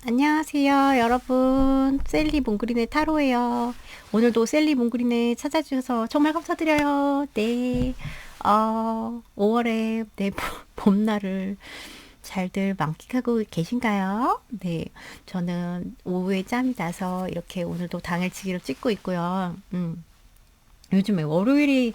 안녕하세요, 여러분. 셀리 몽그린의 타로예요. 오늘도 셀리 몽그린에 찾아주셔서 정말 감사드려요. 네. 5월에 네, 봄날을 잘들 만끽하고 계신가요? 네. 저는 오후에 짬이 나서 이렇게 오늘도 당일치기로 찍고 있고요. 요즘에 월요일이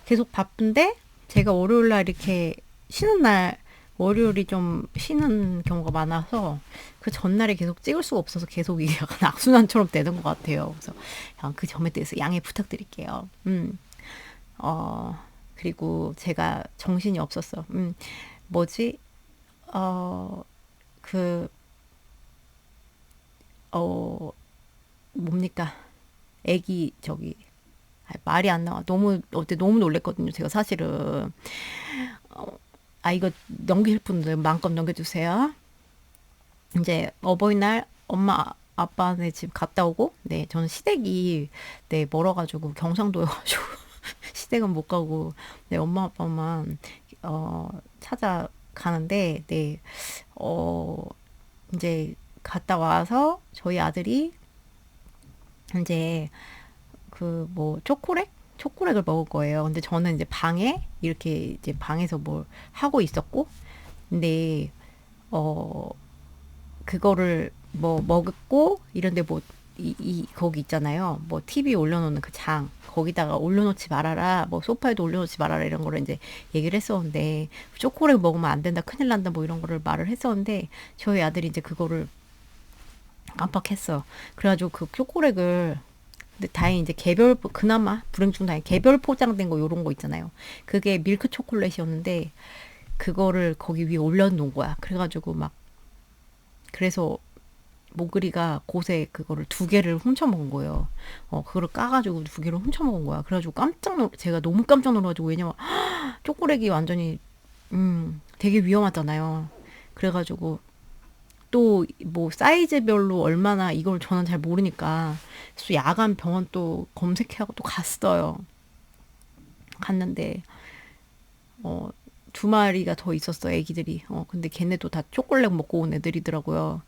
계속 바쁜데 제가 월요일날 이렇게 쉬는 날 월요일이 좀 쉬는 경우가 많아서 그 전날에 계속 찍을 수가 없어서 계속 이게 약간 악순환처럼 되는 것 같아요. 그래서 그 점에 대해서 양해 부탁드릴게요. 어, 그리고 제가 정신이 없었어. 뭐지? 어, 그, 어, 뭡니까? 애기, 저기, 말이 안 나와. 너무, 어때 너무 놀랬거든요. 제가 사실은. 이거 넘기실 분들 마음껏 넘겨주세요. 이제 어버이날 엄마 아빠네 집 갔다 오고, 네, 저는 시댁이, 네, 멀어가지고, 경상도여가지고, 시댁은 못 가고, 네, 엄마 아빠만, 찾아가는데, 네, 어, 이제 갔다 와서 저희 아들이 이제 그 뭐 초콜릿을 먹을 거예요. 근데 저는 이제 방에 이렇게 이제 방에서 뭘 하고 있었고, 근데 어 그거를 뭐 먹었고 이런데 뭐 거기 있잖아요. 뭐 TV 올려놓는 그 장 거기다가 올려놓지 말아라. 뭐 소파에도 올려놓지 말아라 이런 거를 이제 얘기를 했었는데 초콜릿 먹으면 안 된다. 큰일 난다. 뭐 이런 거를 말을 했었는데 저희 아들이 이제 그거를 깜빡했어. 그래가지고 그 초콜릿을 근데 다행히 이제 그나마 불행 중 다행히 개별 포장된 거 요런 거 있잖아요. 그게 밀크 초콜릿이었는데 그거를 거기 위에 올려놓은 거야. 그래가지고 막 그래서 모그리가 곳에 그거를 두 개를 훔쳐 먹은 거예요. 그거를 까가지고 두 개를 훔쳐 먹은 거야. 그래가지고 제가 너무 깜짝 놀라가지고 왜냐면 초콜릿이 완전히 되게 위험하잖아요. 그래가지고 또 뭐 사이즈별로 얼마나 이걸 저는 잘 모르니까 그래서 야간 병원 또 검색해하고 또 갔어요. 갔는데 어, 두 마리가 더 있었어, 애기들이. 근데 걔네도 다 초콜릿 먹고 온 애들이더라고요.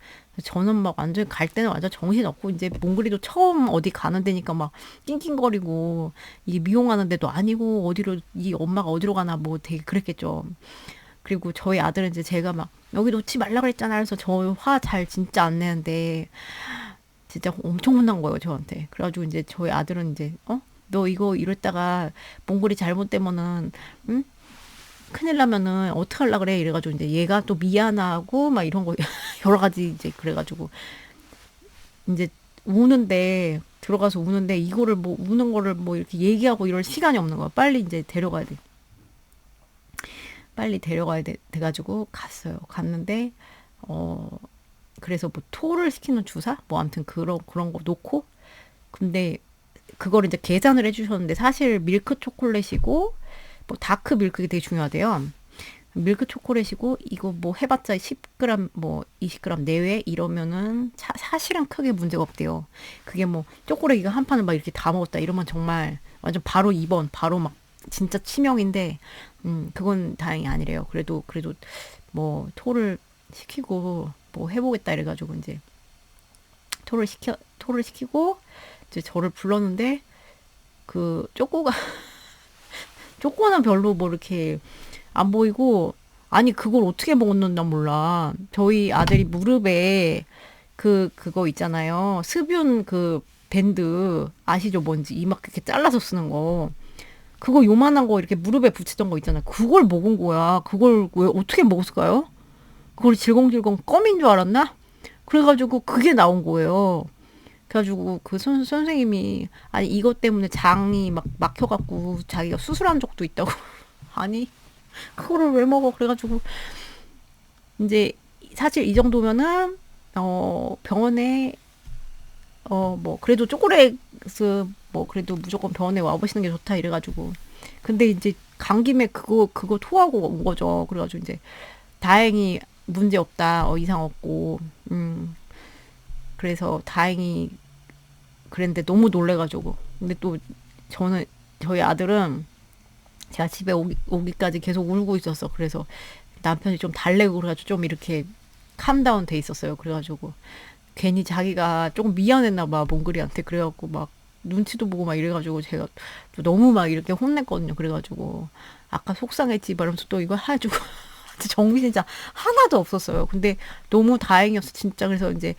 저는 막 완전 갈 때는 완전 정신 없고, 이제 몽글이도 처음 어디 가는 데니까 막 낑낑거리고, 이게 미용하는 데도 아니고, 이 엄마가 어디로 가나 뭐 되게 그랬겠죠. 그리고 저희 아들은 이제 제가 막, 여기 놓지 말라 그랬잖아. 그래서 저 화 잘 진짜 안 내는데, 진짜 엄청 혼난 거예요, 저한테. 그래가지고 이제 저희 아들은 이제, 너 이거 이랬다가 몽골이 잘못되면은, 응? 큰일 나면은 어떡하려 그래 이래가지고 이제 얘가 또 미안하고 막 이런 거 여러 가지 이제 그래가지고 이제 우는데 들어가서 우는데 이거를 뭐 우는 거를 뭐 이렇게 얘기하고 이럴 시간이 없는 거야. 빨리 이제 데려가야 돼. 빨리 데려가야 돼가지고 갔어요. 갔는데 어 그래서 뭐 토를 시키는 주사 뭐 아무튼 그런 거 놓고 근데 그걸 이제 계산을 해주셨는데 사실 밀크 초콜릿이고 뭐 다크 밀크 게 되게 중요하대요. 밀크 초콜릿이고 이거 뭐 해봤자 10g 뭐 20g 내외 이러면은 사실은 크게 문제가 없대요. 그게 뭐 초콜릿 한 판을 막 이렇게 다 먹었다 이러면 정말 완전 바로 입원 바로 막 진짜 치명인데 그건 다행히 아니래요. 그래도 뭐 토를 시키고 뭐 해보겠다 이래가지고 이제 토를 시키고 이제 저를 불렀는데 그 쪼꼬는 별로 뭐 이렇게 안 보이고 아니 그걸 어떻게 먹었는지 몰라. 저희 아들이 무릎에 그거 있잖아요. 습윤 그 밴드 아시죠? 뭔지 이막 이렇게 잘라서 쓰는 거. 그거 요만한 거 이렇게 무릎에 붙이던 거 있잖아요. 그걸 먹은 거야. 그걸 왜 어떻게 먹었을까요? 그걸 질겅질겅 껌인 줄 알았나? 그래가지고 그게 나온 거예요. 그래가지고 그 선생님이 아니 이것 때문에 장이 막 막혀갖고 자기가 수술한 적도 있다고. 아니 그거를 왜 먹어? 그래가지고 이제 사실 이 정도면은 병원에 뭐 그래도 초콜릿을 뭐 그래도 무조건 병원에 와보시는 게 좋다 이래가지고 근데 이제 간 김에 그거 토하고 온 거죠. 그래가지고 이제 다행히 문제 없다. 이상 없고 그래서 다행히 그랬는데 너무 놀래가지고 근데 또 저는 저희 아들은 제가 집에 오기까지 계속 울고 있었어. 그래서 남편이 좀 달래고 그래가지고 좀 이렇게 캄다운 돼 있었어요. 그래가지고 괜히 자기가 조금 미안했나 봐, 몽글이한테. 그래갖고 막 눈치도 보고 막 이래가지고 제가 또 너무 막 이렇게 혼냈거든요. 그래가지고 아까 속상했지 말하면서 또 이거 해주고 정신이 진짜 하나도 없었어요. 근데 너무 다행이었어 진짜. 그래서 이제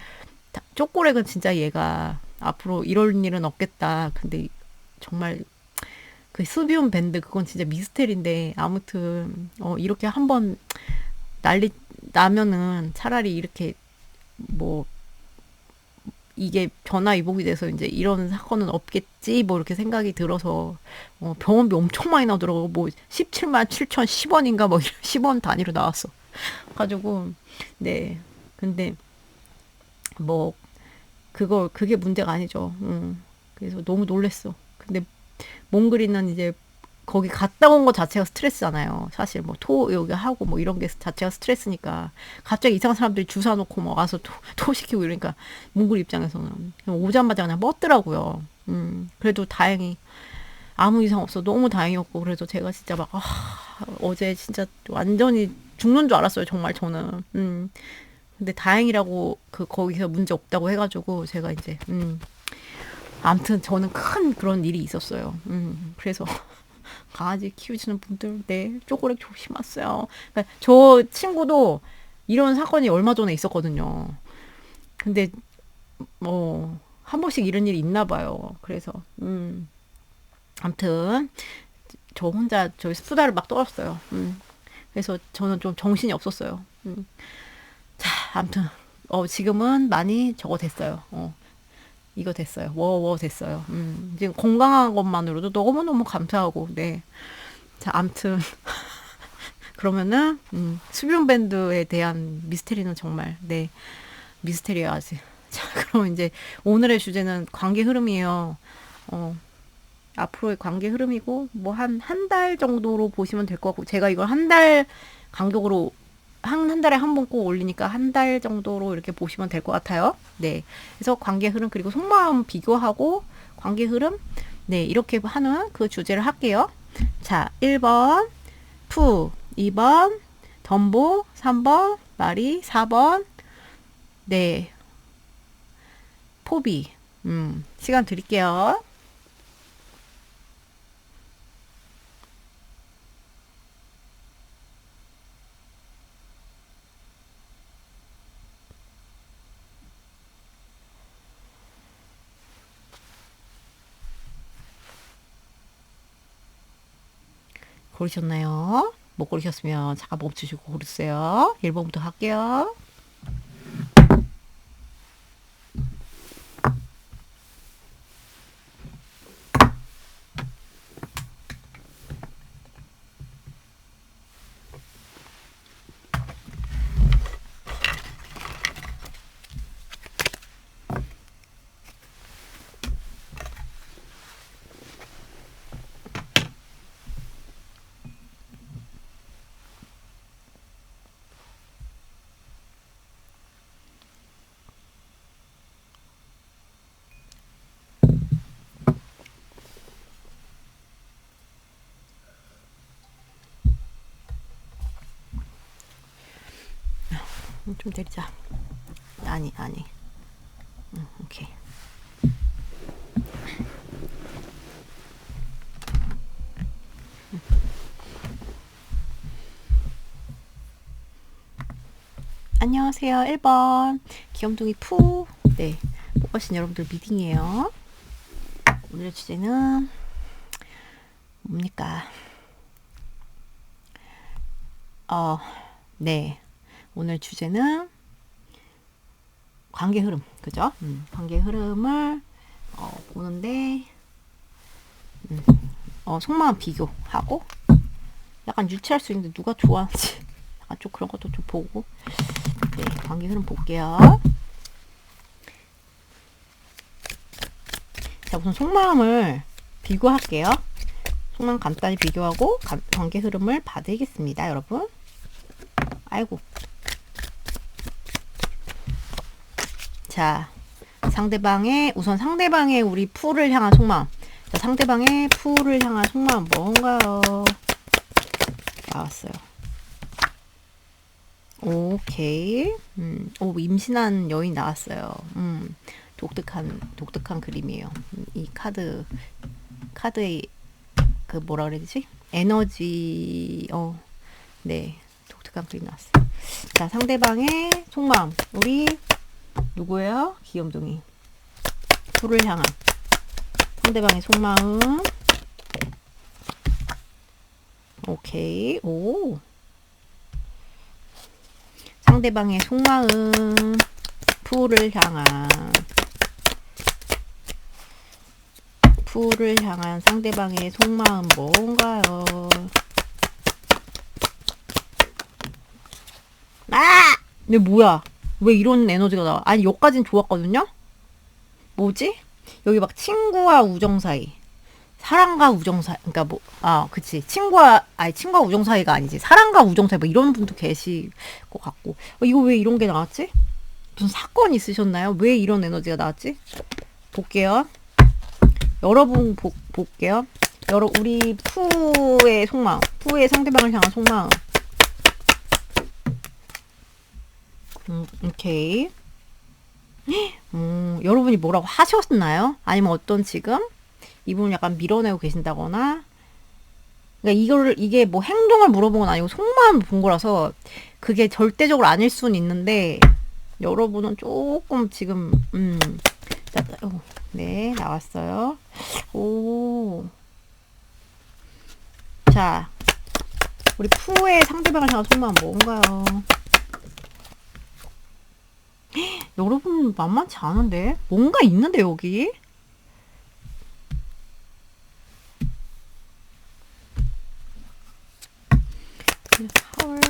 쪼꼬렉은 진짜 얘가 앞으로 이럴 일은 없겠다. 근데 정말 그 스비온 밴드 그건 진짜 미스테리인데, 아무튼 이렇게 한번 난리 나면은 차라리 이렇게 뭐 이게 전화위복이 돼서 이제 이런 사건은 없겠지 뭐 이렇게 생각이 들어서 병원비 엄청 많이 나오더라고. 뭐 17만 7천 10원인가 뭐 이런 10원 단위로 나왔어. 가지고 네. 근데 뭐 그게 문제가 아니죠. 그래서 너무 놀랬어. 근데 몽글이는 이제 거기 갔다 온 것 자체가 스트레스잖아요. 사실 뭐 여기 하고 뭐 이런 게 자체가 스트레스니까 갑자기 이상한 사람들이 주사 놓고 뭐 와서 토시키고 이러니까 몽글 입장에서는 그냥 오자마자 그냥 뻗더라고요. 그래도 다행히 아무 이상 없어. 너무 다행이었고. 그래서 제가 진짜 막 어제 진짜 완전히 죽는 줄 알았어요. 정말 저는. 근데 다행이라고 거기서 문제 없다고 해가지고 제가 이제 아무튼 저는 큰 그런 일이 있었어요. 그래서 강아지 키우시는 분들, 네, 쪼그렉 조심하세요. 그러니까 저 친구도 이런 사건이 얼마 전에 있었거든요. 근데 한 번씩 이런 일이 있나 봐요. 그래서 아무튼 저 혼자 저희 수다를 막 떨었어요. 그래서 저는 좀 정신이 없었어요. 자, 아무튼 지금은 많이 저거 됐어요. 이거 됐어요. 워워 됐어요. 지금 건강한 것만으로도 너무너무 감사하고, 네. 자, 암튼. 그러면은, 수비용 밴드에 대한 미스테리는 정말, 네. 미스테리야, 아직. 자, 그럼 이제 오늘의 주제는 관계 흐름이에요. 앞으로의 관계 흐름이고, 뭐 한 달 정도로 보시면 될 것 같고, 제가 이걸 한 달 간격으로 한 달에 한 번 꼭 올리니까 한 달 정도로 이렇게 보시면 될 것 같아요. 네. 그래서 관계 흐름 그리고 속마음 비교하고 관계 흐름 네, 이렇게 하는 그 주제를 할게요. 자, 1번 푸, 2번 덤보, 3번 마리, 4번 네, 포비. 시간 드릴게요. 고르셨나요? 못 고르셨으면 잠깐 멈추시고 고르세요. 1번부터 할게요. 좀 내리자. 아니. 오케이. 안녕하세요. 1번 귀염둥이 푸. 네, 뽑으신 여러분들 미팅이에요. 오늘의 주제는 뭡니까? 네, 오늘 주제는 관계 흐름, 그죠? 관계 흐름을 보는데 속마음 비교하고 약간 유치할 수 있는데 누가 좋아하는지 약간 좀 그런 것도 좀 보고 네, 관계 흐름 볼게요. 자, 우선 속마음을 비교할게요. 속마음 간단히 비교하고 관계 흐름을 봐드리겠습니다, 여러분. 아이고. 자, 우선 상대방의 우리 푸를 향한 속마음. 자, 상대방의 푸를 향한 속마음 뭔가요? 나왔어요. 오케이. 오, 임신한 여인 나왔어요. 독특한 그림이에요. 이 카드의 그 뭐라 그래야지? 에너지, 네. 독특한 그림 나왔어요. 자, 상대방의 속마음. 우리, 누구예요? 귀염둥이. 풀을 향한 상대방의 속마음. 오케이. 오. 상대방의 속마음. 풀을 향한 상대방의 속마음 뭔가요? 아! 근데 뭐야? 왜 이런 에너지가 나와? 아니, 여기까진 좋았거든요? 뭐지? 여기 막 친구와 우정 사이. 사랑과 우정 사이. 그러니까 뭐, 그치. 친구와 우정 사이가 아니지. 사랑과 우정 사이. 뭐 이런 분도 계실 것 같고. 이거 왜 이런 게 나왔지? 무슨 사건 있으셨나요? 왜 이런 에너지가 나왔지? 볼게요. 여러분 볼게요. 우리 푸의 속마음. 푸의 상대방을 향한 속마음. 오케이. 여러분이 뭐라고 하셨나요? 아니면 어떤 지금 이분을 약간 밀어내고 계신다거나. 그러니까 이게 뭐 행동을 물어본 건 아니고 속마음을 본 거라서 그게 절대적으로 아닐 수는 있는데 여러분은 조금 지금 네, 나왔어요. 오. 자, 우리 푸의 상대방을 향한 속마음 뭔가요? 여러분 만만치 않은데? 뭔가 있는데 여기? 헐.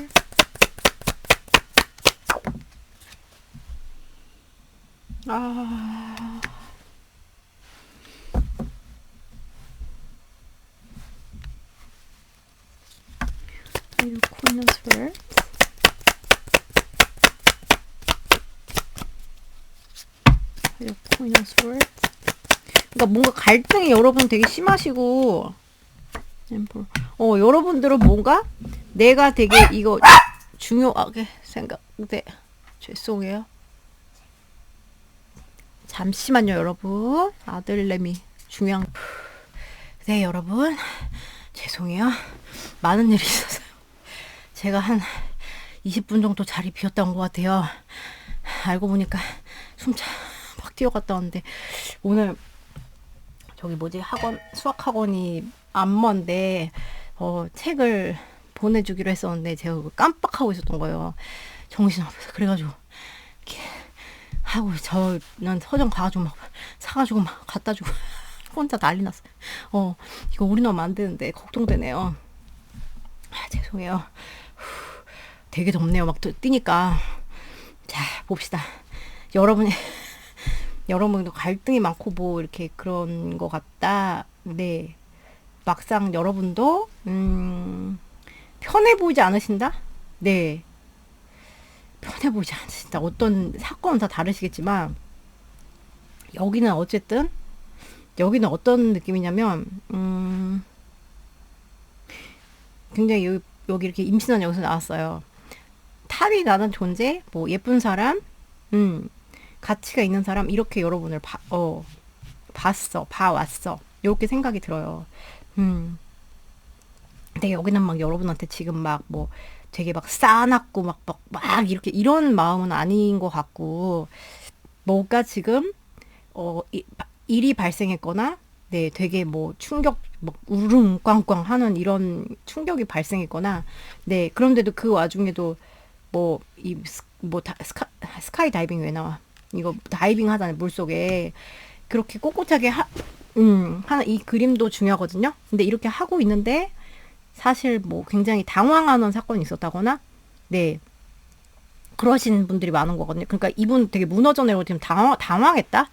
Queen of Swords. Queen of Swords. 그러니까 뭔가 갈등이 여러분 되게 심하시고, 여러분들은 뭔가 내가 되게 이거 중요하게 생각돼. 죄송해요. 잠시만요, 여러분. 아들내미 중요한. 네, 여러분. 죄송해요. 많은 일이 있어서요. 제가 한 20분 정도 자리 비웠던 것 같아요. 알고 보니까 막 뛰어갔다 왔는데 오늘 저기 수학 학원이 안 먼데 책을 보내주기로 했었는데 제가 깜빡하고 있었던 거예요. 정신없어서. 그래가지고 이렇게 하고 저는 서점 가가지고 막 사가지고 막 갖다 주고 혼자 난리 났어요. 이거 올인하면 안 되는데 걱정되네요. 죄송해요. 되게 덥네요. 막 뛰니까. 자, 봅시다. 여러분도 갈등이 많고 뭐 이렇게 그런 것 같다. 네. 막상 여러분도 편해 보이지 않으신다? 네. 편해 보이지 않으신다. 어떤 사건은 다 다르시겠지만 여기는 어떤 느낌이냐면 굉장히 여기 이렇게 임신한 여기서 나왔어요. 탑이 나는 존재, 뭐 예쁜 사람, 가치가 있는 사람, 이렇게 여러분을 봐왔어. 이렇게 생각이 들어요. 근데 여기는 막 여러분한테 지금 막 뭐 되게 막 싸놨고 막 이렇게 이런 마음은 아닌 것 같고, 뭐가 지금 일이 발생했거나, 네, 되게 뭐 충격, 막 우릉꽝꽝 하는 이런 충격이 발생했거나, 네, 그런데도 그 와중에도 스카이 다이빙 왜 나와? 이거 다이빙 하잖아요, 물속에. 그렇게 꼿꼿하게 하는 이 그림도 중요하거든요. 근데 이렇게 하고 있는데, 사실 뭐 굉장히 당황하는 사건이 있었다거나, 네, 그러신 분들이 많은 거거든요. 그러니까 이분 되게 무너져 내려고 지금 당황했다?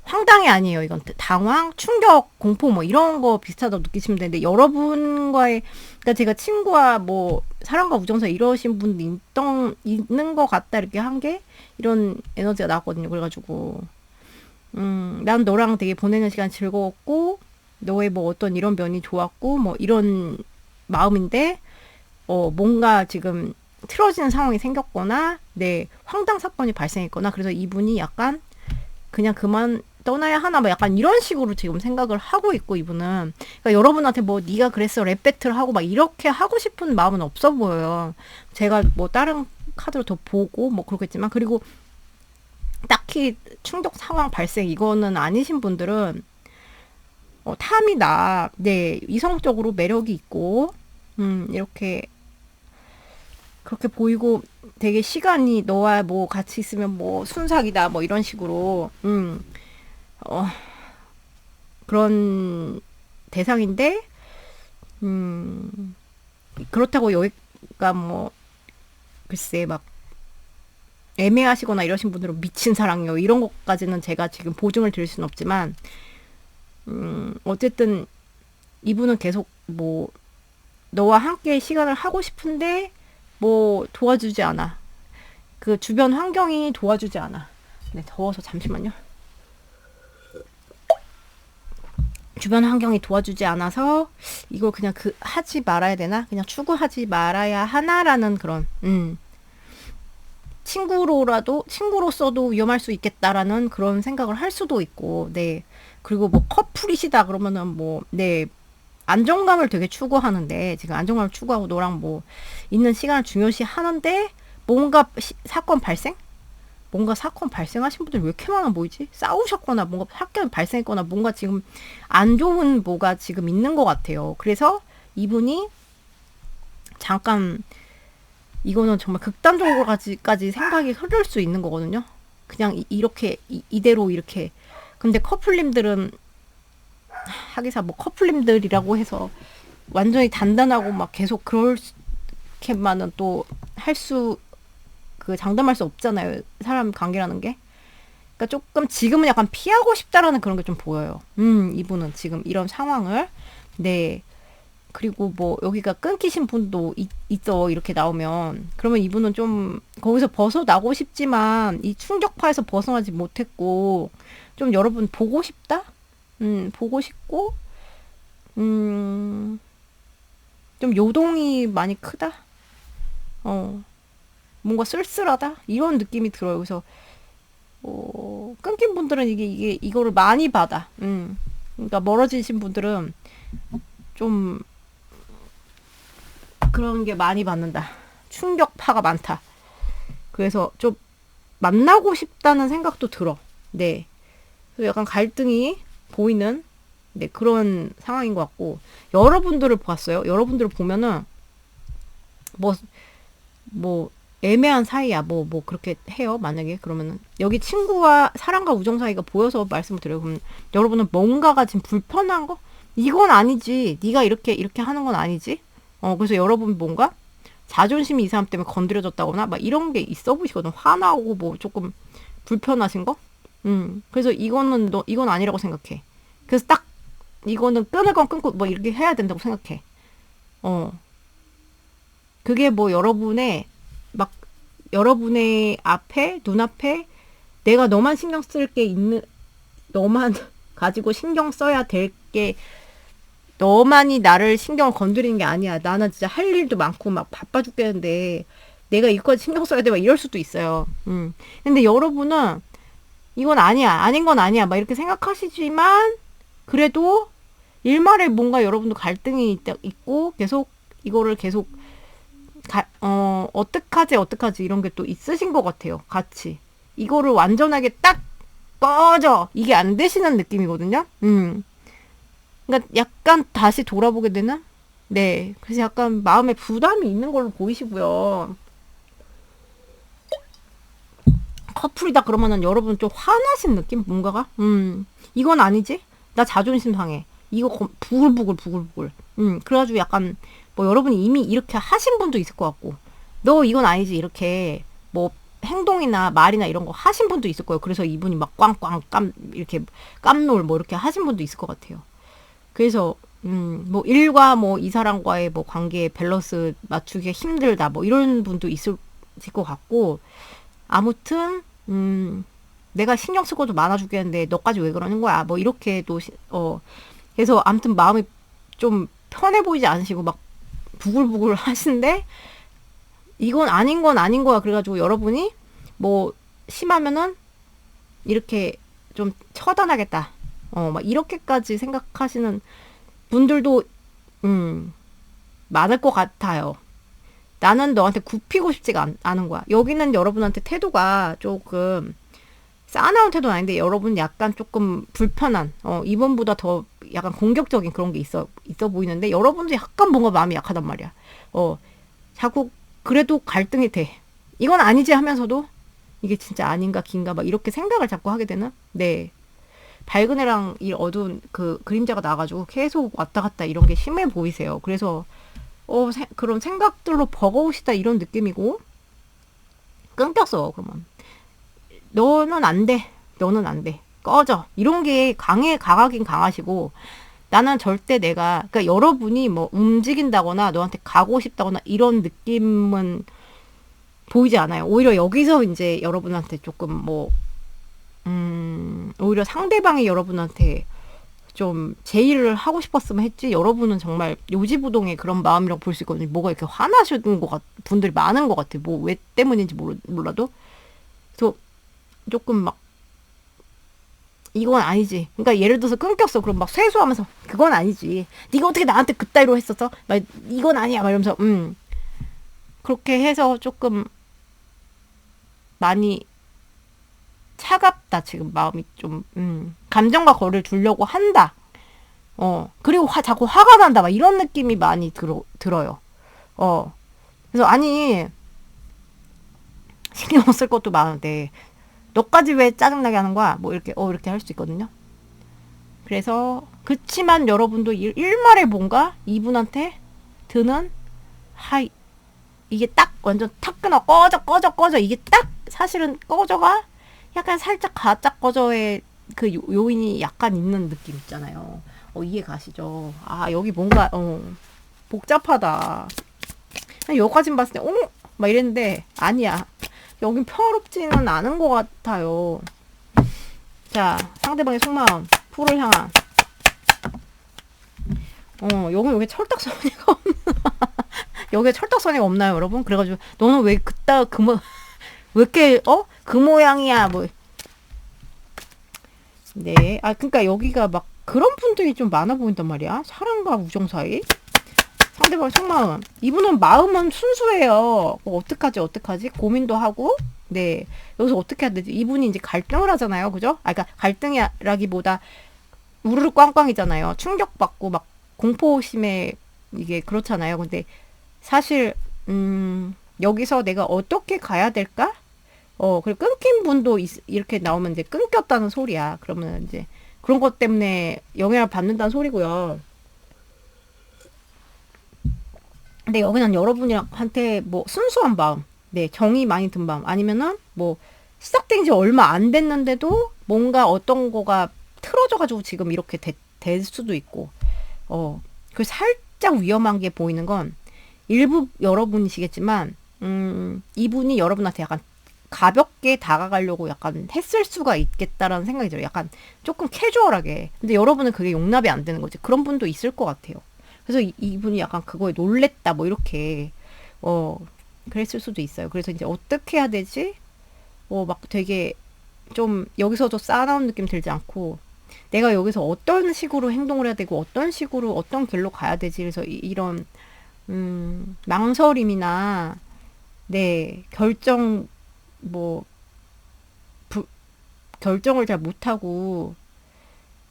황당이 아니에요. 이건 당황, 충격, 공포 뭐 이런 거 비슷하다고 느끼시면 되는데, 여러분과의, 그러니까 제가 친구와 뭐 사랑과 우정사 이러신 분도 있는 것 같다 이렇게 한 게 이런 에너지가 나왔거든요. 그래가지고 난 너랑 되게 보내는 시간 즐거웠고 너의 뭐 어떤 이런 면이 좋았고 뭐 이런 마음인데 뭔가 지금 틀어지는 상황이 생겼거나, 네, 황당 사건이 발생했거나, 그래서 이분이 약간 그냥 그만 떠나야 하나, 뭐 약간 이런 식으로 지금 생각을 하고 있고, 이분은. 그러니까 여러분한테 뭐 네가 그랬어 랩 배틀 하고 막 이렇게 하고 싶은 마음은 없어 보여요. 제가 뭐 다른 카드로 더 보고 뭐 그렇겠지만, 그리고 딱히 충격 상황 발생 이거는 아니신 분들은 탐이 나, 네, 이성적으로 매력이 있고, 이렇게 그렇게 보이고 되게 시간이 너와 뭐 같이 있으면 뭐 순삭이다 뭐 이런 식으로 어, 그런 대상인데 그렇다고 여기가 뭐 글쎄 막 애매하시거나 이러신 분들은 미친 사랑이요 이런 것까지는 제가 지금 보증을 드릴 수는 없지만 어쨌든 이분은 계속 뭐 너와 함께 시간을 하고 싶은데 뭐 도와주지 않아. 그 주변 환경이 도와주지 않아. 네, 더워서 잠시만요. 주변 환경이 도와주지 않아서 이걸 그냥 하지 말아야 되나? 그냥 추구하지 말아야 하나라는 그런 친구로서도 위험할 수 있겠다라는 그런 생각을 할 수도 있고, 네. 그리고 뭐 커플이시다 그러면은 뭐, 네. 안정감을 되게 추구하는데, 지금 안정감을 추구하고 너랑 뭐, 있는 시간을 중요시 하는데, 뭔가 사건 발생? 뭔가 사건 발생하신 분들 왜 이렇게 많아 보이지? 싸우셨거나, 뭔가 사건 발생했거나, 뭔가 지금 안 좋은 뭐가 지금 있는 것 같아요. 그래서 이분이 잠깐, 이거는 정말 극단적으로까지 생각이 흐를 수 있는 거거든요. 그냥 이렇게 이대로 이렇게. 근데 커플님들은 하기사 뭐 커플님들이라고 해서 완전히 단단하고 막 계속 그렇게만은 또 장담할 수 없잖아요. 사람 관계라는 게. 그러니까 조금 지금은 약간 피하고 싶다라는 그런 게 좀 보여요. 이분은 지금 이런 상황을. 네. 그리고 뭐 여기가 끊기신 분도 있어 이렇게 나오면 그러면 이분은 좀 거기서 벗어나고 싶지만 이 충격파에서 벗어나지 못했고 좀 여러분 보고 싶다? 보고 싶고 좀 요동이 많이 크다? 뭔가 쓸쓸하다? 이런 느낌이 들어요. 그래서 끊긴 분들은 이거를 많이 받아. 그러니까 멀어지신 분들은 좀 그런 게 많이 받는다. 충격파가 많다. 그래서 좀 만나고 싶다는 생각도 들어. 네. 그래서 약간 갈등이 보이는 네, 그런 상황인 것 같고 여러분들을 봤어요. 여러분들을 보면은 뭐 애매한 사이야. 뭐 그렇게 해요. 만약에 그러면은 여기 친구와 사랑과 우정 사이가 보여서 말씀을 드려요. 그럼 여러분은 뭔가가 지금 불편한 거? 이건 아니지. 네가 이렇게 하는 건 아니지. 그래서 여러분 뭔가 자존심이 이 사람 때문에 건드려졌다거나 막 이런 게 있어 보이시거든. 화나고 뭐 조금 불편하신 거? 그래서 이건 아니라고 생각해. 그래서 딱 이거는 끊을 건 끊고 뭐 이렇게 해야 된다고 생각해. 그게 뭐 여러분의 눈앞에 내가 너만 신경 쓸 게 있는, 너만 가지고 신경 써야 될 게, 너만이 나를 신경을 건드리는 게 아니야. 나는 진짜 할 일도 많고 막 바빠 죽겠는데 내가 이거까지 신경 써야 돼 막 이럴 수도 있어요. 근데 여러분은 이건 아니야. 아닌 건 아니야. 막 이렇게 생각하시지만 그래도 일말에 뭔가 여러분도 갈등이 있고 이거를 계속 어떡하지 이런 게 또 있으신 것 같아요. 같이 이거를 완전하게 딱 꺼져 이게 안 되시는 느낌이거든요. 그러니까 약간 다시 돌아보게 되는. 네, 그래서 약간 마음에 부담이 있는 걸로 보이시고요. 커플이다 그러면은 여러분 좀 화나신 느낌? 뭔가가? 이건 아니지? 나 자존심 상해. 이거 부글부글. 그래가지고 약간 뭐 여러분이 이미 이렇게 하신 분도 있을 것 같고, 너 이건 아니지 이렇게 뭐 행동이나 말이나 이런 거 하신 분도 있을 거예요. 그래서 이분이 막 꽝꽝 이렇게 깜놀 뭐 이렇게 하신 분도 있을 것 같아요. 그래서 뭐 일과 뭐 이 사람과의 뭐 관계의 밸런스 맞추기 힘들다 뭐 이런 분도 있을 것 같고, 아무튼 내가 신경 쓸 것도 많아 죽겠는데 너까지 왜 그러는 거야 뭐 이렇게도 그래서 아무튼 마음이 좀 편해 보이지 않으시고 막 부글부글 하신데 이건 아닌 건 아닌 거야. 그래가지고 여러분이 뭐 심하면은 이렇게 좀 처단하겠다. 막 이렇게까지 생각하시는 분들도 많을 것 같아요. 나는 너한테 굽히고 싶지가 않은 거야. 여기는 여러분한테 태도가 조금 싸나운 태도는 아닌데 여러분 약간 조금 불편한 이번보다 더 약간 공격적인 그런 게 있어 보이는데 여러분도 약간 뭔가 마음이 약하단 말이야. 자꾸 그래도 갈등이 돼. 이건 아니지 하면서도 이게 진짜 아닌가 긴가 막 이렇게 생각을 자꾸 하게 되는. 네. 밝은 애랑 이 어두운 그 그림자가 나가지고 계속 왔다 갔다 이런 게 심해 보이세요. 그래서 그런 생각들로 버거우시다 이런 느낌이고 끊겼어. 그러면 너는 안 돼. 너는 안 돼. 꺼져. 이런 게 강하긴 강하시고 나는 절대 그러니까 여러분이 뭐 움직인다거나 너한테 가고 싶다거나 이런 느낌은 보이지 않아요. 오히려 여기서 이제 여러분한테 조금 오히려 상대방이 여러분한테 좀 제의를 하고 싶었으면 했지 여러분은 정말 요지부동의 그런 마음이라고 볼 수 있거든요. 뭐가 이렇게 화나시는 분들이 많은 것 같아요. 뭐 왜 때문인지 몰라도. 그래서 조금 막 이건 아니지. 그러니까 예를 들어서 끊겼어. 그럼 막 쇠수하면서 그건 아니지. 네가 어떻게 나한테 그따위로 했었어? 막 이건 아니야. 막 이러면서 그렇게 해서 조금 많이 차갑다. 지금 마음이 좀 감정과 거리를 두려고 한다. 그리고 자꾸 화가 난다. 막 이런 느낌이 많이 들어요. 그래서 아니 신경 못 쓸 것도 많은데 너까지 왜 짜증나게 하는 거야? 뭐 이렇게 이렇게 할 수 있거든요. 그래서 그치만 여러분도 일말에 뭔가 이분한테 드는 이게 딱 완전 탁 끊어 꺼져 이게 딱 사실은 꺼져가 약간 살짝 가짜 꺼져의 그 요인이 약간 있는 느낌 있잖아요. 이해 가시죠? 아 여기 뭔가 복잡하다. 여기까진 봤을 때 막 이랬는데 아니야. 여긴 평화롭지는 않은 것 같아요. 자, 상대방의 속마음, 풀을 향한. 여기 철딱서니가 여기에 철딱서니가 없나요, 여러분? 그래가지고, 너는 왜 왜 이렇게, 그 모양이야, 뭐. 네. 그니까 여기가 막 그런 분들이 좀 많아 보인단 말이야. 사랑과 우정 사이. 상대방의 속마음. 이분은 마음은 순수해요. 어떡하지? 고민도 하고. 네. 여기서 어떻게 해야 되지? 이분이 이제 갈등을 하잖아요. 그죠? 그러니까 갈등이라기보다 우르르 꽝꽝이잖아요. 충격받고 막 공포심에 이게 그렇잖아요. 근데 사실 여기서 내가 어떻게 가야 될까? 그리고 끊긴 분도 이렇게 나오면 이제 끊겼다는 소리야. 그러면 이제 그런 것 때문에 영향을 받는다는 소리고요. 근데 여기는 여러분한테 뭐 순수한 마음, 네, 정이 많이 든 마음, 아니면은 뭐 시작된 지 얼마 안 됐는데도 뭔가 어떤 거가 틀어져가지고 지금 이렇게 될 수도 있고, 그 살짝 위험한 게 보이는 건 일부 여러분이시겠지만, 이분이 여러분한테 약간 가볍게 다가가려고 약간 했을 수가 있겠다라는 생각이 들어요. 약간 조금 캐주얼하게. 근데 여러분은 그게 용납이 안 되는 거지. 그런 분도 있을 것 같아요. 그래서 이분이 약간 그거에 놀랬다 뭐 이렇게 그랬을 수도 있어요. 그래서 이제 어떻게 해야 되지? 막 되게 좀 여기서도 쌓아나온 느낌 들지 않고 내가 여기서 어떤 식으로 행동을 해야 되고 어떤 식으로 어떤 길로 가야 되지? 그래서 이런 망설임이나 네 뭐 결정을 잘 못하고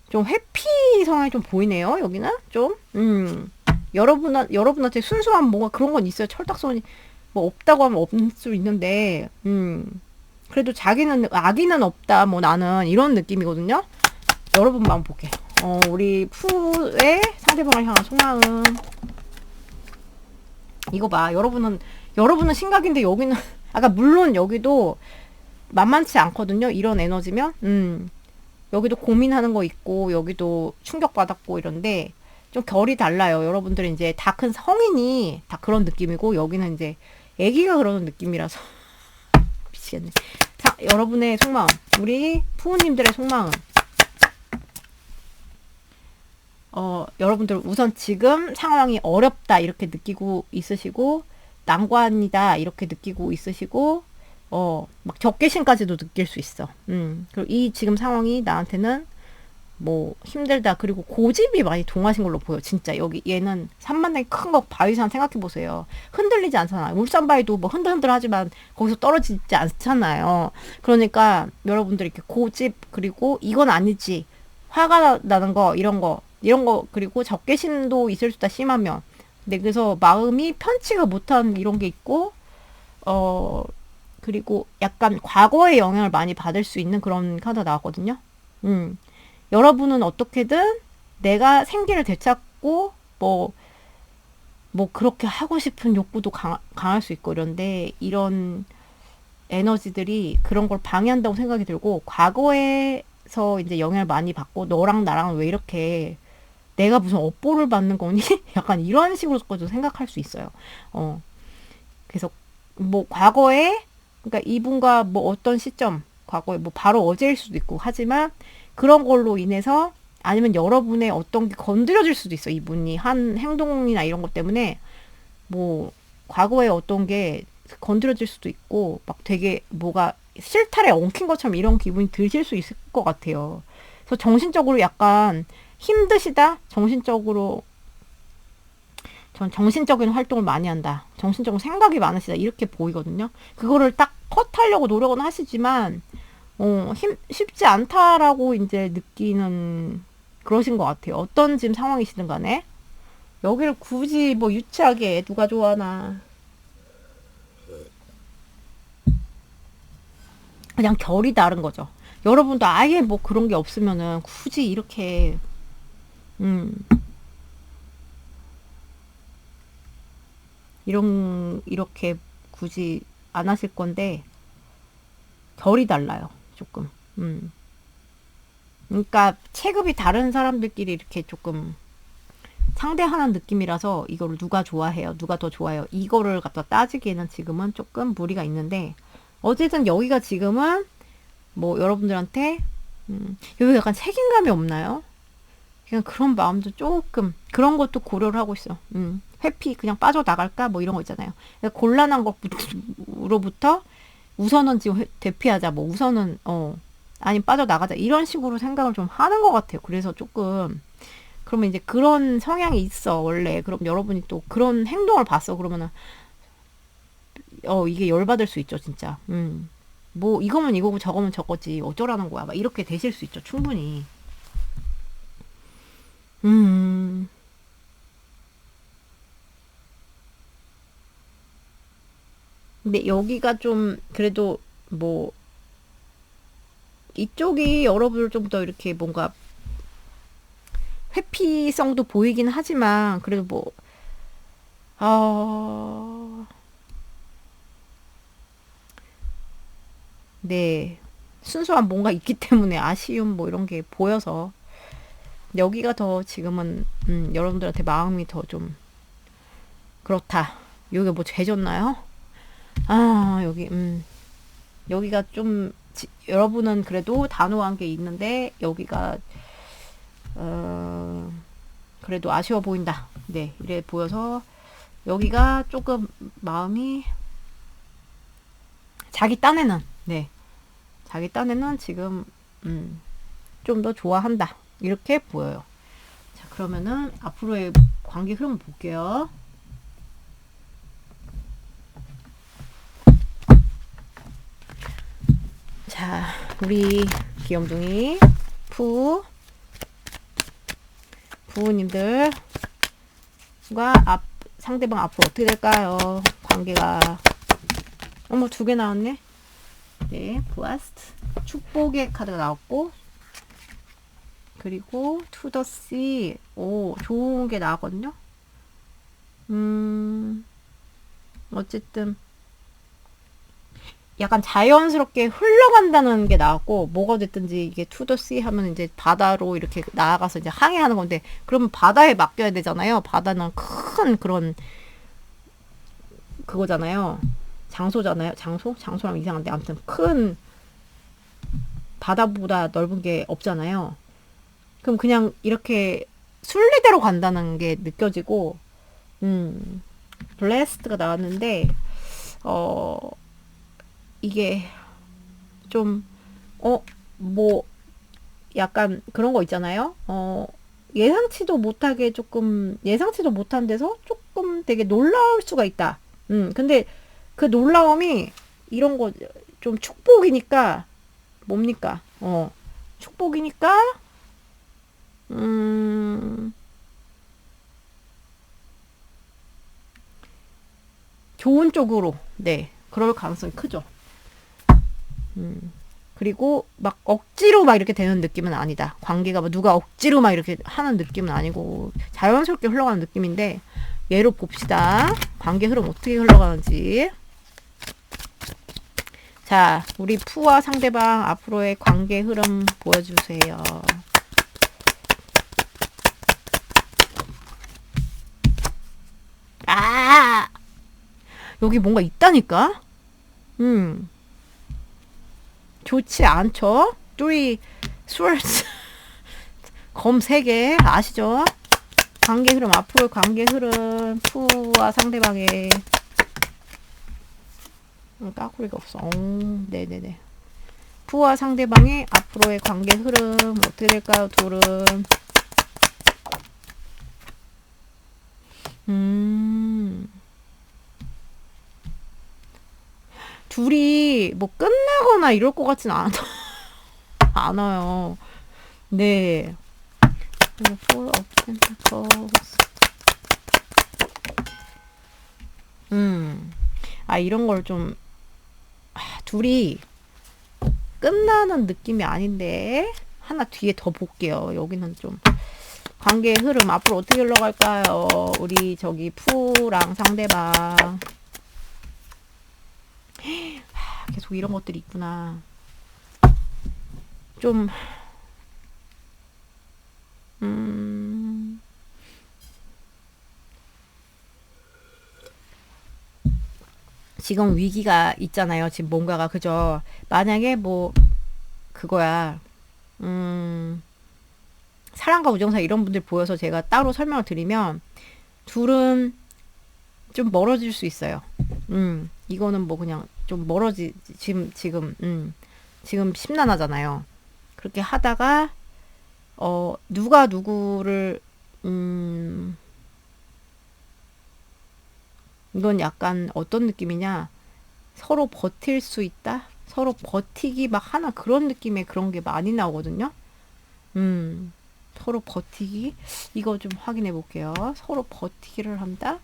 좀 회피 성향이 좀 보이네요. 여기는 좀 여러분한테 순수한 뭔가 그런 건 있어요. 철딱선이 뭐 없다고 하면 없을 수 있는데 그래도 자기는 악의는 없다. 뭐 나는 이런 느낌이거든요. 여러분 마음 볼게. 우리 푸의 상대방을 향한 속마음. 이거 봐. 여러분은 심각인데 여기는 아까 물론 여기도 만만치 않거든요. 이런 에너지면 여기도 고민하는 거 있고 여기도 충격받았고 이런데 좀 결이 달라요. 여러분들은 이제 다 큰 성인이 다 그런 느낌이고 여기는 이제 아기가 그러는 느낌이라서 미치겠네. 자, 여러분의 속마음, 우리 부모님들의 속마음. 여러분들 우선 지금 상황이 어렵다 이렇게 느끼고 있으시고 난관이다 이렇게 느끼고 있으시고 막 적개심까지도 느낄 수 있어. 그리고 이 지금 상황이 나한테는 뭐 힘들다. 그리고 고집이 많이 동하신 걸로 보여. 진짜 여기 얘는 산만하게 큰 거 바위산 생각해 보세요. 흔들리지 않잖아요. 울산 바위도 뭐 흔들흔들 하지만 거기서 떨어지지 않잖아요. 그러니까 여러분들 이렇게 고집, 그리고 이건 아니지, 화가 나는 거, 이런 거 그리고 적개심도 있을 수 있다, 심하면. 네, 그래서 마음이 편치가 못한 이런 게 있고, 어 그리고 약간 과거의 영향을 많이 받을 수 있는 그런 카드가 나왔거든요. 음. 여러분은 어떻게든 내가 생기를 되찾고 뭐 그렇게 하고 싶은 욕구도 강할 수 있고 이런데, 이런 에너지들이 그런 걸 방해한다고 생각이 들고, 과거에서 이제 영향을 많이 받고 너랑 나랑 왜 이렇게 내가 무슨 업보를 받는 거니? 약간 이런 식으로까지도 생각할 수 있어요. 어. 그래서 뭐 과거에, 그러니까 이분과 뭐 어떤 시점, 과거에 뭐 바로 어제일 수도 있고 하지만 그런 걸로 인해서, 아니면 여러분의 어떤 게 건드려질 수도 있어. 이분이 한 행동이나 이런 것 때문에 뭐 과거에 어떤 게 건드려질 수도 있고, 막 되게 뭐가 실타래 엉킨 것처럼 이런 기분이 드실 수 있을 것 같아요. 그래서 정신적으로 약간 힘드시다? 전 정신적인 활동을 많이 한다, 정신적으로 생각이 많으시다, 이렇게 보이거든요. 그거를 딱 컷하려고 노력은 하시지만 쉽지 않다라고 이제 느끼는 그러신 것 같아요. 어떤 지금 상황이시든 간에. 여기를 굳이 뭐 유치하게 누가 좋아하나. 그냥 결이 다른 거죠. 여러분도 아예 뭐 그런 게 없으면은 굳이 이렇게, 음, 이렇게 굳이 안 하실 건데, 결이 달라요. 조금. 그러니까 체급이 다른 사람들끼리 이렇게 조금 상대하는 느낌이라서, 이거를 누가 좋아해요, 누가 더 좋아해요, 이거를 갖다 따지기에는 지금은 조금 무리가 있는데, 어쨌든 여기가 지금은 뭐 여러분들한테, 여기 약간 책임감이 없나요? 그냥 그런 마음도 조금, 그런 것도 고려를 하고 있어. 회피 그냥 빠져나갈까 뭐 이런 거 있잖아요. 그러니까 곤란한 것으로부터 우선은 지금 대피하자, 뭐 우선은 아니 빠져나가자, 이런 식으로 생각을 좀 하는 것 같아요. 그래서 조금, 그러면 이제 그런 성향이 있어 원래. 그럼 여러분이 또 그런 행동을 봤어 그러면은 이게 열받을 수 있죠 진짜. 뭐 이거면 이거고 저거면 저거지 어쩌라는 거야, 막 이렇게 되실 수 있죠 충분히. 음 근데 여기가 좀 그래도 뭐 이쪽이 여러분을 좀 더 이렇게 뭔가 회피성도 보이긴 하지만, 그래도 뭐 어, 네, 순수한 뭔가 있기 때문에 아쉬움 뭐 이런 게 보여서, 여기가 더 지금은 여러분들한테 마음이 더 좀 그렇다. 여기가 뭐 죄졌나요? 아, 여기가 좀 여러분은 그래도 단호한 게 있는데, 여기가 어, 그래도 아쉬워 보인다. 네, 이래 보여서 여기가 조금 마음이, 자기 딴에는, 네, 자기 딴에는 지금 좀 더 좋아한다, 이렇게 보여요. 자, 그러면은 앞으로의 관계 흐름 볼게요. 자, 우리 귀염둥이 부부님들과 상대방 앞으로 어떻게 될까요? 관계가. 어머, 두 개 나왔네. 네, 부아스트 축복의 카드가 나왔고, 그리고 투더씨, 오, 좋은 게 나왔거든요. 어쨌든 약간 자연스럽게 흘러간다는 게 나왔고, 뭐가 됐든지 이게 투더씨 하면 이제 바다로 이렇게 나아가서 이제 항해하는 건데, 그러면 바다에 맡겨야 되잖아요. 바다는 큰 그런 그거잖아요. 장소잖아요. 장소랑 이상한데, 아무튼 큰 바다보다 넓은 게 없잖아요. 그럼 그냥 이렇게 순리대로 간다는 게 느껴지고, 음, 블레스트가 나왔는데, 이게 좀, 뭐, 약간 그런 거 있잖아요. 예상치도 못한 데서 조금 되게 놀라울 수가 있다. 근데 그 놀라움이 이런 거 좀 축복이니까, 뭡니까? 축복이니까, 음, 좋은 쪽으로, 네, 그럴 가능성이 크죠. 음. 그리고 막 억지로 막 이렇게 되는 느낌은 아니다. 관계가 막 누가 억지로 막 이렇게 하는 느낌은 아니고 자연스럽게 흘러가는 느낌인데 예로 봅시다. 관계 흐름 어떻게 흘러가는지. 자, 우리 푸와 상대방 앞으로의 관계 흐름 보여주세요. 아! 여기 뭔가 있다니까? 음, 좋지 않죠? 뚜리, 스월스, 검 3개, 아시죠? 관계 흐름, 앞으로의 관계 흐름, 푸와 상대방의, 까구리가 없어. 네네네. 푸와 상대방의 앞으로의 관계 흐름, 어떻게 될까요, 둘은? 둘이 뭐 끝나거나 이럴 것 같진 않아요. 네. Four of Pentacles. 이런 걸 좀, 둘이 끝나는 느낌이 아닌데, 하나 뒤에 더 볼게요. 여기는 좀, 관계의 흐름 앞으로 어떻게 흘러갈까요? 우리 저기 푸랑 상대방. 계속 이런 것들이 있구나. 좀, 지금 위기가 있잖아요. 지금 뭔가가, 그죠? 만약에 뭐, 그거야. 사랑과 우정사 이런 분들 보여서 제가 따로 설명을 드리면, 둘은 좀 멀어질 수 있어요. 이거는 뭐 그냥 좀 지금 심란하잖아요. 그렇게 하다가, 누가 누구를, 이건 약간 어떤 느낌이냐. 서로 버틸 수 있다? 서로 버티기 막 하나 그런 느낌의 그런 게 많이 나오거든요. 음, 서로 버티기? 이거 좀 확인해 볼게요. 서로 버티기를 한다?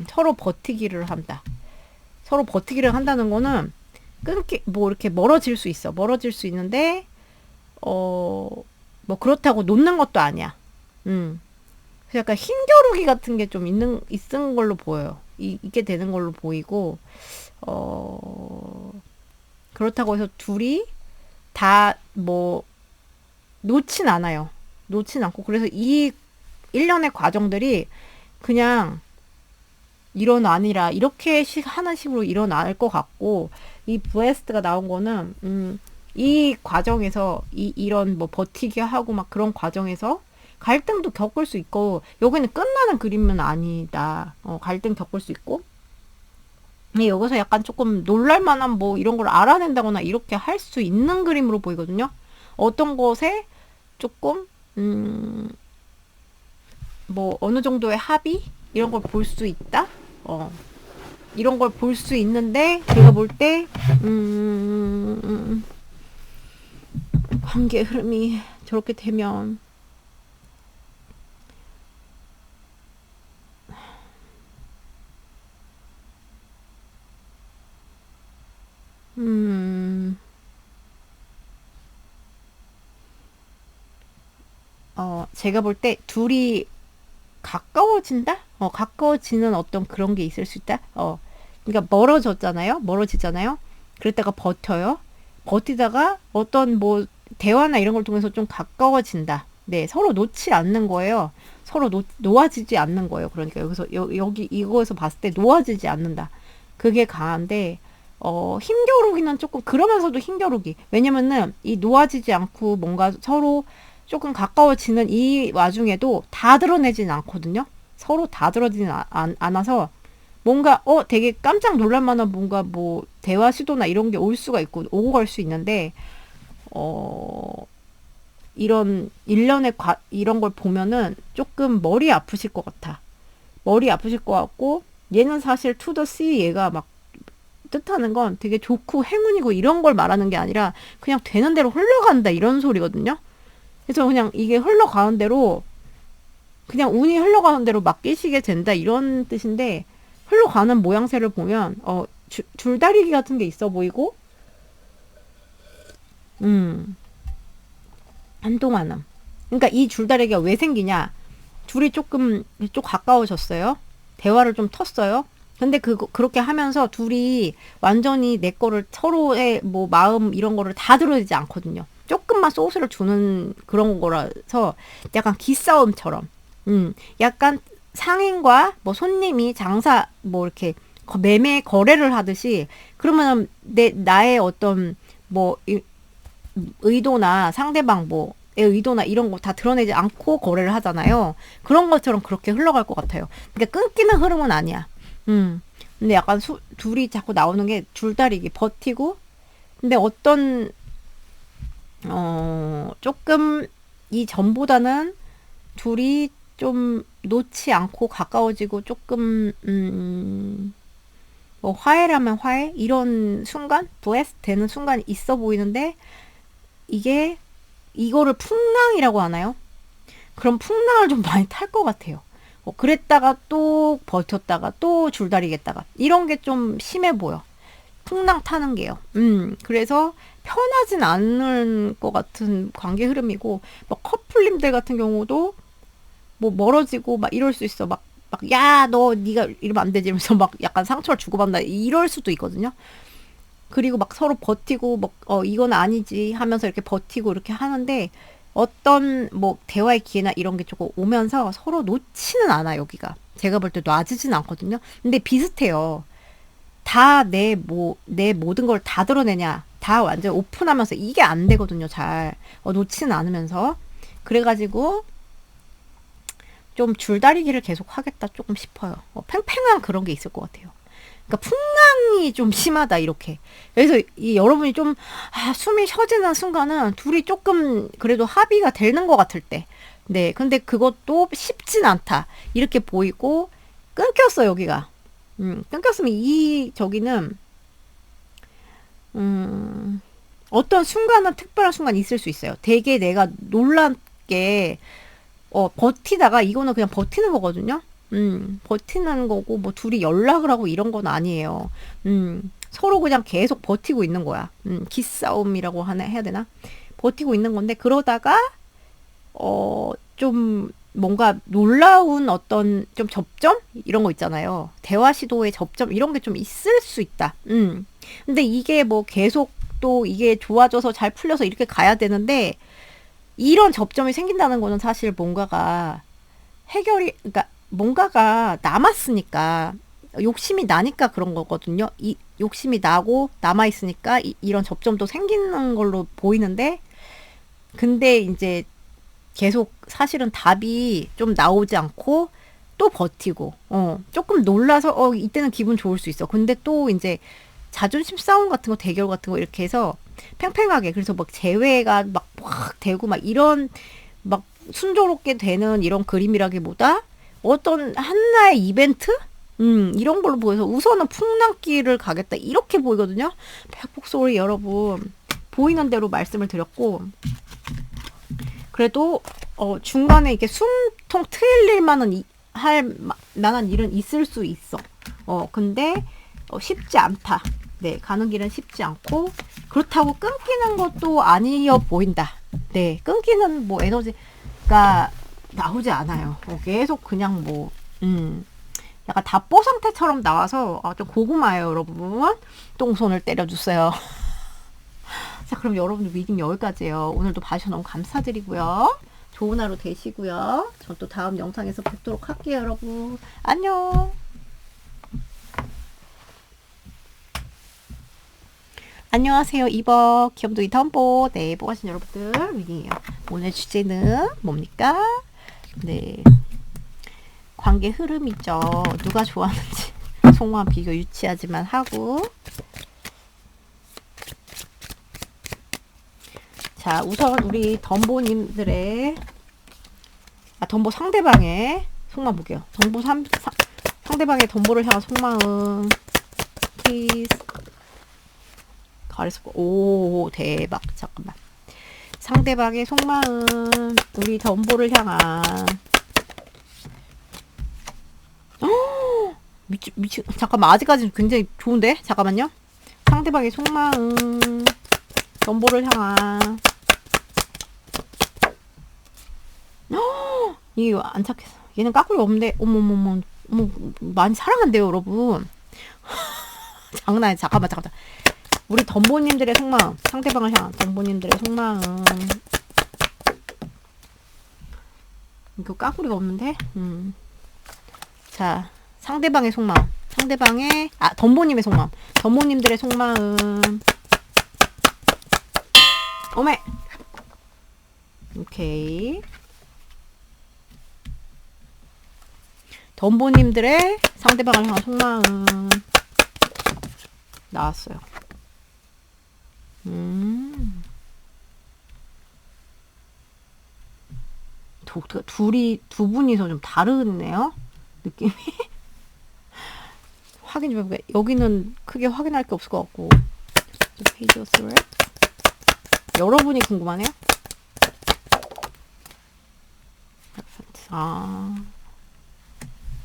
서로 버티기를 한다. 서로 버티기를 한다는 거는 뭐 이렇게 멀어질 수 있어. 멀어질 수 있는데, 뭐 그렇다고 놓는 것도 아니야. 음. 그래서 약간 힘겨루기 같은 게 좀 있은 걸로 보여요. 있게 되는 걸로 보이고, 어, 그렇다고 해서 둘이 다 뭐, 놓진 않아요. 놓진 않고, 그래서 이 일련의 과정들이 그냥 일어나니라, 이렇게 하는 식으로 일어날 것 같고, 이 브레스트가 나온 거는, 이 과정에서, 이런 뭐 버티기 하고 막 그런 과정에서 갈등도 겪을 수 있고, 여기는 끝나는 그림은 아니다. 갈등 겪을 수 있고, 근데 여기서 약간 조금 놀랄만한 뭐 이런 걸 알아낸다거나 이렇게 할 수 있는 그림으로 보이거든요. 어떤 것에 조금, 뭐 어느 정도의 합의? 이런 걸 볼 수 있다? 이런 걸 볼 수 있는데, 제가 볼 때, 관계 흐름이 저렇게 되면, 제가 볼 때 둘이 가까워진다? 가까워지는 어떤 그런 게 있을 수 있다? 그러니까 멀어지잖아요? 그랬다가 버텨요. 버티다가 어떤 뭐 대화나 이런 걸 통해서 좀 가까워진다. 네, 서로 놓지 않는 거예요. 서로 놓아지지 않는 거예요. 그러니까 여기서, 여기, 이거에서 봤을 때 놓아지지 않는다. 그게 강한데, 힘겨루기는 조금 그러면서도 힘겨루기. 왜냐면은 이 놓아지지 않고 뭔가 서로 조금 가까워지는 이 와중에도 다 드러내지는 않거든요. 서로 다 드러지진 않아서 뭔가 되게 깜짝 놀랄 만한 뭔가 뭐 대화 시도나 이런 게 올 수가 있고 오고 갈 수 있는데 이런 일련의 이런 걸 보면은 조금 머리 아프실 것 같아. 머리 아프실 것 같고 얘는 사실 to the sea 얘가 막 뜻하는 건 되게 좋고 행운이고 이런 걸 말하는 게 아니라 그냥 되는 대로 흘러간다 이런 소리거든요. 그래서 그냥 이게 흘러가는 대로 그냥 운이 흘러가는 대로 맡기시게 된다 이런 뜻인데 흘러가는 모양새를 보면 줄다리기 같은 게 있어 보이고 한동안은 그러니까 이 줄다리기가 왜 생기냐 둘이 조금 좀 가까워졌어요. 대화를 좀 텄어요. 근데 그렇게 하면서 둘이 완전히 내 거를 서로의 뭐 마음 이런 거를 다 드러내지 않거든요. 조금만 소스를 주는 그런 거라서 약간 기싸움처럼, 약간 상인과 뭐 손님이 장사 뭐 이렇게 매매 거래를 하듯이 그러면 나의 어떤 뭐 의도나 상대방 뭐의 의도나 이런 거 다 드러내지 않고 거래를 하잖아요. 그런 것처럼 그렇게 흘러갈 것 같아요. 그러니까 끊기는 흐름은 아니야. 근데 약간 둘이 자꾸 나오는 게 줄다리기 버티고 근데 조금 이 전보다는 둘이 좀 놓지 않고 가까워지고 조금 뭐 화해라면 화해 이런 순간 블레스 되는 순간이 있어 보이는데 이게 이거를 풍랑이라고 하나요? 그럼 풍랑을 좀 많이 탈 것 같아요. 그랬다가 또 버텼다가 또 줄다리겠다가 이런 게 좀 심해 보여. 풍랑 타는 게요. 그래서 편하진 않을 것 같은 관계 흐름이고 뭐 커플님들 같은 경우도 뭐 멀어지고 막 이럴 수 있어. 야, 너 네가 이러면 안 되지 이러면서 막 약간 상처를 주고받는다 이럴 수도 있거든요. 그리고 막 서로 버티고 이건 아니지 하면서 이렇게 버티고 이렇게 하는데 어떤 뭐 대화의 기회나 이런 게 조금 오면서 서로 놓지는 않아 여기가. 제가 볼 때 놔지진 않거든요. 근데 비슷해요. 다 내 모든 걸 다 드러내냐. 다 완전 오픈하면서 이게 안 되거든요. 잘. 놓지는 않으면서. 그래가지고 좀 줄다리기를 계속 하겠다 조금 싶어요. 팽팽한 그런 게 있을 것 같아요. 그러니까 풍랑이 좀 심하다 이렇게. 그래서 여러분이 좀 숨이 쉬어지는 순간은 둘이 조금 그래도 합의가 되는 것 같을 때. 네, 근데 그것도 쉽진 않다 이렇게 보이고 끊겼어 여기가. 끊겼으면 저기는 어떤 순간은 특별한 순간이 있을 수 있어요. 되게 내가 놀란 게 버티다가 이거는 그냥 버티는 거거든요. 버티는 거고 뭐 둘이 연락을 하고 이런 건 아니에요. 서로 그냥 계속 버티고 있는 거야. 기싸움이라고 해야 되나? 버티고 있는 건데 그러다가 좀 뭔가 놀라운 어떤 좀 접점 이런 거 있잖아요. 대화 시도의 접점 이런 게 좀 있을 수 있다. 근데 이게 뭐 계속 또 이게 좋아져서 잘 풀려서 이렇게 가야 되는데 이런 접점이 생긴다는 거는 사실 뭔가가 그러니까 뭔가가 남았으니까 욕심이 나니까 그런 거거든요. 이 욕심이 나고 남아있으니까 이런 접점도 생기는 걸로 보이는데 근데 이제 계속 사실은 답이 좀 나오지 않고 또 버티고 조금 놀라서 이때는 기분 좋을 수 있어. 근데 또 이제 자존심 싸움 같은 거 대결 같은 거 이렇게 해서 팽팽하게 그래서 막 재회가 막 되고 막 이런 막 순조롭게 되는 이런 그림이라기보다 어떤 하나의 이벤트? 이런 걸로 보여서 우선은 풍랑길을 가겠다 이렇게 보이거든요. 백복소리 여러분 보이는 대로 말씀을 드렸고 그래도 중간에 이렇게 숨통 트일 할 만한 일은 있을 수 있어. 근데 쉽지 않다. 네, 가는 길은 쉽지 않고 그렇다고 끊기는 것도 아니어 보인다. 네, 끊기는 뭐 에너지가 나오지 않아요. 계속 그냥 뭐 약간 답보 상태처럼 나와서 좀 고구마예요, 여러분. 똥손을 때려주세요. 자, 그럼 여러분들 리딩 여기까지예요. 오늘도 봐주셔서 너무 감사드리고요. 좋은 하루 되시고요. 전 또 다음 영상에서 뵙도록 할게요, 여러분. 안녕. 안녕하세요. 이버 귀염둥이 덤보. 네, 보가신 여러분들 위기예요. 오늘 주제는 뭡니까? 네, 관계 흐름이죠. 누가 좋아하는지 송호한 비교 유치하지만 하고. 자, 우선 우리 덤보님들의 덤보 상대방의 속마음 볼게요. 상대방의 덤보를 향한 속마음. 키스. 가렸었고. 오, 대박. 잠깐만. 상대방의 속마음. 우리 덤보를 향한. 미치. 잠깐만. 아직까지는 굉장히 좋은데? 잠깐만요. 상대방의 속마음. 덤보를 향한. 이게 안 착했어. 얘는 까꾸리가 없는데. 어머. 많이 사랑한대요, 여러분. 장난 아니야. 잠깐만. 우리 덤보님들의 속마음. 상대방을 향한 덤보님들의 속마음. 이거 까구리가 없는데? 자, 상대방의 속마음. 덤보님의 속마음. 덤보님들의 속마음. 오메! 오케이. 덤보님들의 상대방을 향한 속마음. 나왔어요. 두 분이서 좀 다르네요. 느낌이. 확인 좀 해볼게요. 여기는 크게 확인할 게 없을 것 같고. 페이지 3. 여러분이 궁금하네요.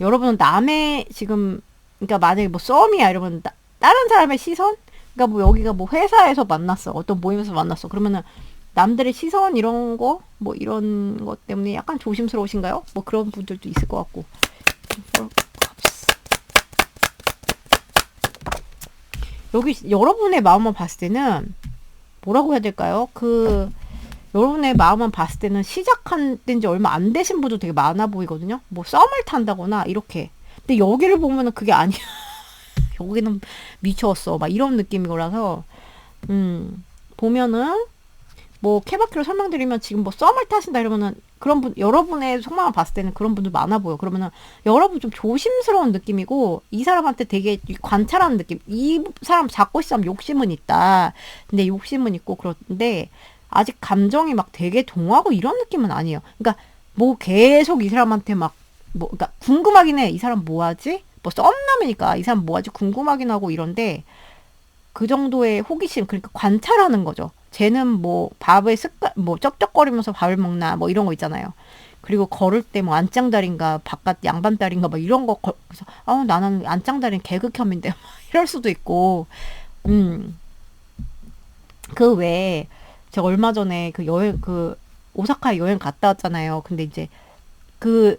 여러분은 남의 지금, 그러니까 만약에 뭐 썸이야 이러면 다른 사람의 시선? 그러니까 뭐 여기가 뭐 회사에서 만났어. 어떤 모임에서 만났어. 그러면은 남들의 시선 이런 거, 뭐 이런 것 때문에 약간 조심스러우신가요? 뭐 그런 분들도 있을 것 같고. 여기 여러분의 마음을 봤을 때는 뭐라고 해야 될까요? 여러분의 마음만 봤을 때는 시작한 지 얼마 안 되신 분도 되게 많아 보이거든요. 뭐 썸을 탄다거나 이렇게. 근데 여기를 보면은 그게 아니야. 여기는 미쳤어. 막 이런 느낌이라서 보면은 뭐 케바키로 설명드리면 지금 뭐 썸을 타신다 이러면은 그런 분, 여러분의 속마음을 봤을 때는 그런 분들 많아 보여. 그러면은 여러분 좀 조심스러운 느낌이고 이 사람한테 되게 관찰하는 느낌. 이 사람 잡고 싶으면 욕심은 있다. 근데 욕심은 있고 그런데 아직 감정이 막 되게 동하고 이런 느낌은 아니에요. 그러니까 뭐 계속 이 사람한테 막 뭐 그러니까 궁금하긴 해. 이 사람 뭐 하지? 뭐 썸남이니까 이 사람 뭐 하지? 궁금하긴 하고 이런데 그 정도의 호기심, 그러니까 관찰하는 거죠. 쟤는 뭐 밥을 뭐 쩝쩝거리면서 밥을 먹나 뭐 이런 거 있잖아요. 그리고 걸을 때 뭐 안짱다리인가 바깥 양반다리인가 뭐 이런 거 그래서 나는 안짱다리는 개그혐인데 이럴 수도 있고. 그 외에 제가 얼마 전에 오사카 여행 갔다 왔잖아요. 근데 이제 그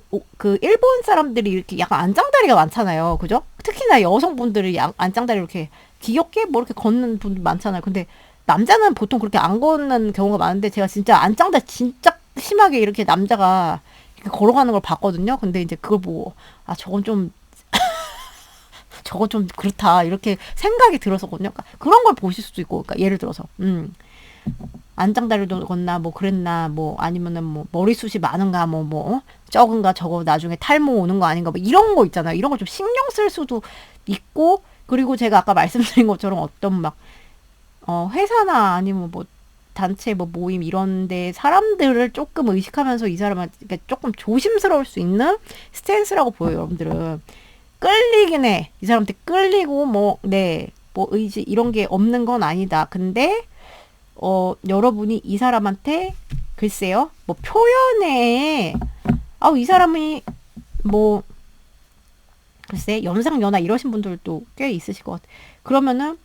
일본 사람들이 이렇게 약간 안짱다리가 많잖아요. 그죠? 특히나 여성분들이 안짱다리 이렇게 귀엽게 뭐 이렇게 걷는 분들 많잖아요. 근데 남자는 보통 그렇게 안 걷는 경우가 많은데 제가 진짜 안짱다리 진짜 심하게 이렇게 남자가 이렇게 걸어가는 걸 봤거든요. 근데 이제 그걸 보고 저건 좀 그렇다 이렇게 생각이 들었었거든요. 그러니까 그런 걸 보실 수도 있고, 그러니까 예를 들어서 안짱다리도 걷나 뭐 그랬나 뭐 아니면은 뭐 머리숱이 많은가 뭐 적은가 저거 나중에 탈모 오는 거 아닌가 뭐 이런 거 있잖아요. 이런 거 좀 신경 쓸 수도 있고, 그리고 제가 아까 말씀드린 것처럼 어떤 막 회사나 아니면 뭐 단체 뭐 모임 이런데 사람들을 조금 의식하면서 이 사람은 조금 조심스러울 수 있는 스탠스라고 보여요. 여러분들은 끌리긴 해. 이 사람한테 끌리고 뭐 의지 이런 게 없는 건 아니다. 근데 여러분이 이 사람한테 글쎄요 뭐 표현에 이 사람이 뭐 글쎄 연상연하 이러신 분들도 꽤 있으실 것 같아. 그러면은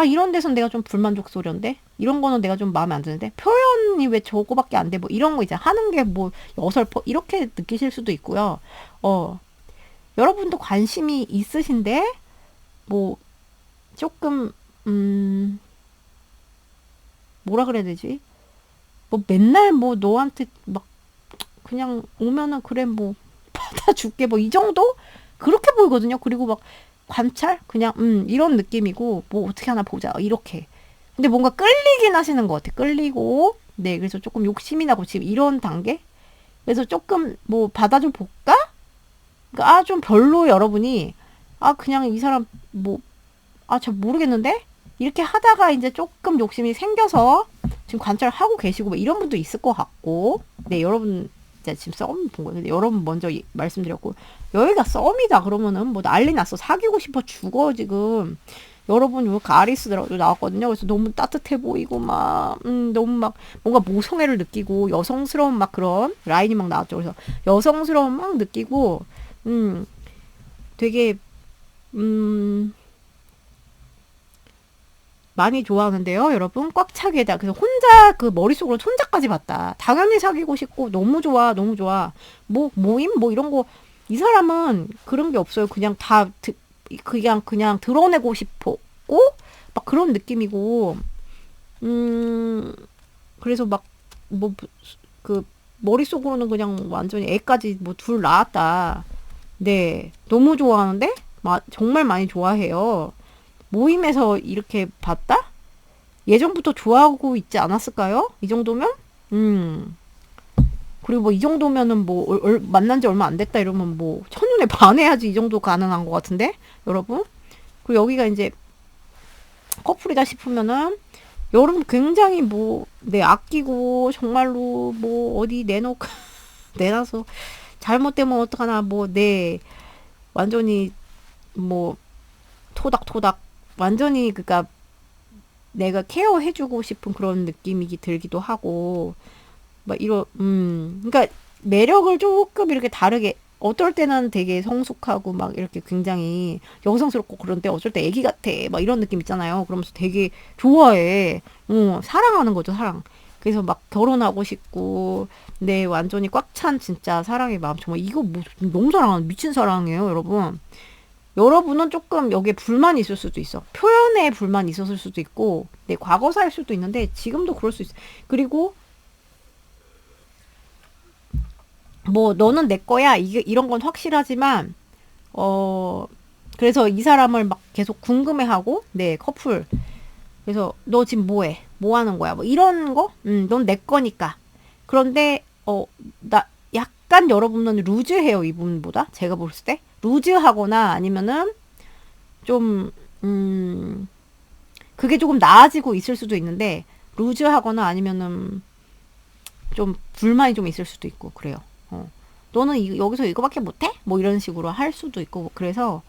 이런 데선 내가 좀 불만족스러운데 이런 거는 내가 좀 마음에 안 드는데 표현이 왜 저거밖에 안 돼? 뭐 이런 거 이제 하는 게 뭐 어설퍼 이렇게 느끼실 수도 있고요. 여러분도 관심이 있으신데 뭐 조금 뭐라 그래야 되지? 뭐 맨날 뭐 너한테 막 그냥 오면은 그래 뭐 받아줄게 뭐 이 정도? 그렇게 보이거든요. 그리고 막 관찰? 그냥 이런 느낌이고 뭐 어떻게 하나 보자 이렇게. 근데 뭔가 끌리긴 하시는 것 같아. 끌리고, 네, 그래서 조금 욕심이 나고 지금 이런 단계? 그래서 조금 뭐 받아줘 볼까? 그러니까 좀 별로 여러분이, 그냥 이 사람 뭐, 잘 모르겠는데? 이렇게 하다가 이제 조금 욕심이 생겨서 지금 관찰을 하고 계시고 뭐 이런 분도 있을 것 같고, 네, 여러분, 이제 지금 썸 본 거예요. 근데 여러분 먼저 말씀드렸고, 여기가 썸이다 그러면은 뭐 난리 났어. 사귀고 싶어 죽어, 지금. 여러분, 요 아리스더라도 나왔거든요. 그래서 너무 따뜻해 보이고, 막, 너무 막, 뭔가 모성애를 느끼고, 여성스러운 막 그런 라인이 막 나왔죠. 그래서 여성스러운 막 느끼고, 음, 되게, 음, 많이 좋아하는데요, 여러분. 꽉 차게다. 그래서 혼자 그 머릿속으로 혼자까지 봤다. 당연히 사귀고 싶고 너무 좋아, 너무 좋아. 뭐 모임 뭐 이런 거 이 사람은 그런 게 없어요. 그냥 그냥 드러내고 싶었고 막 그런 느낌이고 그래서 막 뭐 그 머릿속으로는 그냥 완전히 애까지 뭐 둘 낳았다. 네, 너무 좋아하는데 정말 많이 좋아해요. 모임에서 이렇게 봤다? 예전부터 좋아하고 있지 않았을까요? 이 정도면? 음. 그리고 뭐 이 정도면은 뭐 만난 지 얼마 안 됐다 이러면 뭐 첫눈에 반해야지 이 정도 가능한 것 같은데? 여러분? 그리고 여기가 이제 커플이다 싶으면은 여러분 굉장히 뭐, 네, 아끼고 정말로 뭐 어디 내놓고 내놔서 잘못되면 어떡하나 뭐, 네, 완전히 뭐 토닥토닥 완전히 그니까 내가 케어해주고 싶은 그런 느낌이 들기도 하고, 막 그러니까 매력을 조금 이렇게 다르게, 어떨 때는 되게 성숙하고 막 이렇게 굉장히 여성스럽고 그런데 어쩔 때 애기 같아. 막 이런 느낌 있잖아요. 그러면서 되게 좋아해. 사랑하는 거죠, 사랑. 그래서 막 결혼하고 싶고, 네, 완전히 꽉 찬 진짜 사랑의 마음. 정말 이거 뭐, 너무 사랑하는, 미친 사랑이에요, 여러분. 여러분은 조금 여기에 불만이 있을 수도 있어. 표현에 불만이 있었을 수도 있고, 네, 과거사일 수도 있는데, 지금도 그럴 수 있어. 그리고, 뭐, 너는 내 거야. 이런 건 확실하지만, 어, 그래서 이 사람을 막 계속 궁금해하고, 네, 커플. 그래서, 너 지금 뭐 해? 뭐 하는 거야? 뭐, 이런 거? 넌 내 거니까. 그런데, 약간 여러분은 루즈해요, 이분보다. 제가 볼 때. 루즈하거나 아니면은, 좀, 음, 그게 조금 나아지고 있을 수도 있는데 루즈하거나 아니면은 좀 불만이 좀 있을 수도 있고 그래요. 너는 여기서 이거밖에 못해? 뭐 이런 식으로 할 수도 있고 뭐 그래서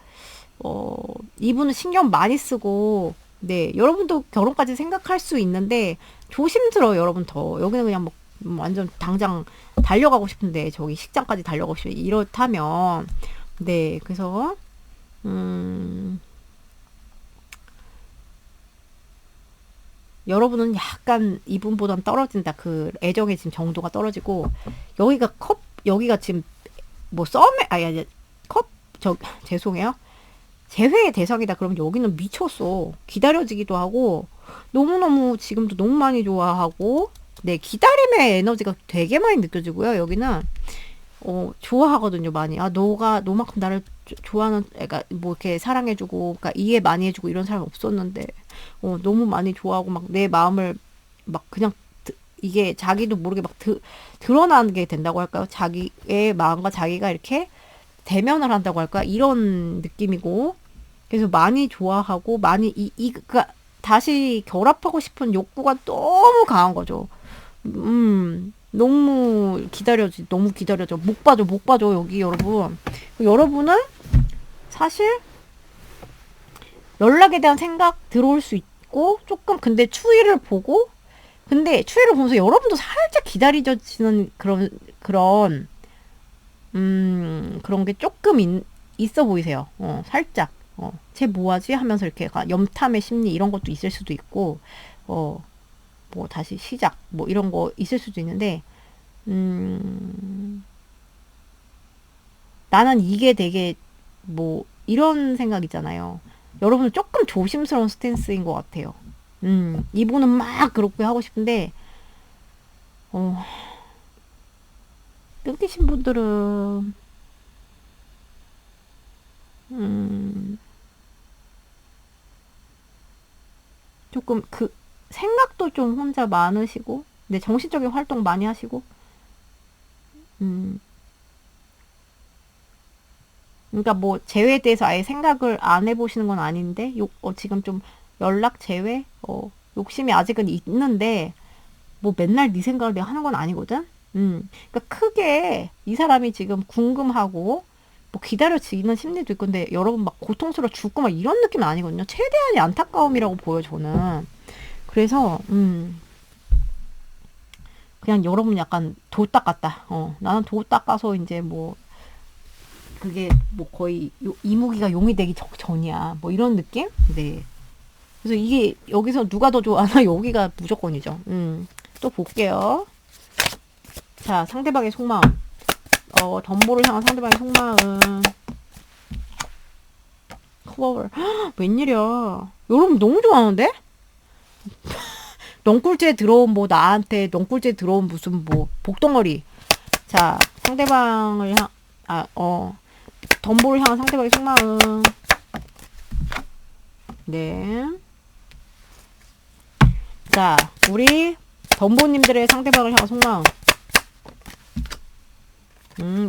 어, 이분은 신경 많이 쓰고 네 여러분도 결혼까지 생각할 수 있는데 조심스러워 여러분 더 여기는 그냥 뭐 완전 당장 달려가고 싶은데 저기 식장까지 달려가고 싶어 이렇다면 네 그래서 음 여러분은 약간 이분보단 떨어진다. 그 애정의 지금 정도가 떨어지고 여기가 지금 뭐 썸에 아니 컵 저 죄송해요. 재회의 대상이다. 그러면 여기는 미쳤어. 기다려지기도 하고 너무너무 지금도 너무 많이 좋아하고 네 기다림의 에너지가 되게 많이 느껴지고요. 여기는 좋아하거든요, 많이. 너만큼 나를 좋아하는, 애가, 뭐, 이렇게 사랑해주고, 그러니까 이해 많이 해주고 이런 사람 없었는데, 너무 많이 좋아하고, 막 내 마음을, 막 그냥, 이게 자기도 모르게 막 드러나게 된다고 할까요? 자기의 마음과 자기가 이렇게 대면을 한다고 할까? 이런 느낌이고, 그래서 많이 좋아하고, 그니까, 다시 결합하고 싶은 욕구가 너무 강한 거죠. 너무 기다려져. 못 봐줘, 여기 여러분. 여러분은 사실 연락에 대한 생각 들어올 수 있고, 조금 근데 추위를 보면서 여러분도 살짝 기다려지는 그런 게 조금 있어 보이세요. 살짝. 쟤 뭐하지? 하면서 이렇게 염탐의 심리 이런 것도 있을 수도 있고, 어, 뭐 다시 시작, 뭐 이런 거 있을 수도 있는데, 음, 나는 이게 되게 뭐 이런 생각 있잖아요. 여러분은 조금 조심스러운 스탠스인 것 같아요. 이분은 막 그렇게 하고 싶은데 어, 끊기신 분들은 음, 조금 생각도 좀 혼자 많으시고, 네, 정신적인 활동 많이 하시고, 음, 그러니까 뭐 재회에 대해서 아예 생각을 안 해보시는 건 아닌데, 지금 좀 연락 재회, 욕심이 아직은 있는데, 뭐 맨날 네 생각을 내가 하는 건 아니거든. 그러니까 크게 이 사람이 지금 궁금하고 뭐 기다려지는 심리도 있고 근데 여러분 막 고통스러워 죽고 막 이런 느낌은 아니거든요. 최대한의 안타까움이라고 보여 저는. 그래서 그냥 여러분 약간 도 닦았다. 나는 도 닦아서 이제 뭐 그게 뭐 거의 이무기가 용이 되기 전이야. 뭐 이런 느낌? 네. 그래서 이게 여기서 누가 더 좋아하나 여기가 무조건이죠. 또 볼게요. 자, 상대방의 속마음. 덤보를 향한 상대방의 속마음. 커버를. 웬일이야. 여러분 너무 좋아하는데? 넝꿀째 들어온 뭐 나한테 넝꿀째 들어온 무슨 뭐 복덩어리. 자, 상대방을 덤보를 향한 상대방의 속마음. 네. 자, 우리 덤보님들의 상대방을 향한 속마음.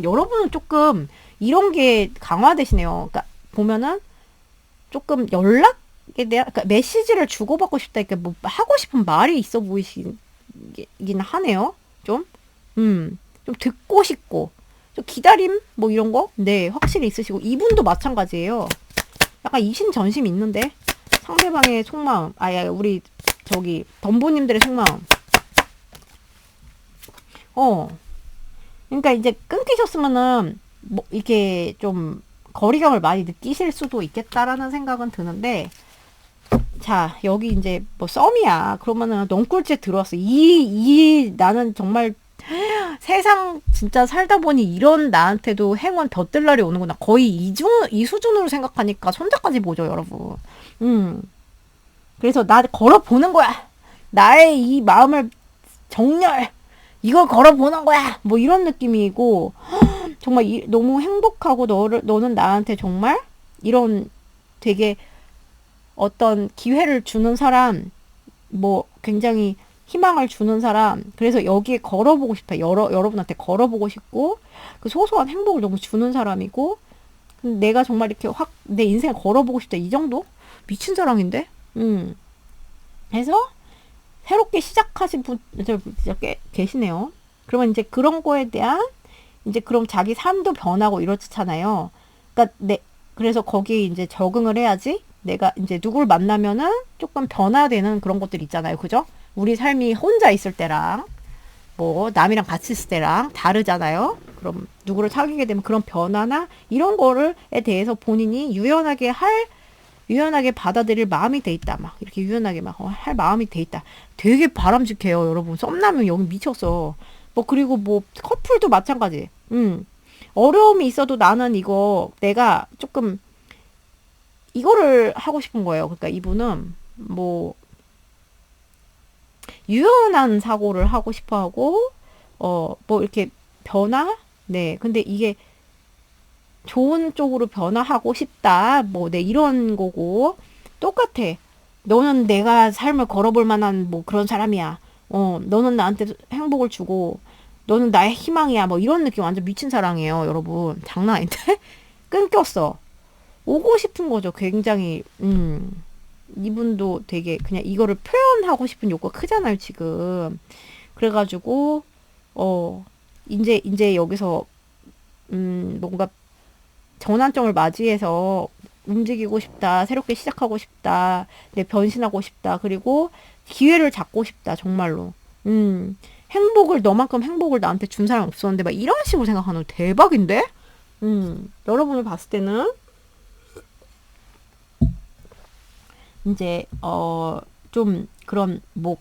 여러분은 조금 이런 게 강화되시네요. 그러니까 보면은 조금 연락에 대한 그러니까 메시지를 주고받고 싶다. 그러니까 뭐 하고 싶은 말이 있어 보이시긴 하네요. 좀, 좀 듣고 싶고, 좀 기다림 뭐 이런 거, 네, 확실히 있으시고 이분도 마찬가지예요. 약간 이심전심 있는데 상대방의 속마음, 우리 저기 덤보님들의 속마음. 그러니까 이제 끊기셨으면은 뭐 이렇게 좀 거리감을 많이 느끼실 수도 있겠다라는 생각은 드는데 자 여기 이제 뭐 썸이야 그러면은 넝꿀째 들어왔어 나는 정말 세상 진짜 살다 보니 이런 나한테도 행운 볕들 날이 오는구나 거의 이 수준으로 생각하니까 손자까지 보죠 여러분. 그래서 나 걸어보는 거야 나의 이 마음을 정렬 이걸 걸어보는 거야 뭐 이런 느낌이고 정말 너무 행복하고 너는 나한테 정말 이런 되게 어떤 기회를 주는 사람 뭐 굉장히 희망을 주는 사람 그래서 여기에 걸어보고 싶다 여러분한테 걸어보고 싶고 그 소소한 행복을 너무 주는 사람이고 내가 정말 이렇게 확 내 인생을 걸어보고 싶다 이 정도 미친 사랑인데 그래서 새롭게 시작하신 분 계시네요. 그러면 이제 그런 거에 대한 이제 그럼 자기 삶도 변하고 이렇잖아요. 그러니까 그래서 거기에 이제 적응을 해야지 내가 이제 누굴 만나면은 조금 변화되는 그런 것들 있잖아요. 그죠? 우리 삶이 혼자 있을 때랑 뭐 남이랑 같이 있을 때랑 다르잖아요. 그럼 누구를 사귀게 되면 그런 변화나 이런 거를에 대해서 본인이 유연하게 받아들일 마음이 돼 있다. 막 이렇게 유연하게 막 할 마음이 돼 있다. 되게 바람직해요, 여러분. 썸남은 여기 미쳤어. 뭐 그리고 뭐 커플도 마찬가지. 어려움이 있어도 나는 이거 내가 조금 이거를 하고 싶은 거예요. 그러니까 이분은 뭐 유연한 사고를 하고 싶어 하고 뭐 이렇게 변화? 네. 근데 이게 좋은 쪽으로 변화하고 싶다. 뭐, 네, 이런 거고. 똑같아. 너는 내가 삶을 걸어볼 만한 뭐 그런 사람이야. 너는 나한테 행복을 주고, 너는 나의 희망이야. 뭐 이런 느낌 완전 미친 사랑이에요, 여러분. 장난 아닌데? 끊겼어. 오고 싶은 거죠. 굉장히, 이분도 되게 그냥 이거를 표현하고 싶은 욕구가 크잖아요, 지금. 그래가지고, 이제 여기서, 뭔가 전환점을 맞이해서 움직이고 싶다. 새롭게 시작하고 싶다. 내 변신하고 싶다. 그리고 기회를 잡고 싶다. 정말로. 너만큼 행복을 나한테 준 사람 없었는데 막 이런 식으로 생각하는 거 대박인데? 여러분을 봤을 때는 이제 좀 그런 뭐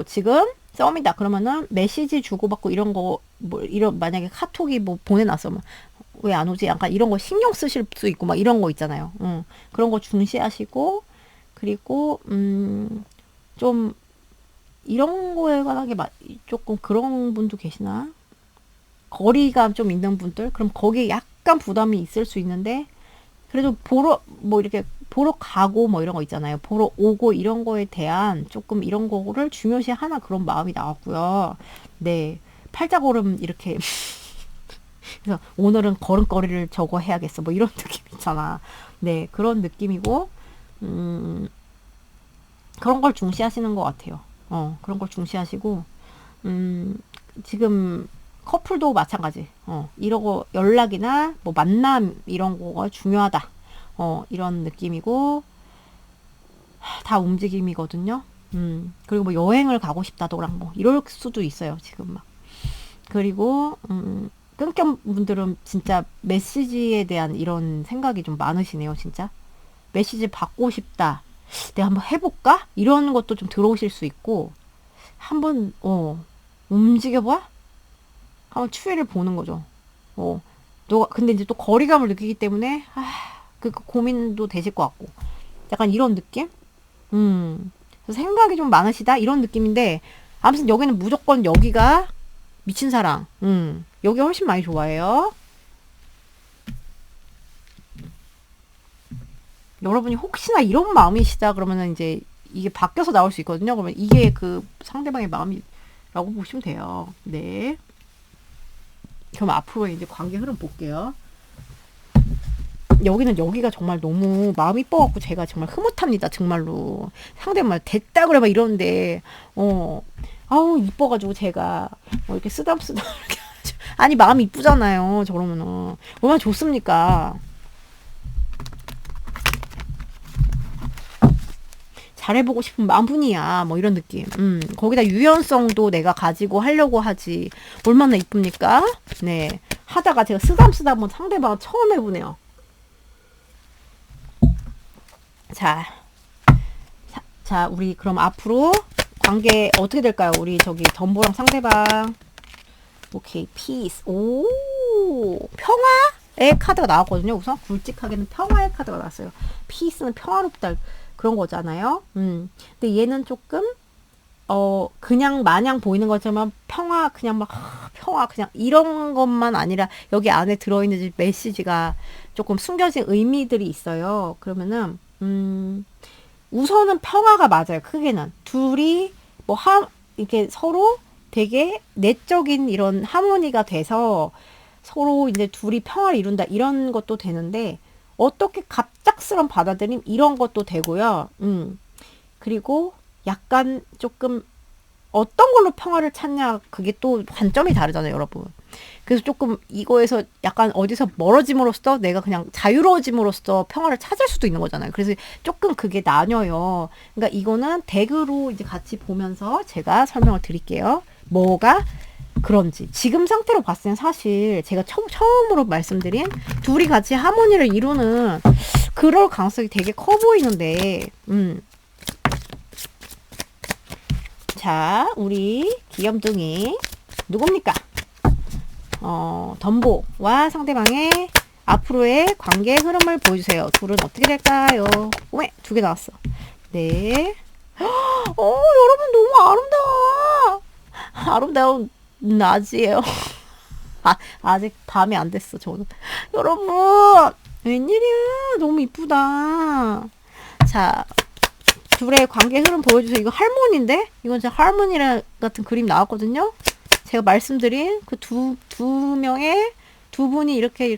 지금 썸이다 그러면은 메시지 주고받고 이런 거 뭐 이런 만약에 카톡이 뭐 보내놨어 왜 안 오지? 약간 이런 거 신경 쓰실 수 있고 막 이런 거 있잖아요. 그런 거 중시하시고 그리고 좀 이런 거에 관하게 조금 그런 분도 계시나? 거리감 좀 있는 분들? 그럼 거기에 약간 부담이 있을 수 있는데 그래도 뭐 이렇게 보러 가고 뭐 이런 거 있잖아요. 보러 오고 이런 거에 대한 조금 이런 거를 중요시 하나 그런 마음이 나왔고요. 네. 팔자걸음 이렇게 그래서 오늘은 걸음걸이를 저거 해야겠어. 뭐 이런 느낌 있잖아. 네. 그런 느낌이고 그런 걸 중시하시는 것 같아요. 그런 걸 중시하시고 지금 커플도 마찬가지. 이러고 연락이나 뭐 만남 이런 거가 중요하다. 이런 느낌이고 다 움직임이거든요. 그리고 뭐 여행을 가고 싶다더라 뭐 이럴 수도 있어요. 지금 막. 그리고 끈겸 분들은 진짜 메시지에 대한 이런 생각이 좀 많으시네요. 진짜 메시지 받고 싶다. 내가 한번 해볼까? 이런 것도 좀 들어오실 수 있고 한번 움직여봐? 한번 추이를 보는 거죠. 너가 근데 이제 또 거리감을 느끼기 때문에 그 고민도 되실 것 같고 약간 이런 느낌? 그래서 생각이 좀 많으시다 이런 느낌인데 아무튼 여기는 무조건 여기가 미친 사랑. 여기 훨씬 많이 좋아해요. 여러분이 혹시나 이런 마음이시다 그러면은 이제 이게 바뀌어서 나올 수 있거든요. 그러면 이게 그 상대방의 마음이라고 보시면 돼요. 네. 그럼 앞으로 이제 관계 흐름 볼게요. 여기는 여기가 정말 너무 마음이 이뻐갖고 제가 정말 흐뭇합니다. 정말로. 상대방 됐다 그래 막 이러는데 아우 이뻐가지고 제가 이렇게 쓰담쓰담 이렇게 아니 마음이 이쁘잖아요. 저러면은 얼마나 좋습니까? 잘해보고 싶은 마음뿐이야. 뭐 이런 느낌. 거기다 유연성도 내가 가지고 하려고 하지. 얼마나 이쁩니까? 네. 하다가 제가 쓰담쓰담 상대방을 처음 해보네요. 자, 우리 그럼 앞으로 관계 어떻게 될까요? 우리 저기 덤보랑 상대방. 오케이, 피스. 오, 평화의 카드가 나왔거든요. 우선 굵직하게는 평화의 카드가 나왔어요. 피스는 평화롭다 그런 거잖아요. 근데 얘는 조금 그냥 마냥 보이는 것처럼 평화 그냥 막 평화 그냥 이런 것만 아니라 여기 안에 들어있는 메시지가 조금 숨겨진 의미들이 있어요. 그러면은 우선은 평화가 맞아요. 크게는 둘이 이렇게 서로 되게 내적인 이런 하모니가 돼서 서로 이제 둘이 평화를 이룬다 이런 것도 되는데 어떻게 갑작스런 받아들임 이런 것도 되고요. 그리고 약간 조금 어떤 걸로 평화를 찾냐 그게 또 관점이 다르잖아요, 여러분. 그래서 조금 이거에서 약간 어디서 멀어짐으로써 내가 그냥 자유로워짐으로써 평화를 찾을 수도 있는 거잖아요. 그래서 조금 그게 나뉘어요. 그러니까 이거는 덱으로 이제 같이 보면서 제가 설명을 드릴게요. 뭐가 그런지. 지금 상태로 봤을 땐 사실 제가 처음으로 말씀드린 둘이 같이 하모니를 이루는 그럴 가능성이 되게 커 보이는데, 자, 우리 귀염둥이 누굽니까? 덤보와 상대방의 앞으로의 관계 흐름을 보여주세요. 둘은 어떻게 될까요? 오메, 2개 나왔어. 네. 여러분 너무 아름다워. 아름다운 낮이에요. 아직 밤이 안 됐어, 저는. 여러분, 웬일이야. 너무 이쁘다. 자, 둘의 관계 흐름 보여주세요. 이거 할머니인데? 이건 진짜 할머니 같은 그림 나왔거든요? 제가 말씀드린 그 두 명의 두 분이 이렇게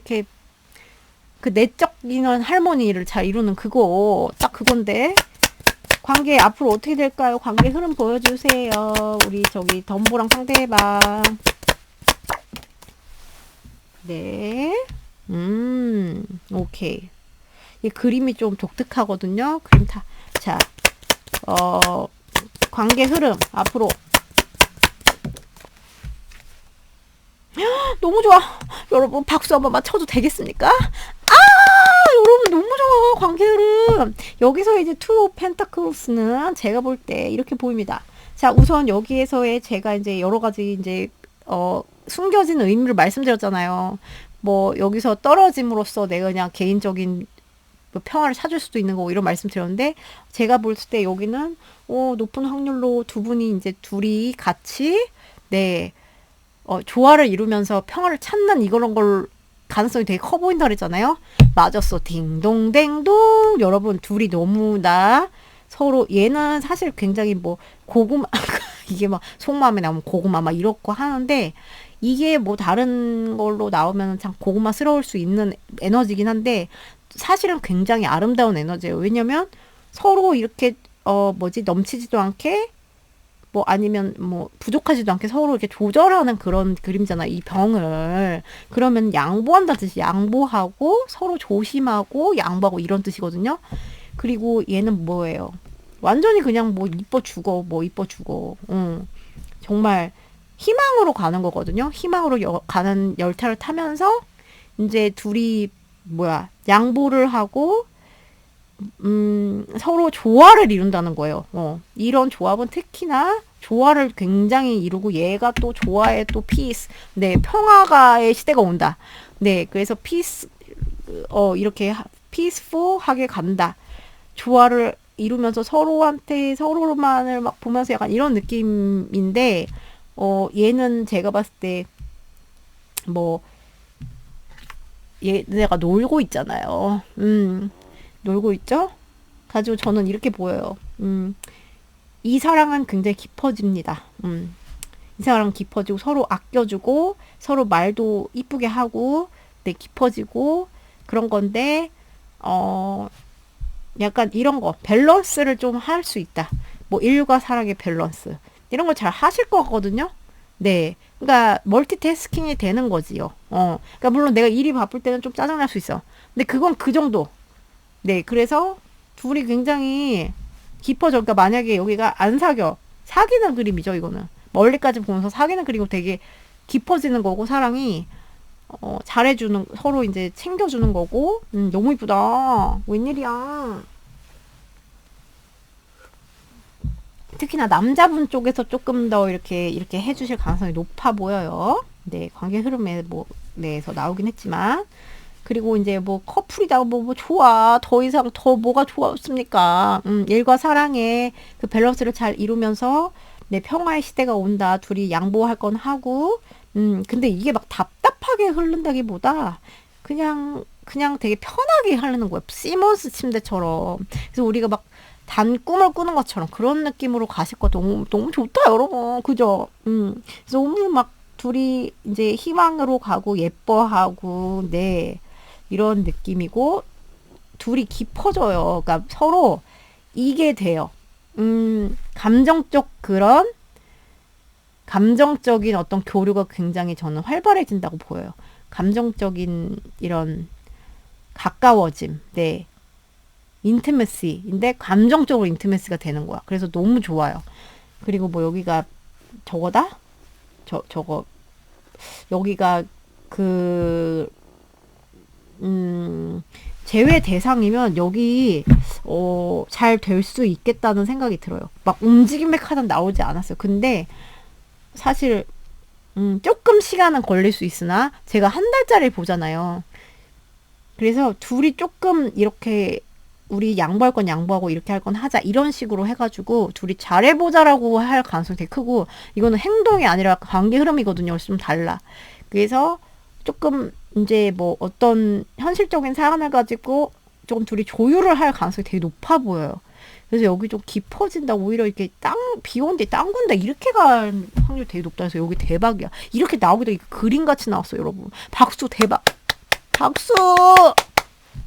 그 내적인 할머니를 잘 이루는 그거 딱 그건데 관계 앞으로 어떻게 될까요? 관계 흐름 보여주세요. 우리 저기 덤보랑 상대방. 네. 오케이. 이 그림이 좀 독특하거든요. 그림 자, 관계 흐름 앞으로. 너무 좋아. 여러분 박수 한번 맞춰도 되겠습니까? 여러분 너무 좋아. 관계 흐름. 여기서 이제 투 오브 펜타클스는 제가 볼 때 이렇게 보입니다. 자, 우선 여기에서의 제가 이제 여러 가지 이제 숨겨진 의미를 말씀드렸잖아요. 뭐 여기서 떨어짐으로써 내가 그냥 개인적인 뭐 평화를 찾을 수도 있는 거고 이런 말씀드렸는데 제가 볼 때 여기는 높은 확률로 두 분이 이제 둘이 같이 네 조화를 이루면서 평화를 찾는 이런 걸 가능성이 되게 커 보인다 그랬잖아요. 맞았어. 딩동댕동. 여러분, 둘이 너무나 서로, 얘는 사실 굉장히 뭐 고구마 이게 막 속마음에 나오면 고구마 막 이렇고 하는데, 이게 뭐 다른 걸로 나오면 참 고구마스러울 수 있는 에너지긴 한데, 사실은 굉장히 아름다운 에너지예요. 왜냐면 서로 이렇게 넘치지도 않게, 뭐 아니면 뭐 부족하지도 않게 서로 이렇게 조절하는 그런 그림잖아, 이 병을. 그러면 양보한다는 뜻이, 양보하고 서로 조심하고 양보하고 이런 뜻이거든요. 그리고 얘는 뭐예요? 완전히 그냥 뭐 이뻐 죽어, 뭐 이뻐 죽어. 정말 희망으로 가는 거거든요. 희망으로 가는 열차를 타면서 이제 둘이 양보를 하고 서로 조화를 이룬다는 거예요. 이런 조합은 특히나 조화를 굉장히 이루고, 얘가 또 조화의 또 피스, 네, 평화가의 시대가 온다. 네, 그래서 피스, 이렇게 피스풀하게 간다. 조화를 이루면서 서로한테 서로만을 막 보면서 약간 이런 느낌인데, 얘는 제가 봤을 때 뭐 얘네가 놀고 있잖아요. 놀고 있죠? 가지고 저는 이렇게 보여요. 이 사랑은 굉장히 깊어집니다. 이 사랑은 깊어지고 서로 아껴주고 서로 말도 이쁘게 하고, 네, 깊어지고 그런 건데, 약간 이런 거 밸런스를 좀 할 수 있다. 뭐 일과 사랑의 밸런스 이런 걸 잘 하실 거거든요. 네, 그러니까 멀티태스킹이 되는 거지요. 그러니까 물론 내가 일이 바쁠 때는 좀 짜증날 수 있어. 근데 그건 그 정도. 네, 그래서 둘이 굉장히 깊어져. 그러니까 만약에 여기가 안 사겨, 사귀는 그림이죠, 이거는. 멀리까지 보면서 사귀는 그림이고 되게 깊어지는 거고, 사랑이 잘해주는, 서로 이제 챙겨주는 거고. 너무 이쁘다. 웬일이야. 특히나 남자분 쪽에서 조금 더 이렇게 해주실 가능성이 높아 보여요. 네, 관계 흐름에 뭐 내에서 나오긴 했지만. 그리고 이제 뭐 커플이다, 뭐 좋아, 더 이상 더 뭐가 좋았습니까? 일과 사랑의 그 밸런스를 잘 이루면서 내 평화의 시대가 온다. 둘이 양보할 건 하고. 근데 이게 막 답답하게 흐른다기보다 그냥 되게 편하게 흐르는 거예요. 시몬스 침대처럼. 그래서 우리가 막 단 꿈을 꾸는 것처럼 그런 느낌으로 가실 거, 너무 너무 좋다, 여러분. 그죠? 그래서 너무 막 둘이 이제 희망으로 가고 예뻐하고, 네, 이런 느낌이고, 둘이 깊어져요. 그러니까 서로 이게 돼요. 감정적인 어떤 교류가 굉장히 저는 활발해진다고 보여요. 감정적인 이런 가까워짐, 네, 인티메시인데 감정적으로 인티메시가 되는 거야. 그래서 너무 좋아요. 그리고 뭐 여기가 저거다? 저거 여기가 그 제외 대상이면 여기 잘 될 수 있겠다는 생각이 들어요. 막 움직임의 카드는 나오지 않았어요. 근데 사실 조금 시간은 걸릴 수 있으나 제가 한 달짜리 보잖아요. 그래서 둘이 조금 이렇게 우리 양보할 건 양보하고 이렇게 할 건 하자, 이런 식으로 해가지고 둘이 잘해보자라고 할 가능성이 되게 크고, 이거는 행동이 아니라 관계 흐름이거든요. 좀 달라. 그래서 조금 이제 뭐 어떤 현실적인 사안을 가지고 조금 둘이 조율을 할 가능성이 되게 높아 보여요. 그래서 여기 좀 깊어진다. 오히려 이렇게 비 오는데 땅 군다, 이렇게 갈 확률이 되게 높다 해서 여기 대박이야. 이렇게 나오기도 그림같이 나왔어요, 여러분. 박수, 대박. 박수!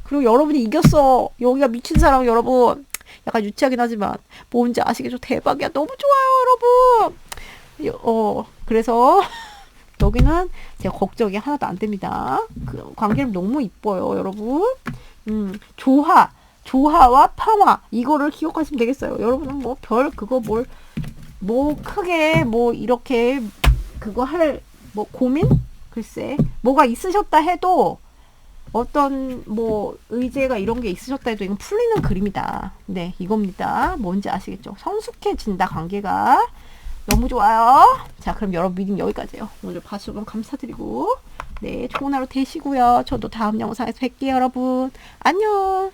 그리고 여러분이 이겼어. 여기가 미친 사랑, 여러분. 약간 유치하긴 하지만 뭔지 아시겠죠? 대박이야. 너무 좋아요, 여러분. 그래서 여기는 제가 걱정이 하나도 안 됩니다. 그 관계는 너무 이뻐요, 여러분. 조화와 평화, 이거를 기억하시면 되겠어요. 여러분은 뭐 별 그거 뭐 크게 뭐 이렇게 그거 할 뭐 고민? 글쎄, 뭐가 있으셨다 해도, 어떤 뭐 의제가 이런 게 있으셨다 해도 이건 풀리는 그림이다. 네, 이겁니다. 뭔지 아시겠죠? 성숙해진다, 관계가. 너무 좋아요. 자, 그럼 여러분 미팅 여기까지예요. 오늘 봐주셔서 너무 감사드리고, 네, 좋은 하루 되시고요. 저도 다음 영상에서 뵐게요, 여러분. 안녕.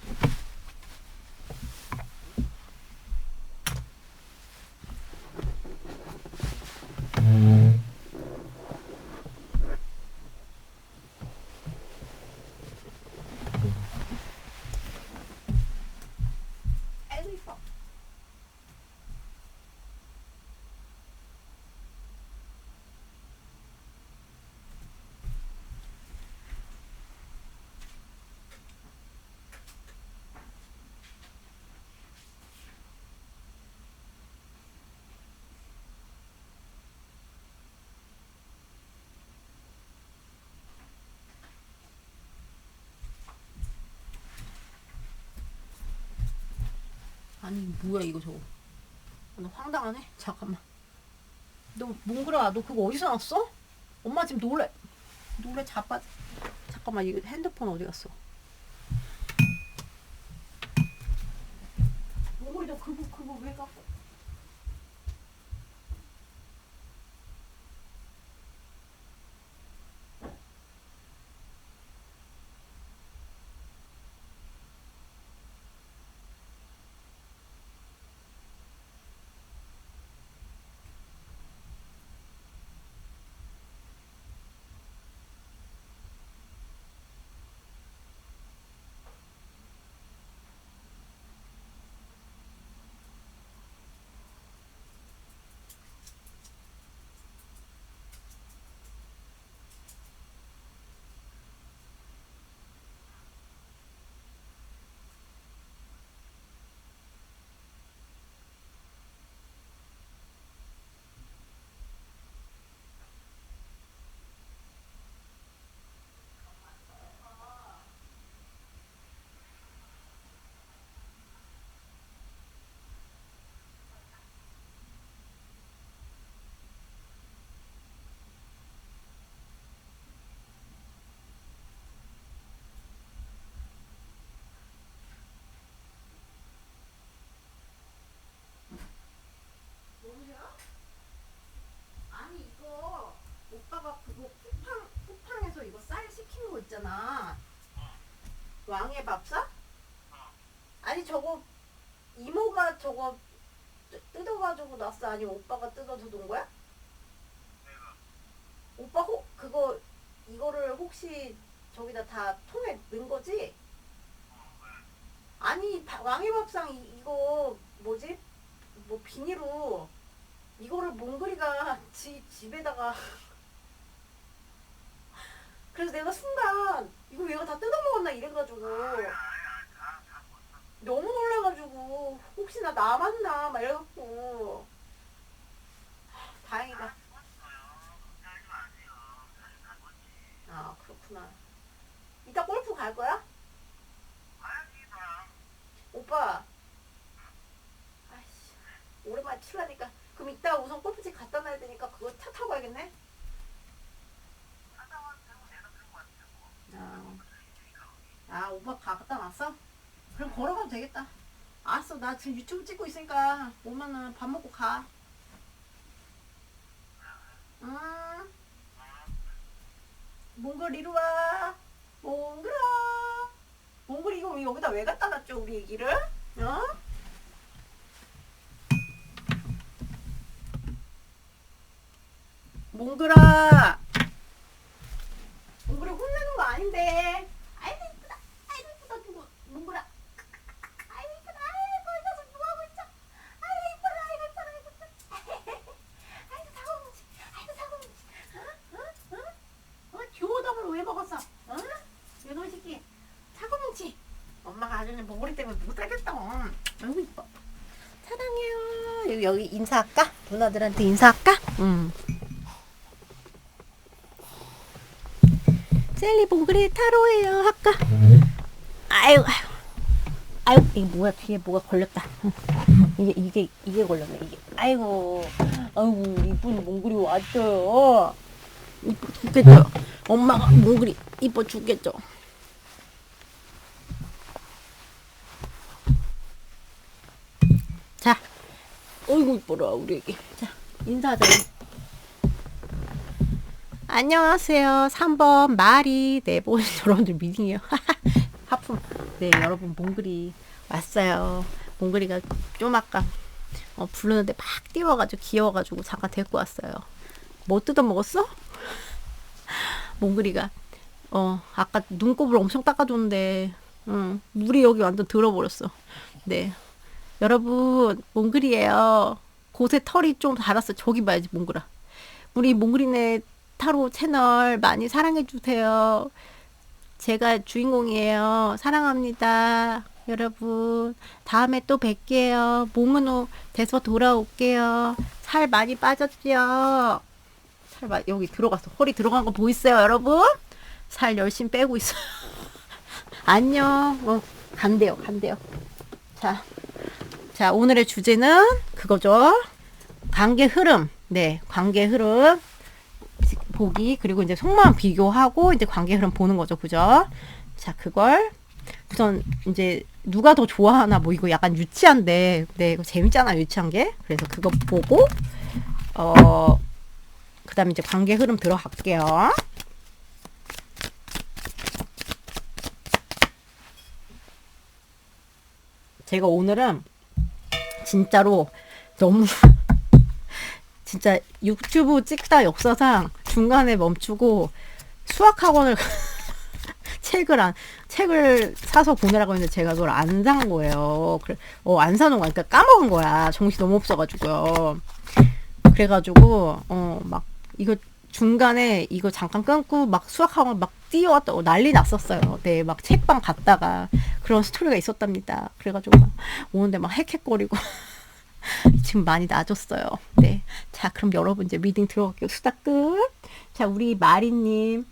아니 뭐야 이거 저거. 나 황당하네. 잠깐만. 너 몽글아 너 그거 어디서 났어? 엄마 지금 노래 자빠. 잠깐만 이거 핸드폰 어디 갔어? 몽글이 너 그거 왜 갖고? 아니 이거 오빠가 그거 쿠팡에서 이거 쌀 시킨 거 있잖아. 왕의 밥사? 아니 저거 이모가 저거 뜯어가지고 놨어? 아니면 오빠가 뜯어서 놓은 거야? 오빠 그거 이거를 혹시 저기다 다 통에 넣은 거지? 아니 왕의 밥상 이거 뭐지? 뭐 비닐로 이거를 몽글이가 집에다가 그래서 내가 순간 이거 얘가 다 뜯어먹었나 이래가지고 너무 놀라가지고 혹시나 남았나 막 이래갖고 다행이다. 아 그렇구나. 이따 골프 갈 거야? 오빠 아이씨 오랜만에 치라니까. 그럼 이따 우선 골프집 갖다 놔야 되니까 그거 차 타고 가야겠네. 아, 오빠 갖다 놨어? 그럼 걸어가도 되겠다. 알았어. 나 지금 유튜브 찍고 있으니까 오면은 밥 먹고 가. 응. 몽글 이리 와. 몽글아. 몽글 이거 왜 여기다 왜 갖다 놨죠 우리 애기를? 어? 몽글아. 몽글이 혼내는 거 아닌데. 아이고 이쁘다. 아이고 이쁘다 누구? 몽글아. 아이고 이쁘다. 아이고 이 녀석 뭐하고 있죠? 아이고 이뻐라. 아이고 이뻐라. 아이고 이뻐라. 아이고 사고뭉치. 아이고 사고뭉치. 어? 어? 어? 교호덕을 왜 먹었어? 어? 요놈 새끼. 사고뭉치. 엄마가 아주 몽글이 때문에 못 살겠다. 아이고 이뻐. 사랑해요. 여기 인사할까? 누나들한테 인사할까? 응. 셀리 몽글이 타로예요. 할까? 아유, 아유, 이게 뭐야? 뒤에 뭐가 걸렸다. 이게 걸렸네. 이게. 아이고, 아이고, 이쁜 몽글이 왔어요. 이뻐 죽겠죠? 엄마가 몽글이 이뻐 죽겠죠? 자, 어이구 이뻐라 우리 애기. 자, 인사하자. 안녕하세요. 3번 마리 4번 여러분들 미팅이에요. 하품. 네 여러분 몽글이 왔어요. 몽글이가 좀 아까 부르는데 막 뛰어가지고 귀여워가지고 잠깐 데리고 왔어요. 뭐 뜯어 먹었어? 몽글이가 아까 눈곱을 엄청 닦아줬는데 물이 여기 완전 들어버렸어. 네 여러분 몽글이에요. 곳에 털이 좀 달았어. 저기 봐야지 몽글아. 우리 몽글이네 타로 채널 많이 사랑해주세요. 제가 주인공이에요. 사랑합니다. 여러분 다음에 또 뵐게요. 몸은 돼서 돌아올게요. 살 많이 빠졌죠? 여기 들어갔어. 허리 들어간 거 보이세요 여러분? 살 열심히 빼고 있어요. 안녕. 간대요. 자 자, 오늘의 주제는 그거죠. 관계 흐름. 네, 관계 흐름 보기. 그리고 이제 속마음 비교하고 이제 관계 흐름 보는 거죠. 그죠? 자, 그걸 우선 이제 누가 더 좋아하나 뭐 이거 약간 유치한데, 네, 이거 재밌잖아, 유치한 게. 그래서 그거 보고 그다음에 이제 관계 흐름 들어갈게요. 제가 오늘은 진짜로 너무 진짜 유튜브 찍다 역사상 중간에 멈추고 수학학원을 책을 사서 보내라고 했는데 제가 그걸 안 산 거예요. 안 사놓은 거야. 그러니까 까먹은 거야. 정신이 너무 없어가지고요. 그래가지고 막 이거 중간에 이거 잠깐 끊고 막 수학학원 막 뛰어왔다 난리 났었어요. 네, 막 책방 갔다가 그런 스토리가 있었답니다. 그래가지고 막 오는데 막 헥헥거리고 지금 많이 나아졌어요. 네, 자 그럼 여러분 이제 리딩 들어갈게요. 수다 끝. 자 우리 마리님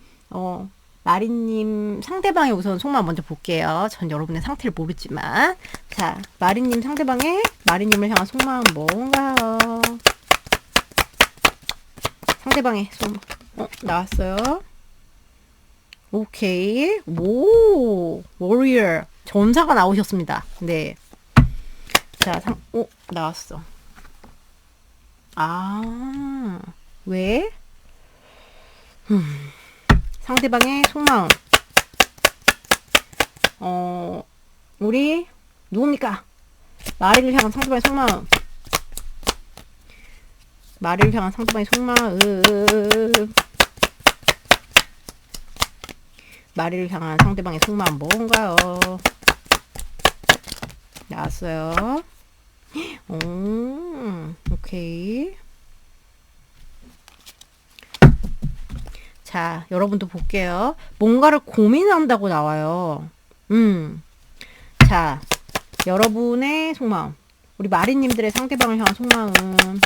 마리님 상대방의 우선 속마음 먼저 볼게요. 전 여러분의 상태를 모르지만 자 마리님 상대방의 마리님을 향한 속마음 뭔가요? 상대방의 속마음 나왔어요. 오케이. 오 워리어 전사가 나오셨습니다. 네. 자 나왔어. 아 왜? 상대방의 속마음. 우리 누굽니까? 마리를 향한 상대방의 속마음. 마리를 향한 상대방의 속마음. 마리를 향한 상대방의 속마음 뭔가요? 나왔어요. 오케이. 자, 여러분도 볼게요. 뭔가를 고민한다고 나와요. 자, 여러분의 속마음. 우리 마리님들의 상대방을 향한 속마음.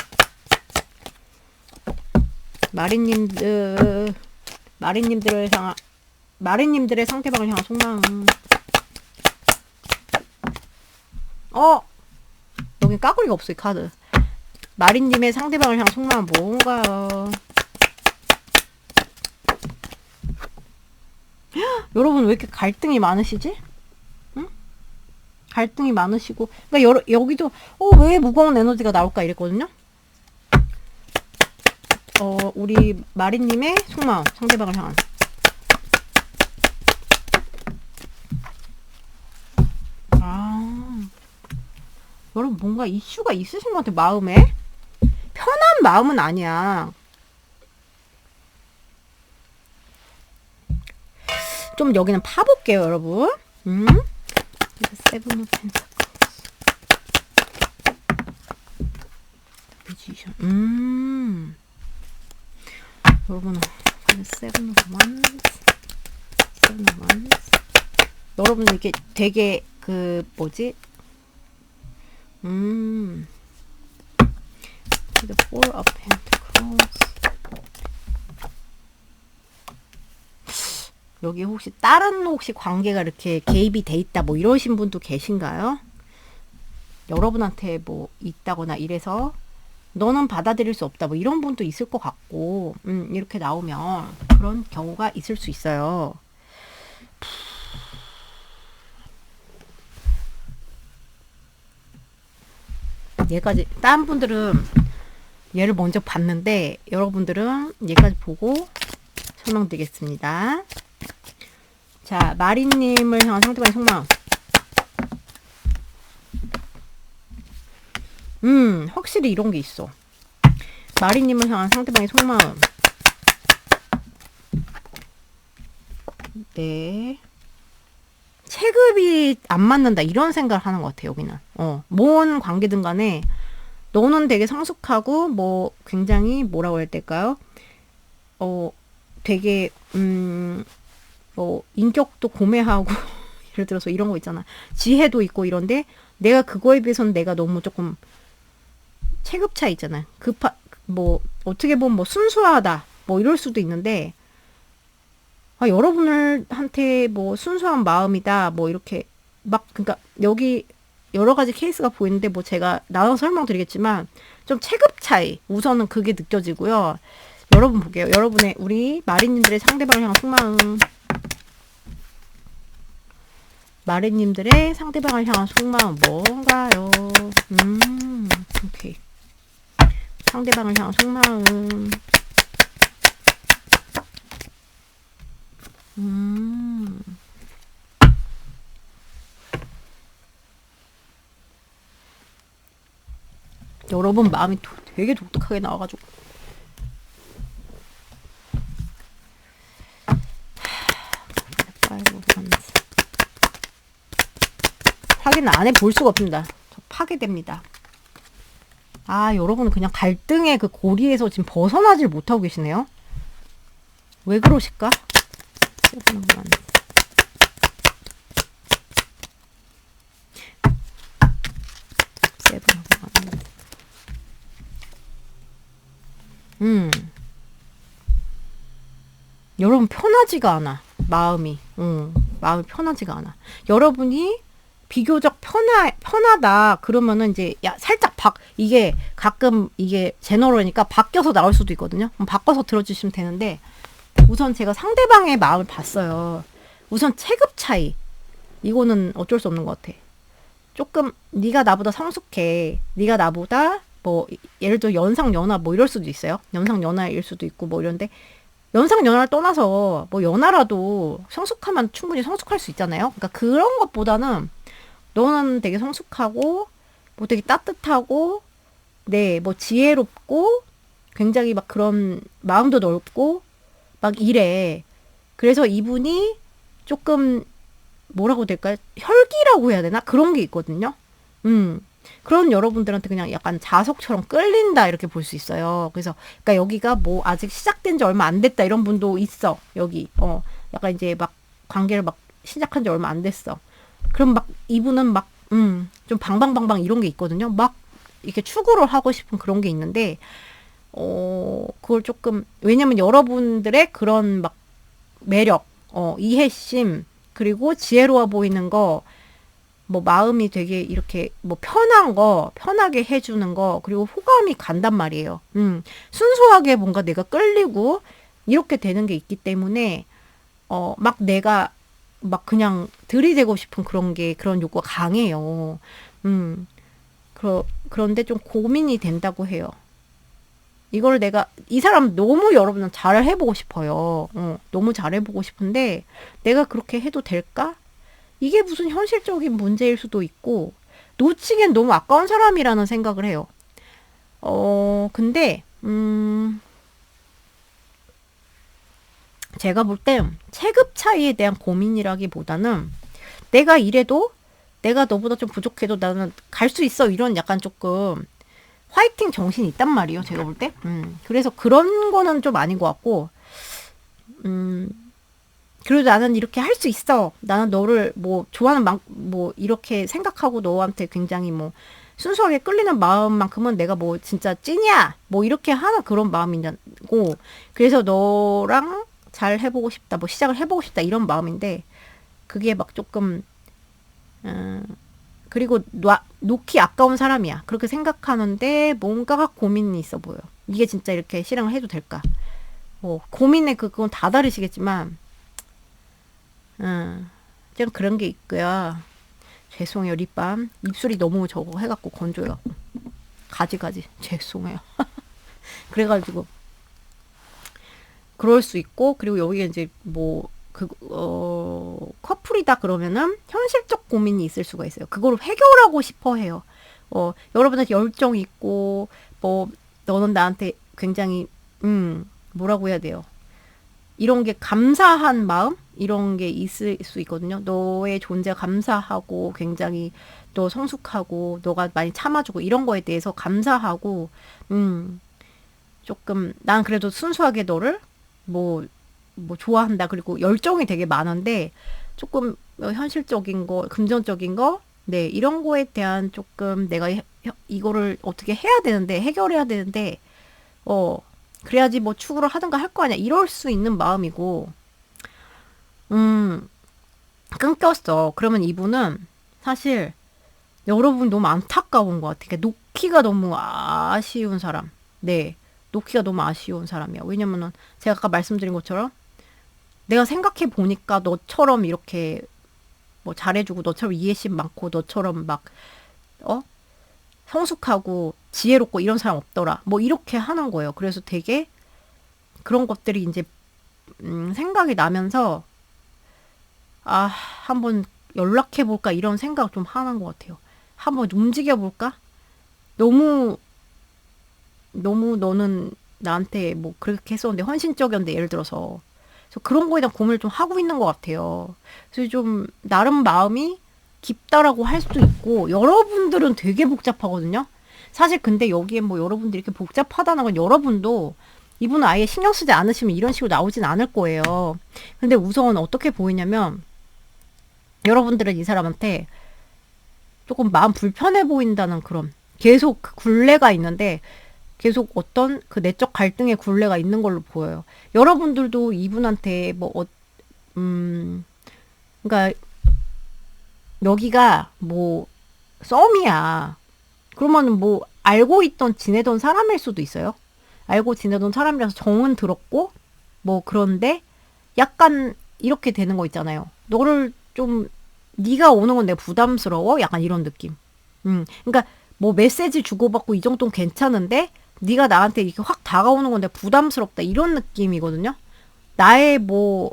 마리님들의 상대방을 향한 속마음. 여기 까구리가 없어, 이 카드. 마리님의 상대방을 향한 속마음 뭔가요? 여러분 왜 이렇게 갈등이 많으시지? 응? 갈등이 많으시고 그러니까 여기도 왜 무거운 에너지가 나올까 이랬거든요. 우리 마리님의 속마음 상대방을 향한 여러분 뭔가 이슈가 있으신 것 같아. 마음에 편한 마음은 아니야. 좀 여기는 파볼게요, 여러분. 세븐 오브 펜타클스. 뮤지션. 여러분, 세븐 오브 원스. 세븐 오브 원스. 여러분 이게 되게 The Four of Pentacles. 여기 혹시 다른 관계가 이렇게 개입이 돼 있다 뭐 이러신 분도 계신가요? 여러분한테 뭐 있다거나 이래서 너는 받아들일 수 없다 뭐 이런 분도 있을 것 같고 이렇게 나오면 그런 경우가 있을 수 있어요. 얘까지 다른 분들은 얘를 먼저 봤는데 여러분들은 얘까지 보고 설명드리겠습니다. 자, 마리님을 향한 상대방의 속마음. 확실히 이런 게 있어. 마리님을 향한 상대방의 속마음. 네. 체급이 안 맞는다 이런 생각을 하는 것 같아 여기는. 뭔 관계든 간에 너는 되게 성숙하고 뭐 굉장히 뭐라고 해야 될까요? 되게 인격도 고매하고 예를 들어서 이런 거 있잖아. 지혜도 있고 이런데 내가 그거에 비해서는 내가 너무 조금 체급차 있잖아. 뭐 어떻게 보면 뭐 순수하다 뭐 이럴 수도 있는데 여러분한테 뭐 순수한 마음이다 뭐 이렇게 막 그러니까 여기 여러 가지 케이스가 보이는데 뭐 제가 나눠서 설명드리겠지만 좀 체급 차이 우선은 그게 느껴지고요. 여러분 볼게요. 여러분의 우리 마리님들의 상대방을 향한 속마음. 마리님들의 상대방을 향한 속마음 뭔가요? 오케이. 상대방을 향한 속마음. 여러분 마음이 되게 독특하게 나와가지고 확인 안 해볼 수가 없습니다. 파괴됩니다. 아, 여러분은 그냥 갈등의 그 고리에서 지금 벗어나질 못하고 계시네요. 왜 그러실까? 여러분 편하지가 않아. 마음이. 마음이 편하지가 않아. 여러분이 비교적 편하다. 그러면은 이제, 야, 살짝 이게 가끔 이게 제너럴이니까 바뀌어서 나올 수도 있거든요. 그럼 바꿔서 들어주시면 되는데, 우선 제가 상대방의 마음을 봤어요. 우선 체급 차이. 이거는 어쩔 수 없는 것 같아. 조금, 네가 나보다 성숙해. 네가 나보다, 뭐, 예를 들어 연상연하 뭐 이럴 수도 있어요. 연상연하일 수도 있고 뭐 이런데, 연상연하를 떠나서 뭐 연하라도 성숙하면 충분히 성숙할 수 있잖아요. 그러니까 그런 것보다는 너는 되게 성숙하고 뭐 되게 따뜻하고 네, 뭐 지혜롭고 굉장히 막 그런 마음도 넓고 막 이래. 그래서 이분이 조금 뭐라고 될까요? 혈기라고 해야 되나? 그런 게 있거든요. 그런 여러분들한테 그냥 약간 자석처럼 끌린다 이렇게 볼 수 있어요. 그래서 그러니까 여기가 뭐 아직 시작된 지 얼마 안 됐다 이런 분도 있어. 여기 약간 이제 막 관계를 막 시작한 지 얼마 안 됐어. 그럼 막 이분은 막 좀 방방방방 이런 게 있거든요. 막 이렇게 추구를 하고 싶은 그런 게 있는데 그걸 조금 왜냐면 여러분들의 그런 막 매력, 이해심 그리고 지혜로워 보이는 거 뭐 마음이 되게 이렇게 뭐 편하게 해주는 거 그리고 호감이 간단 말이에요. 순수하게 뭔가 내가 끌리고 이렇게 되는 게 있기 때문에 막 내가 막 그냥 들이대고 싶은 그런 욕구가 강해요. 그런데 좀 고민이 된다고 해요. 이걸 내가 이 사람 너무 여러분은 잘 해보고 싶어요. 너무 잘 해보고 싶은데 내가 그렇게 해도 될까? 이게 무슨 현실적인 문제일 수도 있고 놓치기엔 너무 아까운 사람이라는 생각을 해요. 근데 제가 볼 때 체급 차이에 대한 고민이라기보다는 내가 이래도 내가 너보다 좀 부족해도 나는 갈 수 있어 이런 약간 조금 화이팅 정신이 있단 말이에요. 제가 볼 때. 그래서 그런 거는 좀 아닌 것 같고 그리고 나는 이렇게 할 수 있어. 나는 너를 뭐 좋아하는 뭐 이렇게 생각하고 너한테 굉장히 뭐 순수하게 끌리는 마음만큼은 내가 뭐 진짜 찐이야. 뭐 이렇게 하는 그런 마음이고 그래서 너랑 잘 해보고 싶다. 뭐 시작을 해보고 싶다. 이런 마음인데 그게 막 조금 그리고 놓기 아까운 사람이야. 그렇게 생각하는데 뭔가가 고민이 있어 보여. 이게 진짜 이렇게 실행을 해도 될까? 고민의 그건 다 다르시겠지만 좀 그런 게 있고요. 죄송해요. 립밤 입술이 너무 저거 해갖고 건조해요. 가지 죄송해요. 그래가지고 그럴 수 있고 그리고 여기에 이제 뭐 커플이다 그러면은 현실적 고민이 있을 수가 있어요. 그걸 해결하고 싶어 해요. 여러분한테 열정이 있고 뭐 너는 나한테 굉장히 뭐라고 해야 돼요. 이런 게 감사한 마음 이런 게 있을 수 있거든요. 너의 존재 감사하고 굉장히 또 성숙하고 너가 많이 참아주고 이런 거에 대해서 감사하고 조금 난 그래도 순수하게 너를 뭐 좋아한다. 그리고 열정이 되게 많은데 조금 현실적인 거, 금전적인 거, 네 이런 거에 대한 조금 내가 이거를 어떻게 해야 되는데 해결해야 되는데 그래야지 뭐 추구를 하든가 할 거 아니야. 이럴 수 있는 마음이고 끊겼어. 그러면 이분은 사실 여러분 너무 안타까운 것 같아. 그러니까 놓기가 너무 아쉬운 사람. 네. 놓기가 너무 아쉬운 사람이야. 왜냐면은 제가 아까 말씀드린 것처럼 내가 생각해 보니까 너처럼 이렇게 뭐 잘해주고 너처럼 이해심 많고 너처럼 막, 어? 성숙하고 지혜롭고 이런 사람 없더라. 뭐 이렇게 하는 거예요. 그래서 되게 그런 것들이 이제 생각이 나면서 아, 한번 연락해 볼까 이런 생각 좀 하는 것 같아요. 한번 움직여 볼까? 너무 너무 너는 나한테 뭐 그렇게 했었는데 헌신적이었는데 예를 들어서 그래서 그런 거에 대한 고민을 좀 하고 있는 것 같아요. 그래서 좀 나름 마음이 깊다라고 할 수도 있고 여러분들은 되게 복잡하거든요. 사실 근데 여기에 뭐 여러분들이 이렇게 복잡하다는 건 여러분도 이분은 아예 신경 쓰지 않으시면 이런 식으로 나오진 않을 거예요. 근데 우선 어떻게 보이냐면 여러분들은 이 사람한테 조금 마음 불편해 보인다는 그런 계속 그 굴레가 있는데 계속 어떤 그 내적 갈등의 굴레가 있는 걸로 보여요. 여러분들도 이분한테 뭐, 그러니까 여기가 뭐 썸이야. 그러면은 뭐 알고 있던 지내던 사람일 수도 있어요. 알고 지내던 사람이라서 정은 들었고 뭐 그런데 약간 이렇게 되는 거 있잖아요. 너를 좀 네가 오는 건 내가 부담스러워? 약간 이런 느낌. 그러니까 뭐 메시지 주고받고 이 정도는 괜찮은데 네가 나한테 이렇게 확 다가오는 건 내가 부담스럽다 이런 느낌이거든요. 나의 뭐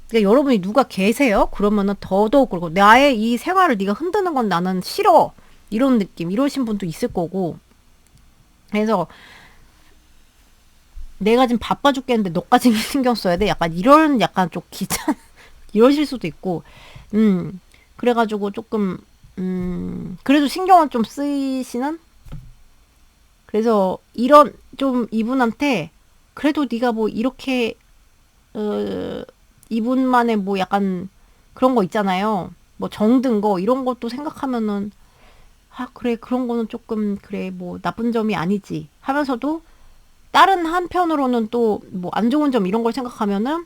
그러니까 여러분이 누가 계세요? 그러면은 더더욱 그러고 나의 이 생활을 네가 흔드는 건 나는 싫어. 이런 느낌 이러신 분도 있을 거고 그래서 내가 지금 바빠 죽겠는데 너까지 신경 써야 돼? 약간 이런 약간 좀 귀찮 이러실 수도 있고 그래가지고 조금 그래도 신경은 좀 쓰이시는 그래서 이런 좀 이분한테 그래도 네가 뭐 이렇게 어, 이분만의 뭐 약간 그런 거 있잖아요. 뭐 정든 거 이런 것도 생각하면은 아 그래 그런 거는 조금 그래 뭐 나쁜 점이 아니지 하면서도 다른 한편으로는 또 뭐 안 좋은 점 이런 걸 생각하면은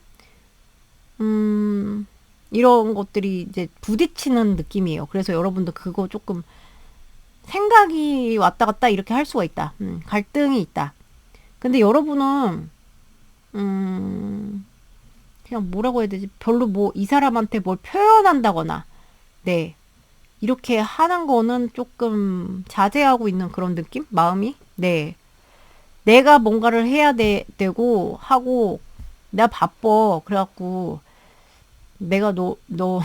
이런 것들이 이제 부딪히는 느낌이에요. 그래서 여러분도 그거 조금 생각이 왔다 갔다 이렇게 할 수가 있다. 갈등이 있다. 근데 여러분은 그냥 뭐라고 해야 되지? 별로 뭐 이 사람한테 뭘 표현한다거나 네 이렇게 하는 거는 조금 자제하고 있는 그런 느낌? 마음이? 네. 내가 뭔가를 해야 되고 하고 내가 바빠. 그래갖고 내가 너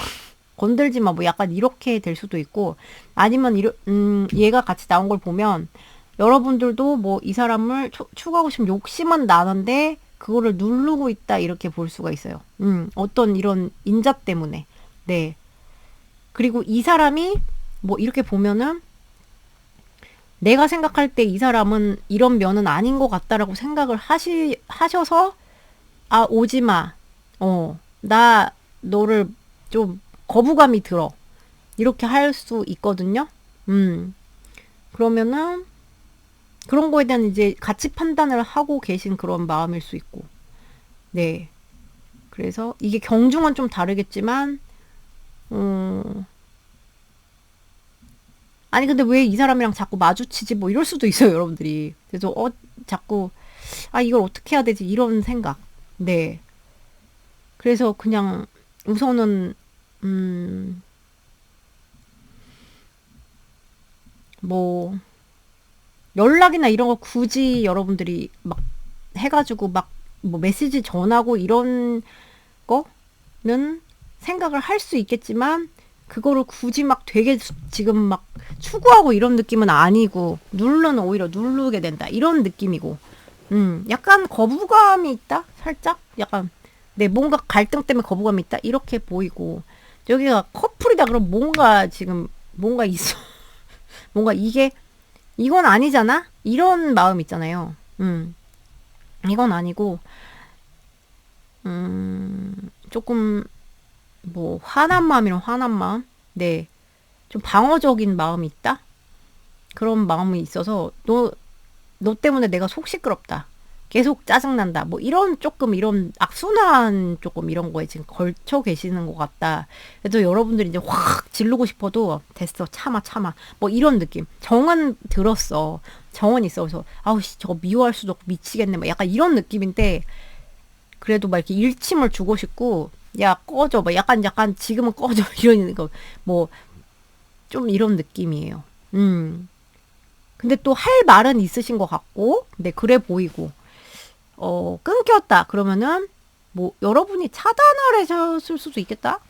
건들지 마. 뭐 약간 이렇게 될 수도 있고 아니면 얘가 같이 나온 걸 보면 여러분들도 뭐 이 사람을 추구하고 싶은 욕심은 나는데 그거를 누르고 있다 이렇게 볼 수가 있어요. 어떤 이런 인자 때문에. 네. 그리고 이 사람이 뭐 이렇게 보면은 내가 생각할 때 이 사람은 이런 면은 아닌 것 같다라고 생각을 하셔서 아 오지 마. 나 너를 좀 거부감이 들어. 이렇게 할 수 있거든요. 그러면은 그런 거에 대한 이제 가치 판단을 하고 계신 그런 마음일 수 있고. 네. 그래서 이게 경중은 좀 다르겠지만 아니 근데 왜 이 사람이랑 자꾸 마주치지 뭐 이럴 수도 있어요, 여러분들이. 그래서 자꾸 아 이걸 어떻게 해야 되지 이런 생각. 네. 그래서 그냥 우선은 뭐 연락이나 이런 거 굳이 여러분들이 막 해가지고 막 뭐 메시지 전하고 이런 거는 생각을 할 수 있겠지만 그거를 굳이 막 되게 지금 막 추구하고 이런 느낌은 아니고 오히려 누르게 된다 이런 느낌이고 약간 거부감이 있다 살짝 약간 네 뭔가 갈등 때문에 거부감이 있다 이렇게 보이고 여기가 커플이다 그럼 뭔가 지금 뭔가 있어 뭔가 이건 아니잖아 이런 마음 있잖아요 이건 아니고 조금 뭐 화난 마음이랑 화난 마음 네 좀 방어적인 마음이 있다 그런 마음이 있어서 너 때문에 내가 속 시끄럽다 계속 짜증난다. 뭐 이런 조금 이런 악순환 조금 이런 거에 지금 걸쳐 계시는 것 같다. 그래서 여러분들이 이제 확 지르고 싶어도 됐어. 참아 참아. 뭐 이런 느낌. 정은 들었어. 정은 있어. 그래서 아우 씨 저거 미워할 수도 없고 미치겠네. 막 약간 이런 느낌인데 그래도 막 이렇게 일침을 주고 싶고 야 꺼져. 막 약간 지금은 꺼져. 이런 거 뭐 좀 이런 느낌이에요. 근데 또 할 말은 있으신 것 같고, 네, 그래 보이고, 끊겼다. 그러면은, 뭐, 여러분이 차단을 하셨을 수도 있겠다?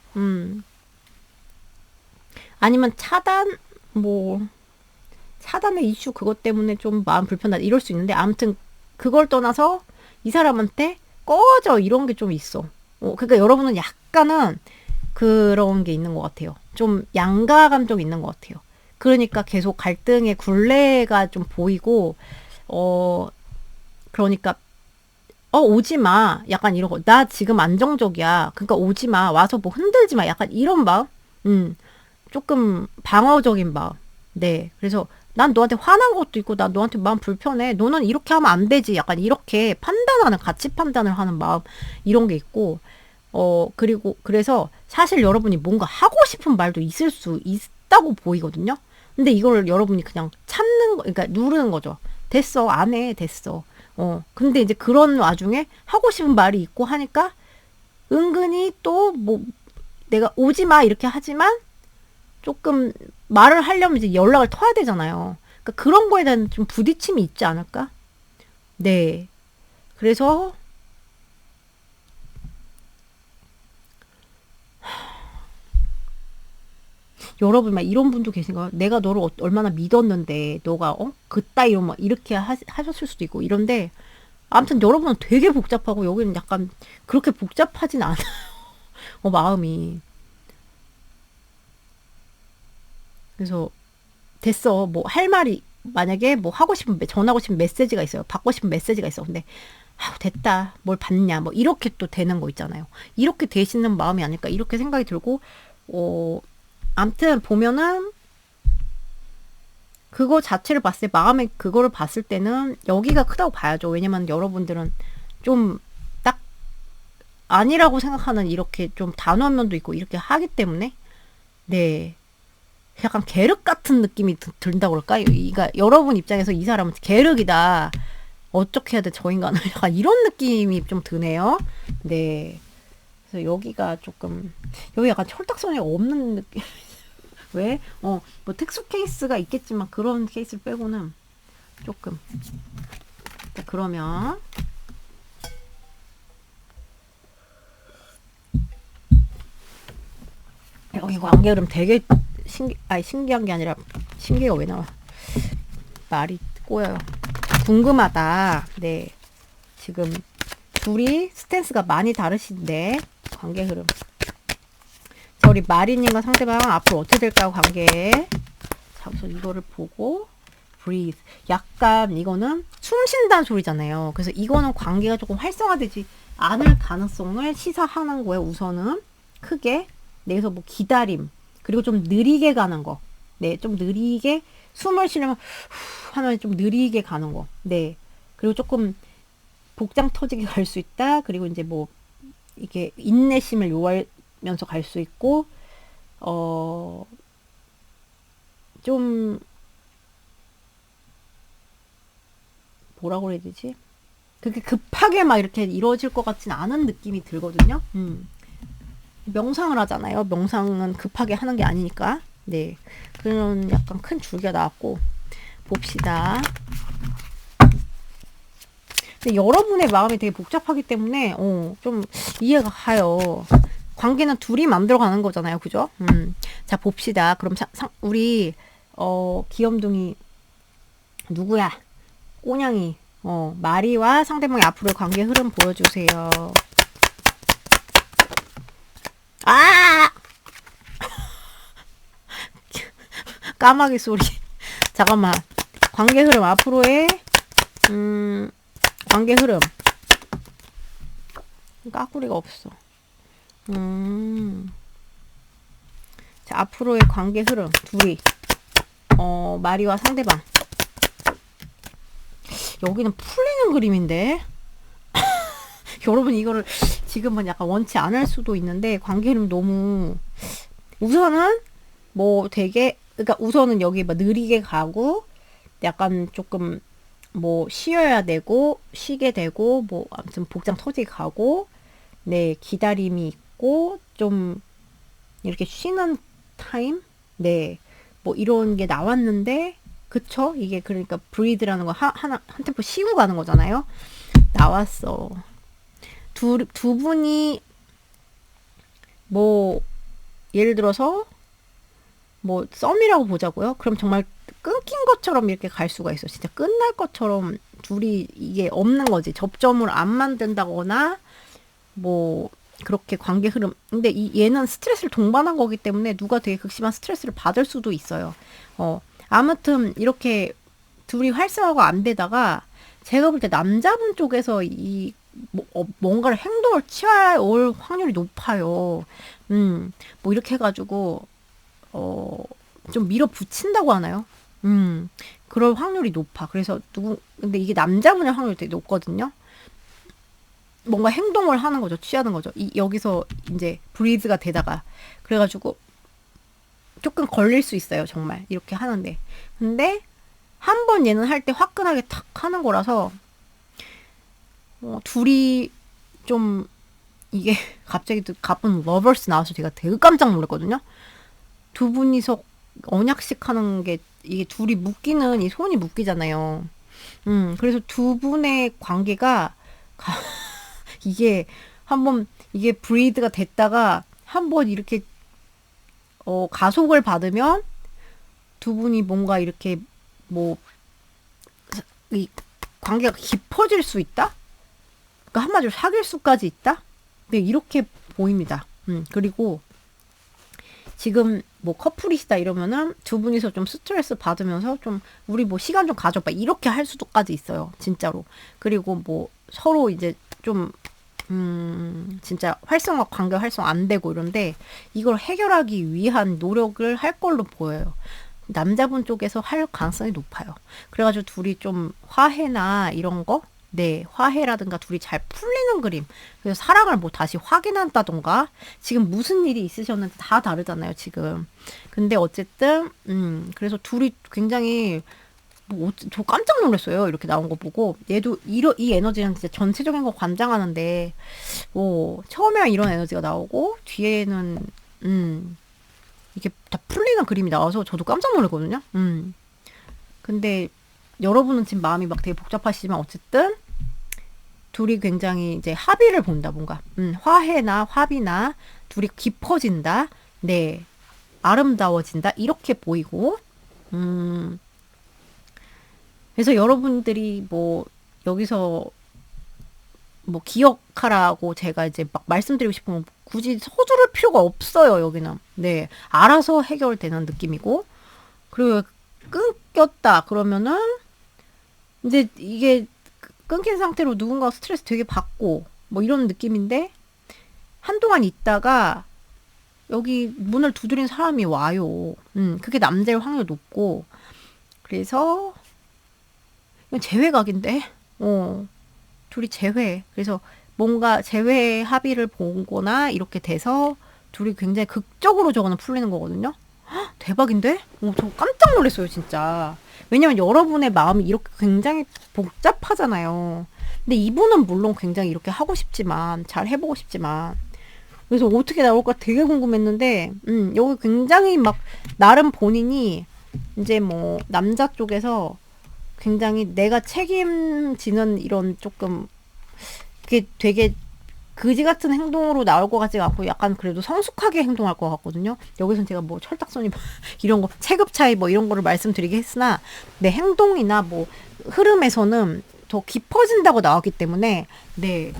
아니면 뭐, 차단의 이슈 그것 때문에 좀 마음 불편하다. 이럴 수 있는데, 아무튼, 그걸 떠나서 이 사람한테 꺼져. 이런 게 좀 있어. 그러니까 여러분은 약간은 그런 게 있는 것 같아요. 좀 양가 감정이 있는 것 같아요. 그러니까 계속 갈등의 굴레가 좀 보이고, 어, 그러니까, 오지 마. 약간 이런 거. 나 지금 안정적이야. 그러니까 오지 마. 와서 뭐 흔들지 마. 약간 이런 마음? 조금 방어적인 마음. 네. 그래서 난 너한테 화난 것도 있고, 난 너한테 마음 불편해. 너는 이렇게 하면 안 되지. 약간 이렇게 판단하는, 가치 판단을 하는 마음. 이런 게 있고, 그리고, 그래서 사실 여러분이 뭔가 하고 싶은 말도 있을 수 있다고 보이거든요. 근데 이걸 여러분이 그냥 참는 거, 그러니까 누르는 거죠. 됐어, 안 해, 됐어. 근데 이제 그런 와중에 하고 싶은 말이 있고 하니까 은근히 또 뭐 내가 오지 마 이렇게 하지만 조금 말을 하려면 이제 연락을 터야 되잖아요. 그러니까 그런 거에 대한 좀 부딪힘이 있지 않을까? 네. 그래서 여러분 막 이런 분도 계신가요? 내가 너를 얼마나 믿었는데 너가 그따위로 막 이렇게 하셨을 수도 있고 이런데 아무튼 여러분은 되게 복잡하고 여기는 약간 그렇게 복잡하진 않아요. 마음이. 그래서 됐어. 뭐 할 말이 만약에 뭐 하고 싶은 전하고 싶은 메시지가 있어요. 받고 싶은 메시지가 있어. 근데 아우 됐다. 뭘 받냐. 뭐 이렇게 또 되는 거 있잖아요. 이렇게 되시는 마음이 아닐까 이렇게 생각이 들고 암튼 보면은 그거 자체를 봤을 때 마음에 그거를 봤을 때는 여기가 크다고 봐야죠. 왜냐면 여러분들은 좀 딱 아니라고 생각하는 이렇게 좀 단호한 면도 있고 이렇게 하기 때문에 네. 약간 계륵 같은 느낌이 든다고 그럴까? 그러니까 여러분 입장에서 이 사람은 계륵이다. 어떻게 해야 돼, 저 인간을. 약간 이런 느낌이 좀 드네요. 네. 그래서 여기가 조금, 여기 약간 철딱선이 없는 느낌. 왜? 뭐 특수 케이스가 있겠지만 그런 케이스를 빼고는 조금. 자, 그러면. 여기 관계 흐름 되게 신기한 게 아니라, 신기가 왜 나와? 말이 꼬여요. 궁금하다. 네. 지금 둘이 스탠스가 많이 다르신데, 관계 흐름. 자, 우리 마리님과 상대방 앞으로 어떻게 될까요, 관계? 자, 우선 이거를 보고, breathe. 약간 이거는 숨 쉰다는 소리잖아요. 그래서 이거는 관계가 조금 활성화되지 않을 가능성을 시사하는 거예요, 우선은. 크게. 네, 그래서 뭐 기다림. 그리고 좀 느리게 가는 거. 네, 좀 느리게 숨을 쉬려면 후 하면 좀 느리게 가는 거. 네. 그리고 조금 복장 터지게 갈 수 있다. 그리고 이제 뭐 이게 인내심을 요하면서 갈 수 있고 좀 뭐라고 해야 되지? 그렇게 급하게 막 이렇게 이루어질 것 같진 않은 느낌이 들거든요. 명상을 하잖아요. 명상은 급하게 하는 게 아니니까. 네. 그런 약간 큰 줄기가 나왔고 봅시다. 근데 여러분의 마음이 되게 복잡하기 때문에 좀 이해가 가요. 관계는 둘이 만들어가는 거잖아요. 그죠? 자 봅시다. 그럼 우리 귀염둥이 누구야? 꼬냥이 마리와 상대방의 앞으로의 관계 흐름 보여주세요. 아! 까마귀 소리. 잠깐만. 관계 흐름 앞으로의 관계 흐름. 까꾸리가 없어. 자, 앞으로의 관계 흐름. 둘이. 마리와 상대방. 여기는 풀리는 그림인데. 여러분 이거를 지금은 약간 원치 않을 수도 있는데 관계 흐름 너무 우선은 뭐 되게 그러니까 우선은 여기 뭐 느리게 가고 약간 조금 뭐 쉬어야 되고 쉬게 되고 뭐 아무튼 복장 터지게 가고 네 기다림이 있고 좀 이렇게 쉬는 타임 네 뭐 이런 게 나왔는데 그쵸 이게 그러니까 브리드라는 거 하나 한 템포 쉬고 가는 거잖아요. 나왔어. 두 분이 뭐 예를 들어서 뭐 썸이라고 보자고요. 그럼 정말 끊긴 것처럼 이렇게 갈 수가 있어. 진짜 끝날 것처럼 둘이 이게 없는 거지. 접점을 안 만든다거나 뭐 그렇게 관계 흐름. 근데 얘는 스트레스를 동반한 거기 때문에 누가 되게 극심한 스트레스를 받을 수도 있어요. 아무튼 이렇게 둘이 활성화가 안 되다가 제가 볼 때 남자분 쪽에서 뭔가를 행동을 취할 확률이 높아요. 뭐 이렇게 해가지고 좀 밀어붙인다고 하나요? 그럴 확률이 높아. 그래서 근데 이게 남자분의 확률이 되게 높거든요. 뭔가 행동을 하는 거죠. 취하는 거죠. 여기서 이제 브리즈가 되다가. 그래가지고 조금 걸릴 수 있어요. 정말. 이렇게 하는데. 근데 한 번 얘는 할 때 화끈하게 탁 하는 거라서, 둘이 좀, 이게 갑자기 가쁜 러버스 나와서 제가 되게 깜짝 놀랐거든요. 두 분이서 언약식 하는 게 이게 둘이 묶이는 이 손이 묶이잖아요. 그래서 두 분의 관계가 이게 한번 이게 브리드가 됐다가 한번 이렇게 가속을 받으면 두 분이 뭔가 이렇게 뭐 이 관계가 깊어질 수 있다? 그러니까 한마디로 사귈 수까지 있다? 네, 이렇게 보입니다. 그리고 지금 뭐 커플이시다 이러면은 두 분이서 좀 스트레스 받으면서 좀 우리 뭐 시간 좀 가져봐 이렇게 할 수도까지 있어요. 진짜로. 그리고 뭐 서로 이제 좀 진짜 관계 활성 안 되고 이런데 이걸 해결하기 위한 노력을 할 걸로 보여요. 남자분 쪽에서 할 가능성이 높아요. 그래가지고 둘이 좀 화해나 이런 거 네, 화해라든가 둘이 잘 풀리는 그림. 그래서 사랑을 뭐 다시 확인한다던가. 지금 무슨 일이 있으셨는지 다 다르잖아요, 지금. 근데 어쨌든, 그래서 둘이 굉장히, 저 깜짝 놀랐어요. 이렇게 나온 거 보고. 얘도, 이 에너지는 진짜 전체적인 거 관장하는데, 처음에는 이런 에너지가 나오고, 뒤에는, 이게 다 풀리는 그림이 나와서 저도 깜짝 놀랐거든요. 근데, 여러분은 지금 마음이 막 되게 복잡하시지만, 어쨌든, 둘이 굉장히 이제 합의를 본다, 뭔가. 화해나 합의나 둘이 깊어진다. 네. 아름다워진다. 이렇게 보이고. 그래서 여러분들이 뭐, 여기서 뭐, 기억하라고 제가 이제 막 말씀드리고 싶으면 굳이 서두를 필요가 없어요, 여기는. 네. 알아서 해결되는 느낌이고. 그리고 끊겼다. 그러면은, 이제 이게 끊긴 상태로 누군가 스트레스 되게 받고 뭐 이런 느낌인데 한동안 있다가 여기 문을 두드린 사람이 와요. 그게 남자일 확률이 높고 그래서 이건 재회각인데 둘이 재회. 그래서 뭔가 재회 합의를 보거나 이렇게 돼서 둘이 굉장히 극적으로 저거는 풀리는 거거든요. 헉, 대박인데? 저 깜짝 놀랐어요, 진짜. 왜냐면 여러분의 마음이 이렇게 굉장히 복잡하잖아요. 근데 이분은 물론 굉장히 이렇게 하고 싶지만, 잘 해보고 싶지만. 그래서 어떻게 나올까 되게 궁금했는데, 여기 굉장히 막, 나름 본인이 이제 뭐, 남자 쪽에서 굉장히 내가 책임지는 이런 조금, 그게 되게 그지 같은 행동으로 나올 것 같지가 않고 약간 그래도 성숙하게 행동할 것 같거든요. 여기서는 제가 뭐 철딱서니 이런 거 체급 차이 뭐 이런 거를 말씀드리긴 했으나 내 행동이나 뭐 흐름에서는 더 깊어진다고 나왔기 때문에 네,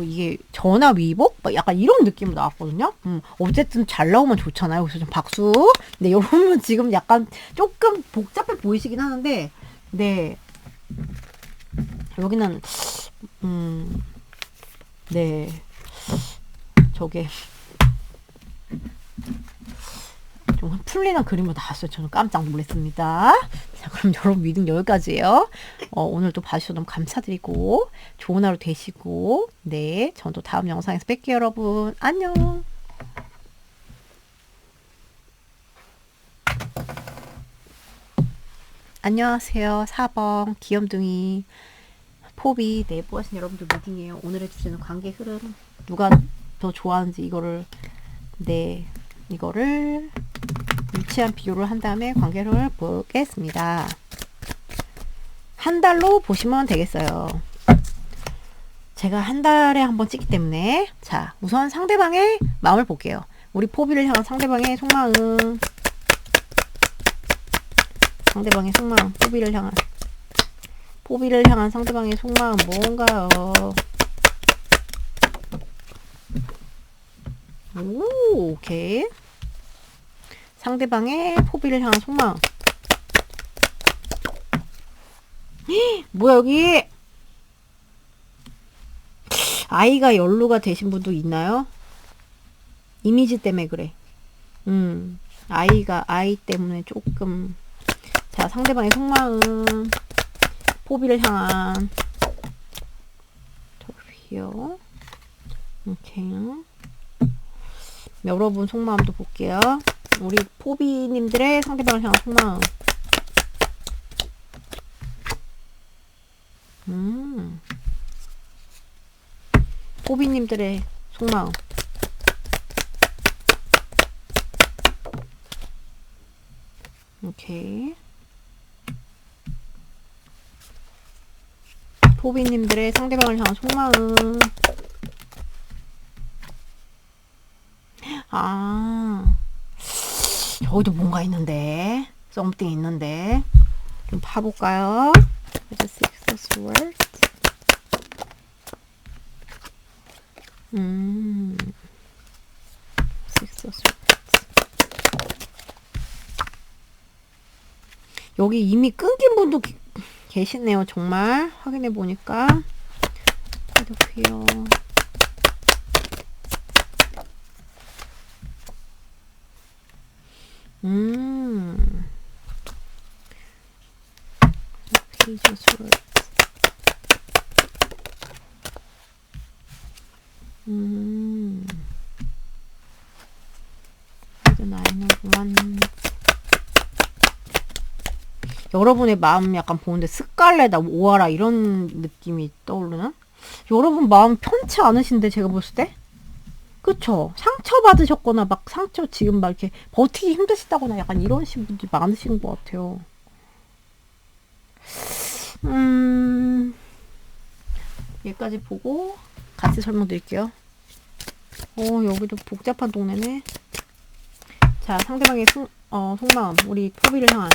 이게 전화 위복? 막 약간 이런 느낌으로 나왔거든요. 어쨌든 잘 나오면 좋잖아요. 그래서 좀 박수. 네, 여러분 지금 약간 조금 복잡해 보이시긴 하는데 네, 여기는 네. 저게 좀 풀리는 그림으로 나왔어요. 저는 깜짝 놀랐습니다. 자, 그럼 여러분 리딩 여기까지예요. 오늘 또 봐주셔서 너무 감사드리고 좋은 하루 되시고, 네, 저는 또 다음 영상에서 뵐게요. 여러분 안녕. 안녕하세요. 4번 귀염둥이 포비 내부 하신 여러분들 리딩이에요. 오늘의 주제는 관계 흐름. 누가 더 좋아하는지 이거를 유치한 비교를 한 다음에 관계를 보겠습니다. 한 달로 보시면 되겠어요. 제가 한 달에 한 번 찍기 때문에. 자, 우선 상대방의 마음을 볼게요. 우리 포비를 향한 상대방의 속마음. 상대방의 속마음, 포비를 향한 상대방의 속마음 뭔가요? 오, 오케이. 상대방의 포비를 향한 속마음. 뭐야, 여기? 아이가 연루가 되신 분도 있나요? 이미지 때문에 그래. 아이 때문에 조금. 자, 상대방의 속마음, 포비를 향한 토피요. 오케이. 여러분 속마음도 볼게요. 우리 포비님들의 상대방을 향한 속마음. 포비님들의 속마음. 오케이. 포비님들의 상대방을 향한 속마음. 아, 저기도 뭔가 있는데, 썸띵 있는데, 좀 파볼까요? Six of Swords. Six of Swords. 여기 이미 끊긴 분도 계시네요. 정말 확인해 보니까. 이렇게요. Page of Swords. The Nine of Wands. 여러분의 마음 약간 보는데 스칼렛, 오아라 이런 느낌이 떠오르나? 여러분 마음 편치 않으신데 제가 봤을 때? 그쵸? 상처 받으셨거나 막 상처 지금 막 이렇게 버티기 힘드시다거나 약간 이러신 분들이 많으신 것 같아요. 여기까지 보고 같이 설명드릴게요. 여기도 복잡한 동네네. 자, 상대방의 속마음, 우리 포비를 향한.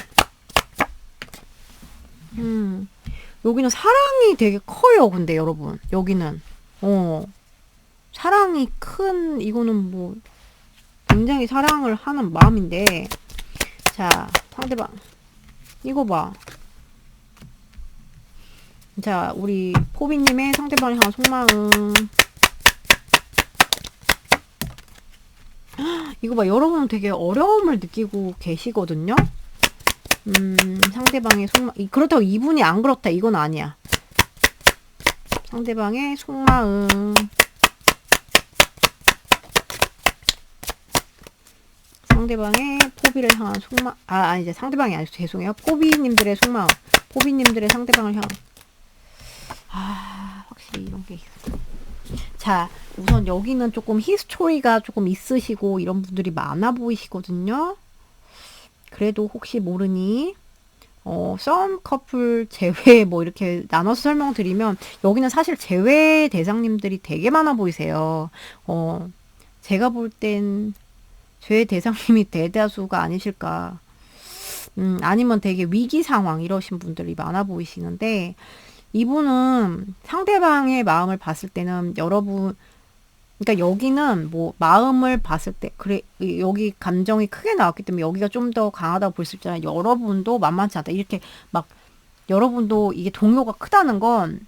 여기는 사랑이 되게 커요. 근데 여러분 여기는 사랑이 큰, 이거는 뭐 굉장히 사랑을 하는 마음인데. 자, 상대방 이거 봐. 자, 우리 포비님의 상대방을 향한 속마음. 이거 봐. 여러분은 되게 어려움을 느끼고 계시거든요. 상대방의 속마음. 그렇다고 이분이 안 그렇다 이건 아니야. 상대방의 속마음. 상대방의 포비를 향한 속마음. 이제 상대방이 아니죠. 죄송해요. 포비님들의 속마음. 포비님들의 상대방을 향한. 확실히 이런 게 있어. 자, 우선 여기는 조금 히스토리가 조금 있으시고 이런 분들이 많아 보이시거든요. 그래도 혹시 모르니 썸 커플 제외 뭐 이렇게 나눠서 설명드리면 여기는 사실 제외 대상님들이 되게 많아 보이세요. 제가 볼 땐 제외 대상님이 대다수가 아니실까. 아니면 되게 위기 상황 이러신 분들이 많아 보이시는데, 이분은 상대방의 마음을 봤을 때는 여러분, 그러니까 여기는 뭐 마음을 봤을 때, 그래, 여기 감정이 크게 나왔기 때문에 여기가 좀 더 강하다고 볼 수 있잖아요. 여러분도 만만치 않다. 이렇게 막 여러분도 이게 동요가 크다는 건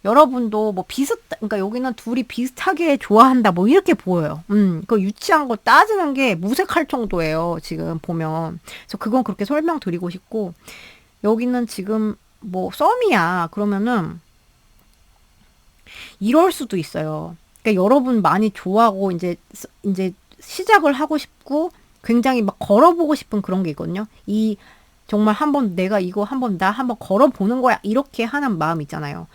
여러분도 뭐 그러니까 여기는 둘이 비슷하게 좋아한다 뭐 이렇게 보여요. 그 유치한 거 따지는 게 무색할 정도예요. 지금 보면. 그래서 그건 그렇게 설명드리고 싶고, 여기는 지금 뭐 썸이야. 그러면은 이럴 수도 있어요. 그러니까 여러분 많이 좋아하고 이제 시작을 하고 싶고 굉장히 막 걸어보고 싶은 그런 게 있거든요. 정말 한번 내가 이거 나 한번 걸어보는 거야. 이렇게 하는 마음 있잖아요.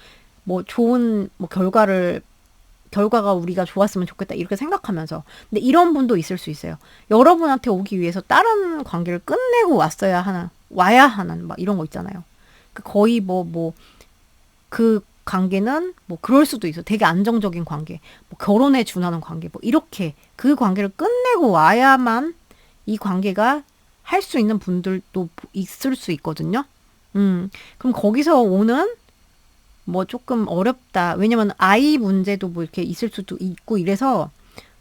뭐 좋은 뭐 결과가 우리가 좋았으면 좋겠다. 이렇게 생각하면서. 근데 이런 분도 있을 수 있어요. 여러분한테 오기 위해서 다른 관계를 끝내고 와야 하는 막 이런 거 있잖아요. 거의 그 관계는 뭐 그럴 수도 있어. 되게 안정적인 관계, 뭐 결혼에 준하는 관계, 뭐 이렇게 그 관계를 끝내고 와야만 이 관계가 할 수 있는 분들도 있을 수 있거든요. 그럼 거기서 오는 뭐 조금 어렵다. 왜냐면 아이 문제도 뭐 이렇게 있을 수도 있고 이래서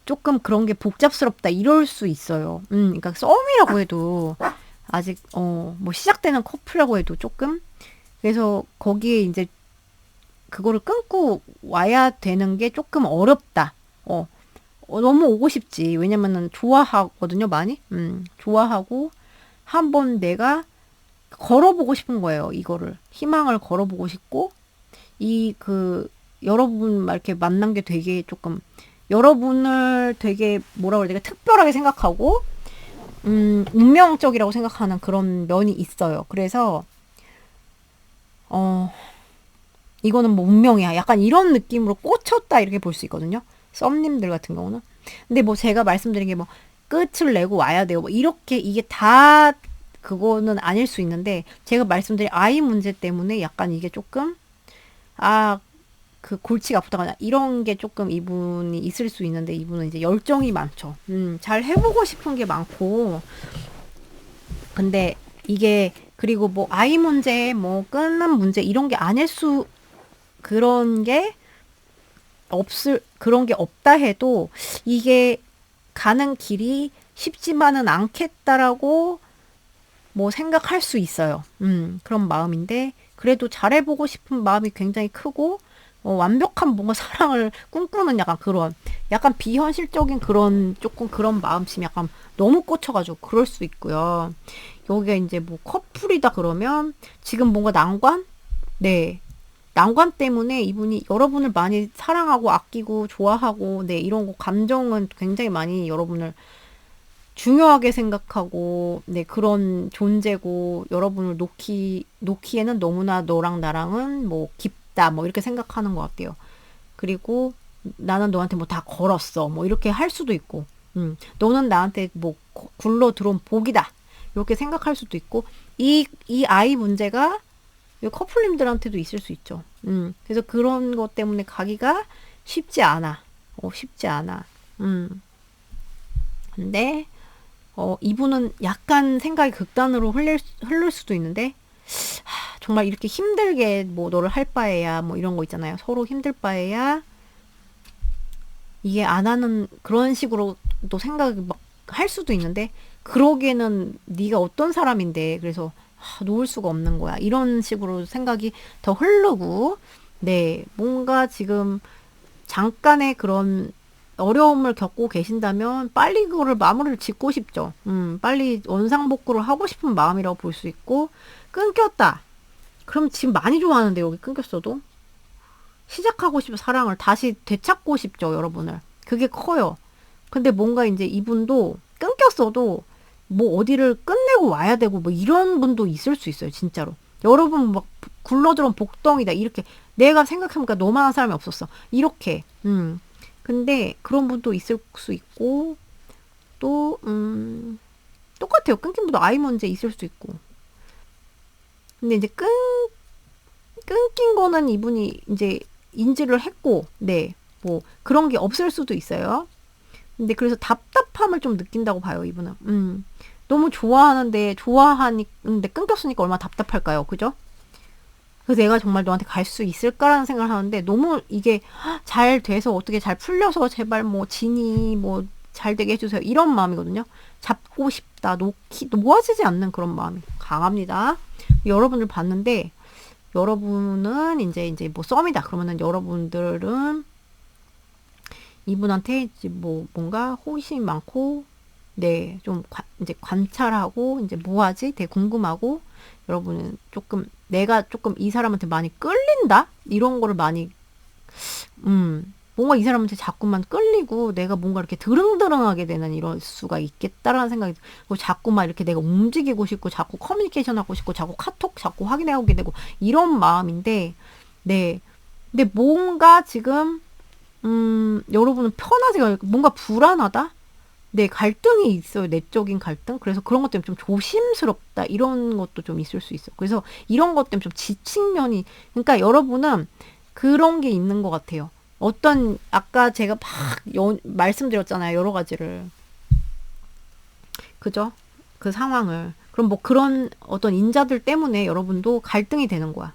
조금 그런 게 복잡스럽다. 이럴 수 있어요. 그러니까 썸이라고 해도 아직 뭐 시작되는 커플이라고 해도 조금 그래서 거기에 이제 그거를 끊고 와야 되는 게 조금 어렵다. 너무 오고 싶지. 왜냐면은 좋아하거든요, 많이. 좋아하고 한번 내가 걸어보고 싶은 거예요, 이거를. 희망을 걸어보고 싶고, 여러분 막 이렇게 만난 게 되게 조금, 여러분을 되게 뭐라 그래야 되나, 특별하게 생각하고, 운명적이라고 생각하는 그런 면이 있어요. 그래서, 이거는 뭐 운명이야. 약간 이런 느낌으로 꽂혔다 이렇게 볼 수 있거든요. 썸님들 같은 경우는. 근데 뭐 제가 말씀드린 게 뭐 끝을 내고 와야 돼요. 뭐 이렇게 이게 다 그거는 아닐 수 있는데 제가 말씀드린 아이 문제 때문에 약간 이게 조금 그 골치가 아프다거나 이런 게 조금 이분이 있을 수 있는데 이분은 이제 열정이 많죠. 잘 해보고 싶은 게 많고 근데 이게 그리고 뭐 아이 문제 뭐 끊는 문제 이런 게 아닐 수 그런 게 그런 게 없다 해도 이게 가는 길이 쉽지만은 않겠다라고 뭐 생각할 수 있어요. 그런 마음인데, 그래도 잘해보고 싶은 마음이 굉장히 크고, 완벽한 뭔가 사랑을 꿈꾸는 약간 비현실적인 조금 그런 마음심이 약간 너무 꽂혀가지고 그럴 수 있고요. 여기가 이제 뭐 커플이다 그러면 지금 뭔가 난관? 네. 난관 때문에 이분이 여러분을 많이 사랑하고 아끼고 좋아하고 네 이런 거 감정은 굉장히 많이 여러분을 중요하게 생각하고 네 그런 존재고 여러분을 놓기에는 너무나 너랑 나랑은 뭐 깊다 뭐 이렇게 생각하는 것 같아요. 그리고 나는 너한테 뭐 다 걸었어 뭐 이렇게 할 수도 있고 너는 나한테 뭐 굴러 들어온 복이다 이렇게 생각할 수도 있고 이 아이 문제가 커플님들한테도 있을 수 있죠. 그래서 그런 것 때문에 가기가 쉽지 않아. 쉽지 않아. 근데, 이분은 약간 생각이 극단으로 흐를 수도 있는데, 정말 이렇게 힘들게 뭐 너를 할 바에야 뭐 이런 거 있잖아요. 서로 힘들 바에야 이게 안 하는 그런 식으로 또 생각이 막 할 수도 있는데, 그러기에는 네가 어떤 사람인데, 그래서 놓을 수가 없는 거야. 이런 식으로 생각이 더 흐르고, 네, 뭔가 지금 잠깐의 그런 어려움을 겪고 계신다면 빨리 그거를 마무리를 짓고 싶죠. 빨리 원상복구를 하고 싶은 마음이라고 볼 수 있고, 끊겼다. 그럼 지금 많이 좋아하는데, 여기 끊겼어도. 시작하고 싶은 사랑을 다시 되찾고 싶죠, 여러분을. 그게 커요. 근데 뭔가 이제 이분도 끊겼어도 뭐 어디를 끝내고 와야 되고 뭐 이런 분도 있을 수 있어요, 진짜로. 여러분 막 굴러들어온 복덩이다. 이렇게 내가 생각해보니까 너만한 사람이 없었어. 이렇게. 근데 그런 분도 있을 수 있고 또 똑같아요. 끊긴 분도 아이 문제 있을 수 있고. 근데 이제 끊긴 거는 이분이 이제 인지를 했고, 네, 뭐 그런 게 없을 수도 있어요. 근데 그래서 답답함을 좀 느낀다고 봐요, 이분은. 너무 좋아하는데 끊겼으니까 얼마나 답답할까요, 그죠? 그래서 내가 정말 너한테 갈 수 있을까라는 생각을 하는데 너무 이게 잘 돼서 어떻게 잘 풀려서 제발 뭐 진이 뭐 잘 되게 해주세요 이런 마음이거든요. 잡고 싶다 놓아지지 않는 그런 마음이 강합니다. 여러분을 봤는데 여러분은 이제 뭐 썸이다. 그러면은 여러분들은 이분한테 이제 뭐 뭔가 호기심이 많고, 네, 좀 이제 관찰하고, 이제 뭐 하지? 되게 궁금하고, 여러분은 조금, 내가 조금 이 사람한테 많이 끌린다? 이런 거를 많이, 뭔가 이 사람한테 자꾸만 끌리고, 내가 뭔가 이렇게 드릉드릉하게 되는 이럴 수가 있겠다라는 생각이 들고, 자꾸만 이렇게 내가 움직이고 싶고, 자꾸 커뮤니케이션 하고 싶고, 자꾸 카톡 자꾸 확인하게 되고, 이런 마음인데, 네. 근데 뭔가 지금, 여러분은 편하지가, 뭔가 불안하다? 네, 갈등이 있어요. 내적인 갈등. 그래서 그런 것 때문에 좀 조심스럽다. 이런 것도 좀 있을 수 있어. 그래서 이런 것 때문에 좀 지친 면이, 그러니까 여러분은 그런 게 있는 것 같아요. 어떤, 아까 제가 막 말씀드렸잖아요. 여러 가지를. 그죠? 그 상황을. 그럼 뭐 그런 어떤 인자들 때문에 여러분도 갈등이 되는 거야.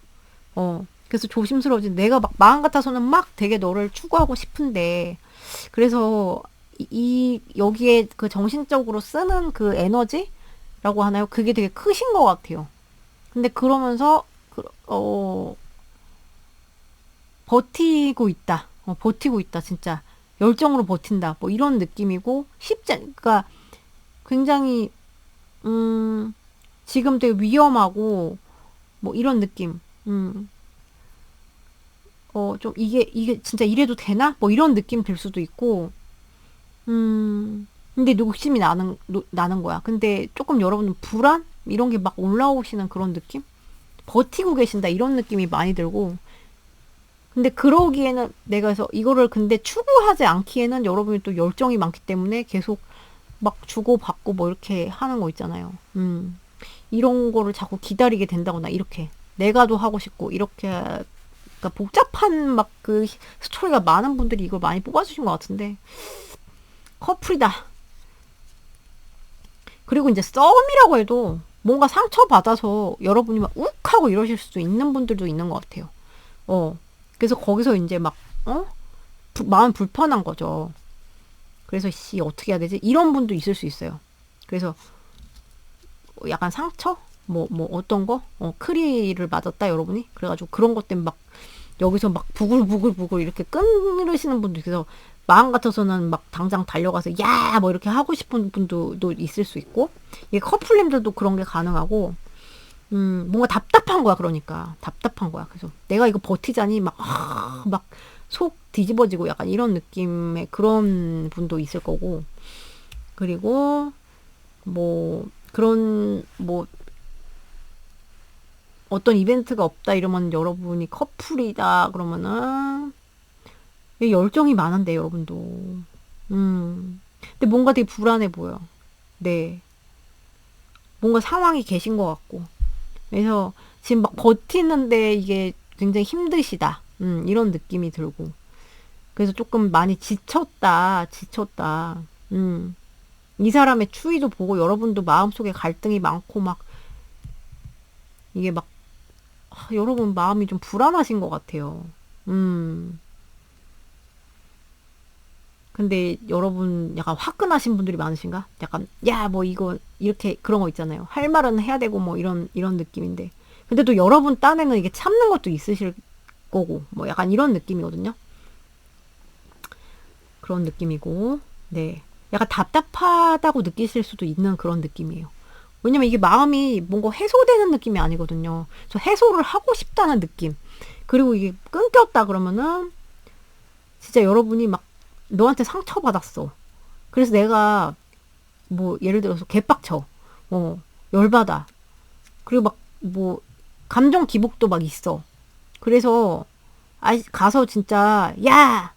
그래서 조심스러워진, 내가 막 마음 같아서는 막 되게 너를 추구하고 싶은데, 그래서 여기에 그 정신적으로 쓰는 그 에너지라고 하나요? 그게 되게 크신 것 같아요. 근데 그러면서, 버티고 있다. 버티고 있다, 진짜. 열정으로 버틴다. 뭐 이런 느낌이고, 그러니까 굉장히, 지금 되게 위험하고, 뭐 이런 느낌. 좀 이게 진짜 이래도 되나? 뭐 이런 느낌 들 수도 있고, 근데 욕심이 나는 거야. 근데 조금 여러분은 불안? 이런 게 막 올라오시는 그런 느낌? 버티고 계신다. 이런 느낌이 많이 들고. 근데 그러기에는 내가 그래서 이거를 근데 추구하지 않기에는 여러분이 또 열정이 많기 때문에 계속 막 주고받고 뭐 이렇게 하는 거 있잖아요. 이런 거를 자꾸 기다리게 된다거나 이렇게. 내가 도 하고 싶고 이렇게, 그러니까 복잡한 막 그 스토리가 많은 분들이 이걸 많이 뽑아주신 것 같은데, 커플이다. 그리고 이제 썸이라고 해도 뭔가 상처받아서 여러분이 막 욱 하고 이러실 수도 있는 분들도 있는 것 같아요. 그래서 거기서 이제 막, 마음 불편한 거죠. 그래서 씨, 어떻게 해야 되지? 이런 분도 있을 수 있어요. 그래서 약간 상처? 뭐 어떤 거? 크리를 맞았다, 여러분이? 그래가지고 그런 것 때문에 막 여기서 막 부글부글부글 이렇게 끊으시는 분도 있어서, 마음 같아서는 막 당장 달려가서 야 뭐 이렇게 하고 싶은 분도 있을 수 있고, 이게 커플님들도 그런 게 가능하고, 뭔가 답답한 거야. 그러니까 답답한 거야. 그래서 내가 이거 버티자니 막 속 뒤집어지고 약간 이런 느낌의 그런 분도 있을 거고, 그리고 뭐 그런 뭐 어떤 이벤트가 없다 이러면 여러분이 커플이다 그러면은 열정이 많은데 여러분도. 근데 뭔가 되게 불안해 보여. 네. 뭔가 상황이 계신 것 같고. 그래서 지금 막 버티는데 이게 굉장히 힘드시다. 이런 느낌이 들고. 그래서 조금 많이 지쳤다. 이 사람의 추위도 보고 여러분도 마음속에 갈등이 많고 막 이게 막 여러분 마음이 좀 불안하신 것 같아요. 근데 여러분 약간 화끈하신 분들이 많으신가? 약간 야 뭐 이거 이렇게 그런 거 있잖아요. 할 말은 해야 되고 뭐 이런 느낌인데. 근데 또 여러분 딴에는 이게 참는 것도 있으실 거고 뭐 약간 이런 느낌이거든요. 그런 느낌이고, 네. 약간 답답하다고 느끼실 수도 있는 그런 느낌이에요. 왜냐면 이게 마음이 뭔가 해소되는 느낌이 아니거든요. 저 해소를 하고 싶다는 느낌. 그리고 이게 끊겼다 그러면은 진짜 여러분이 막 너한테 상처받았어. 그래서 내가 뭐 예를 들어서 개빡쳐. 열받아. 그리고 막 뭐 감정 기복도 막 있어. 그래서 가서 진짜 야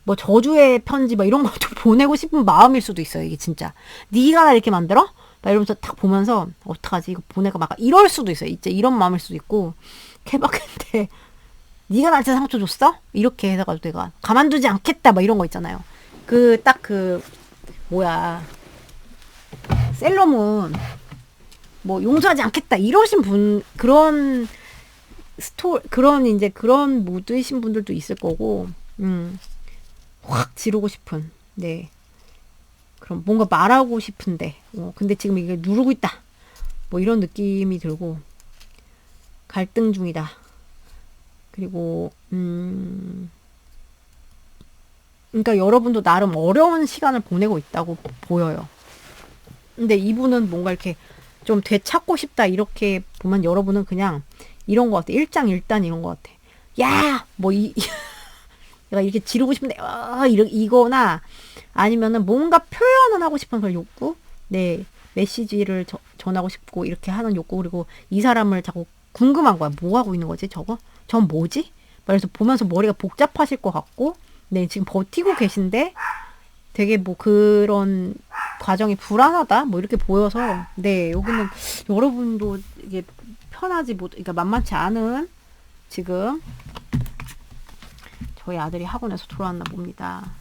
뭐 저주의 편지 막 이런 것도 보내고 싶은 마음일 수도 있어요. 이게 진짜 네가 나 이렇게 만들어? 막 이러면서 딱 보면서 어떡하지 이거 보내가 막 이럴 수도 있어요. 이제 이런 마음일 수도 있고, 개박한데 네가 나한테 상처 줬어? 이렇게 해서가지고 내가 가만두지 않겠다 막 이런 거 있잖아요. 그 딱 그 뭐야, 셀러문 뭐 용서하지 않겠다 이러신 분, 그런 그런 이제 그런 모드이신 분들도 있을 거고, 확 지르고 싶은, 네, 그럼 뭔가 말하고 싶은데, 근데 지금 이게 누르고 있다. 뭐 이런 느낌이 들고, 갈등 중이다. 그리고 그러니까 여러분도 나름 어려운 시간을 보내고 있다고 보여요. 근데 이분은 뭔가 이렇게 좀 되찾고 싶다 이렇게 보면 여러분은 그냥 이런 것 같아. 일장일단 이런 것 같아. 야! 내가 이렇게 지르고 싶은데, 이거나 아니면은 뭔가 표현을 하고 싶은 그런 욕구? 네. 메시지를 전하고 싶고 이렇게 하는 욕구. 그리고 이 사람을 자꾸 궁금한 거야. 뭐 하고 있는 거지, 저거? 전 뭐지? 그래서 보면서 머리가 복잡하실 것 같고, 네, 지금 버티고 계신데 되게 뭐 그런 과정이 불안하다? 뭐 이렇게 보여서, 네, 여기는 여러분도 이게 편하지 못, 그러니까 만만치 않은 지금 저희 아들이 학원에서 돌아왔나 봅니다.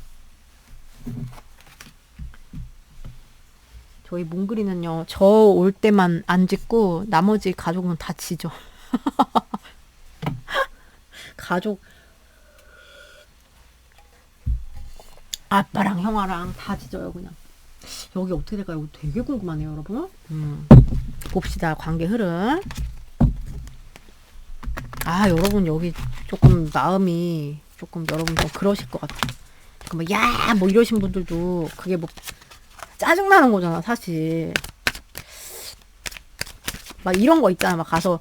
저희 몽글이는요, 저 올 때만 안 짖고 나머지 가족은 다 짖어. 가족, 아빠랑 형아랑 다 짖어요, 그냥. 여기 어떻게 될까요? 이거 되게 궁금하네요, 여러분. 봅시다, 관계 흐름. 아, 여러분, 여기 조금 마음이 조금 여러분 좀 그러실 것 같아. 뭐, 야! 뭐 이러신 분들도 그게 뭐 짜증나는 거잖아, 사실. 막 이런 거 있잖아. 막 가서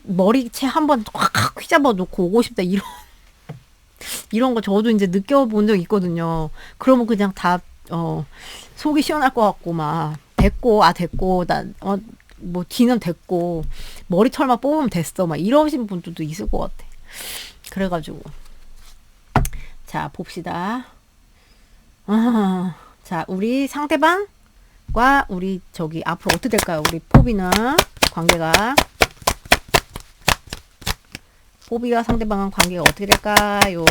머리채 한번 확 휘잡아 놓고 오고 싶다. 이런 거 저도 이제 느껴본 적 있거든요. 그러면 그냥 다, 속이 시원할 것 같고, 막, 됐고, 뭐, 뒤는 됐고, 머리털만 뽑으면 됐어. 막 이러신 분들도 있을 것 같아. 그래가지고. 자, 봅시다. 자, 우리 상대방과 우리 저기 앞으로 어떻게 될까요? 우리 포비는 관계가. 포비와 상대방은 관계가 어떻게 될까요?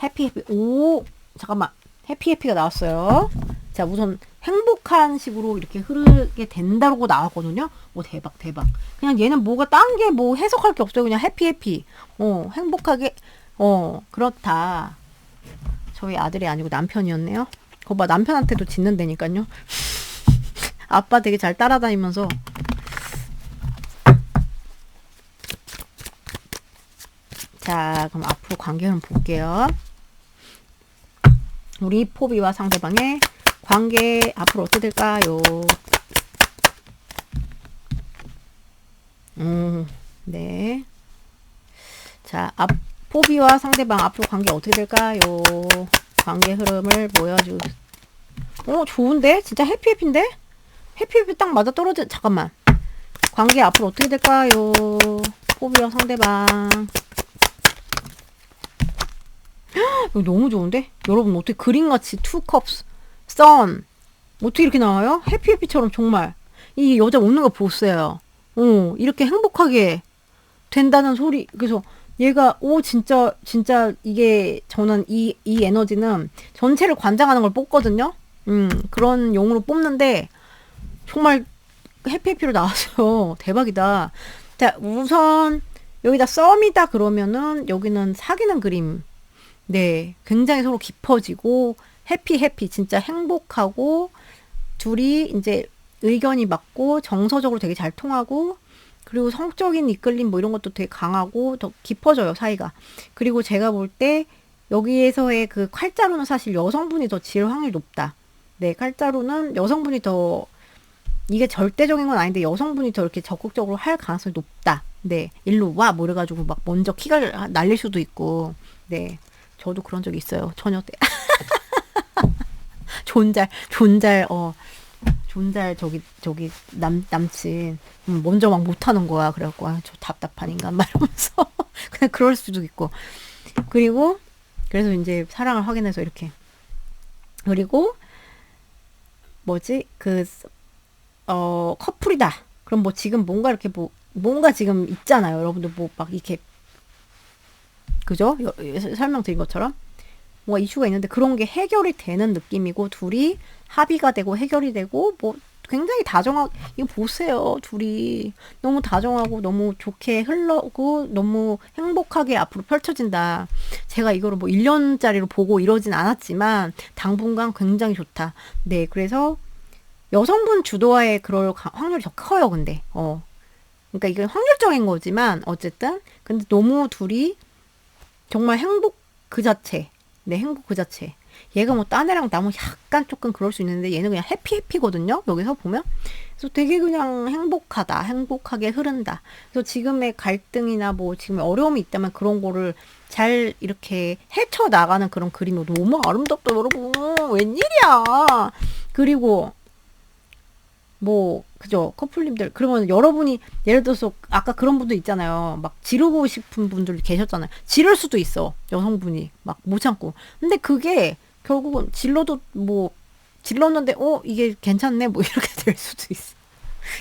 해피. 오, 잠깐만. 해피가 나왔어요. 자, 우선 행복한 식으로 이렇게 흐르게 된다고 나왔거든요. 오, 대박. 그냥 얘는 뭐가 딴 게 뭐 해석할 게 없어요. 그냥 해피. 행복하게. 그렇다. 저희 아들이 아니고 남편이었네요. 그거 봐, 남편한테도 짖는다니까요. 아빠 되게 잘 따라다니면서. 자, 그럼 앞으로 관계는 볼게요. 우리 포비와 상대방의 관계 앞으로 어떻게 될까요? 네. 자, 포비와 상대방 앞으로 관계 어떻게 될까요? 관계 흐름을 보여주. 좋은데? 진짜 해피인데? 해피 딱 맞아 떨어져. 잠깐만. 관계 앞으로 어떻게 될까요? 포비와 상대방. 이거 너무 좋은데? 여러분 어떻게 그림같이 투 컵스, 선 어떻게 이렇게 나와요? 해피처럼 정말 이 여자 웃는 거 보세요. 이렇게 행복하게 된다는 소리. 그래서 얘가 진짜 이게 저는 이 에너지는 전체를 관장하는 걸 뽑거든요. 그런 용으로 뽑는데 정말 해피로 나왔어요. 대박이다. 자, 우선 여기다 썸이다 그러면은 여기는 사귀는 그림. 네, 굉장히 서로 깊어지고 해피 진짜 행복하고 둘이 이제 의견이 맞고 정서적으로 되게 잘 통하고 그리고 성적인 이끌림 뭐 이런 것도 되게 강하고 더 깊어져요, 사이가. 그리고 제가 볼 때 여기에서의 그 칼자루는 사실 여성분이 더 질 확률이 높다. 네, 칼자루는 여성분이 더 이게 절대적인 건 아닌데 여성분이 더 이렇게 적극적으로 할 가능성이 높다. 네, 일로 와 뭐 이래가지고 막 먼저 키가 날릴 수도 있고. 네, 저도 그런 적이 있어요. 처녀 때. 존잘 저기 남친 먼저 막 못하는 거야. 그래갖고 저 답답한 인간 말하면서 그냥 그럴 수도 있고. 그리고 그래서 이제 사랑을 확인해서 이렇게. 그리고 뭐지 커플이다. 그럼 뭐 지금 뭔가 이렇게 뭔가 지금 있잖아요. 여러분들 뭐 막 이렇게 그죠? 설명드린 것처럼 뭔가 이슈가 있는데 그런 게 해결이 되는 느낌이고 둘이 합의가 되고 해결이 되고 뭐 굉장히 이거 보세요. 둘이 너무 다정하고 너무 좋게 흘러고 너무 행복하게 앞으로 펼쳐진다. 제가 이거를 뭐 1년짜리로 보고 이러진 않았지만 당분간 굉장히 좋다. 네, 그래서 여성분 주도하에 그럴 확률이 더 커요. 근데 그러니까 이건 확률적인 거지만 어쨌든 근데 너무 둘이 정말 행복 그 자체. 네, 행복 그 자체. 얘가 뭐 딴 애랑 나면 약간 조금 그럴 수 있는데 얘는 그냥 해피해피거든요. 여기서 보면. 그래서 되게 그냥 행복하다. 행복하게 흐른다. 그래서 지금의 갈등이나 뭐 지금 어려움이 있다면 그런 거를 잘 이렇게 헤쳐나가는 그런 그림이 너무 아름답다, 여러분. 웬일이야. 그리고 뭐 그죠 커플님들 그러면 여러분이 예를 들어서 아까 그런 분도 있잖아요 막 지르고 싶은 분들 계셨잖아요 지를 수도 있어 여성분이 막 못 참고 근데 그게 결국은 질러도 뭐 질렀는데 이게 괜찮네 뭐 이렇게 될 수도 있어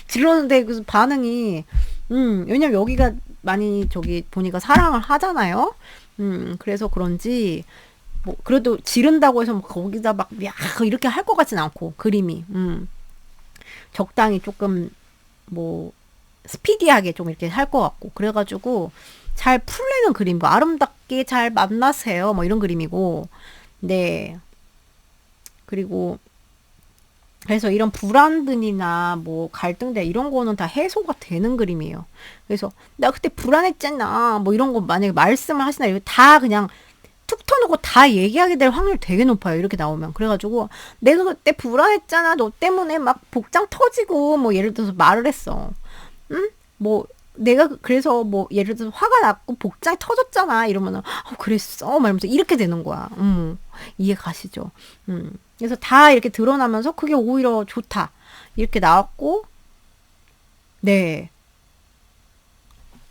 질렀는데 그 반응이 왜냐면 여기가 많이 저기 보니까 사랑을 하잖아요 그래서 그런지 뭐 그래도 지른다고 해서 뭐 거기다 막 야, 이렇게 할 것 같진 않고 그림이 적당히 조금 뭐 스피디하게 좀 이렇게 할 것 같고 그래가지고 잘 풀리는 그림, 뭐 아름답게 잘 만나세요, 뭐 이런 그림이고, 네 그리고 그래서 이런 불안등이나 뭐 갈등들 이런 거는 다 해소가 되는 그림이에요. 그래서 나 그때 불안했잖아, 뭐 이런 거 만약에 말씀을 하시나 이거 다 그냥 툭 터놓고 다 얘기하게 될 확률 되게 높아요. 이렇게 나오면. 그래가지고 내가 그때 불안했잖아. 너 때문에 막 복장 터지고 뭐 예를 들어서 말을 했어. 응? 뭐 내가 그래서 뭐 예를 들어서 화가 났고 복장이 터졌잖아. 이러면은 그랬어. 말하면서 이렇게 되는 거야. 이해 가시죠? 그래서 다 이렇게 드러나면서 그게 오히려 좋다. 이렇게 나왔고 네.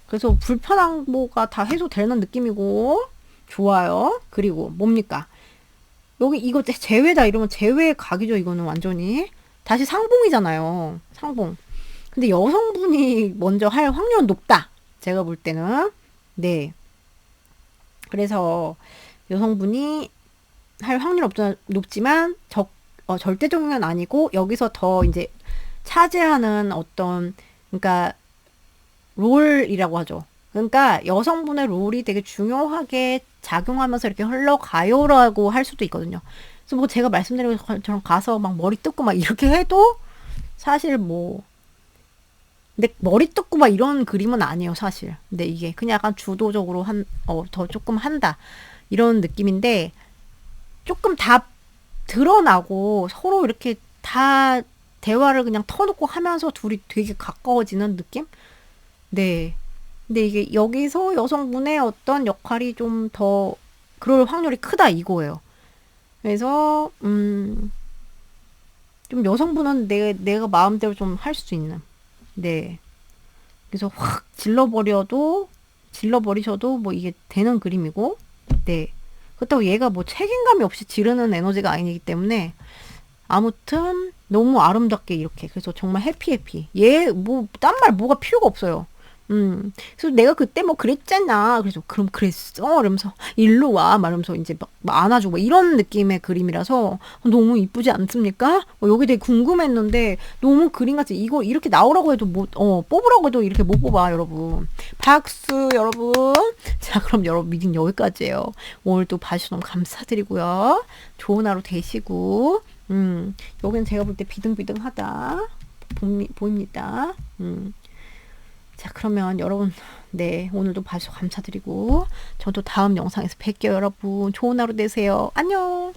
그래서 불편한 거가 다 해소되는 느낌이고 좋아요. 그리고 뭡니까? 여기 이거 제외다 이러면 제외 각이죠. 이거는 완전히 다시 상봉이잖아요. 상봉. 근데 여성분이 먼저 할 확률은 높다. 제가 볼 때는 네. 그래서 여성분이 할 확률 높지만 절대적인 건 아니고 여기서 더 이제 차지하는 어떤 그러니까 롤이라고 하죠. 그러니까 여성분의 롤이 되게 중요하게 작용하면서 이렇게 흘러가요라고 할 수도 있거든요. 그래서 뭐 제가 말씀드린 것처럼 가서 막 머리 뜯고 막 이렇게 해도 사실 뭐 근데 머리 뜯고 막 이런 그림은 아니에요, 사실. 근데 이게 그냥 약간 주도적으로 더 조금 한다. 이런 느낌인데 조금 다 드러나고 서로 이렇게 다 대화를 그냥 터놓고 하면서 둘이 되게 가까워지는 느낌? 네. 근데 이게 여기서 여성분의 어떤 역할이 좀 더 그럴 확률이 크다 이거예요. 그래서 좀 여성분은 내가 마음대로 좀 할 수 있는. 네. 그래서 확 질러버리셔도 뭐 이게 되는 그림이고. 네. 그렇다고 얘가 뭐 책임감이 없이 지르는 에너지가 아니기 때문에 아무튼 너무 아름답게 이렇게 그래서 정말 해피해피 얘 뭐 딴 말 뭐가 필요가 없어요. 그래서 내가 그때 뭐 그랬잖아. 그래서 그럼 그랬어? 이러면서 일로 와 말하면서 이제 막 안아주고 막 이런 느낌의 그림이라서 너무 이쁘지 않습니까? 여기 되게 궁금했는데 너무 그림같이 이거 이렇게 나오라고 해도 못 뽑으라고 해도 이렇게 못 뽑아 여러분. 박수 여러분. 자 그럼 여러분 미팅 여기까지예요. 오늘 또 봐주셔서 너무 감사드리고요. 좋은 하루 되시고 여기는 제가 볼 때 비등비등하다 보입니다. 자, 그러면 여러분, 네, 오늘도 봐주셔서 감사드리고, 저도 다음 영상에서 뵐게요, 여러분. 좋은 하루 되세요. 안녕!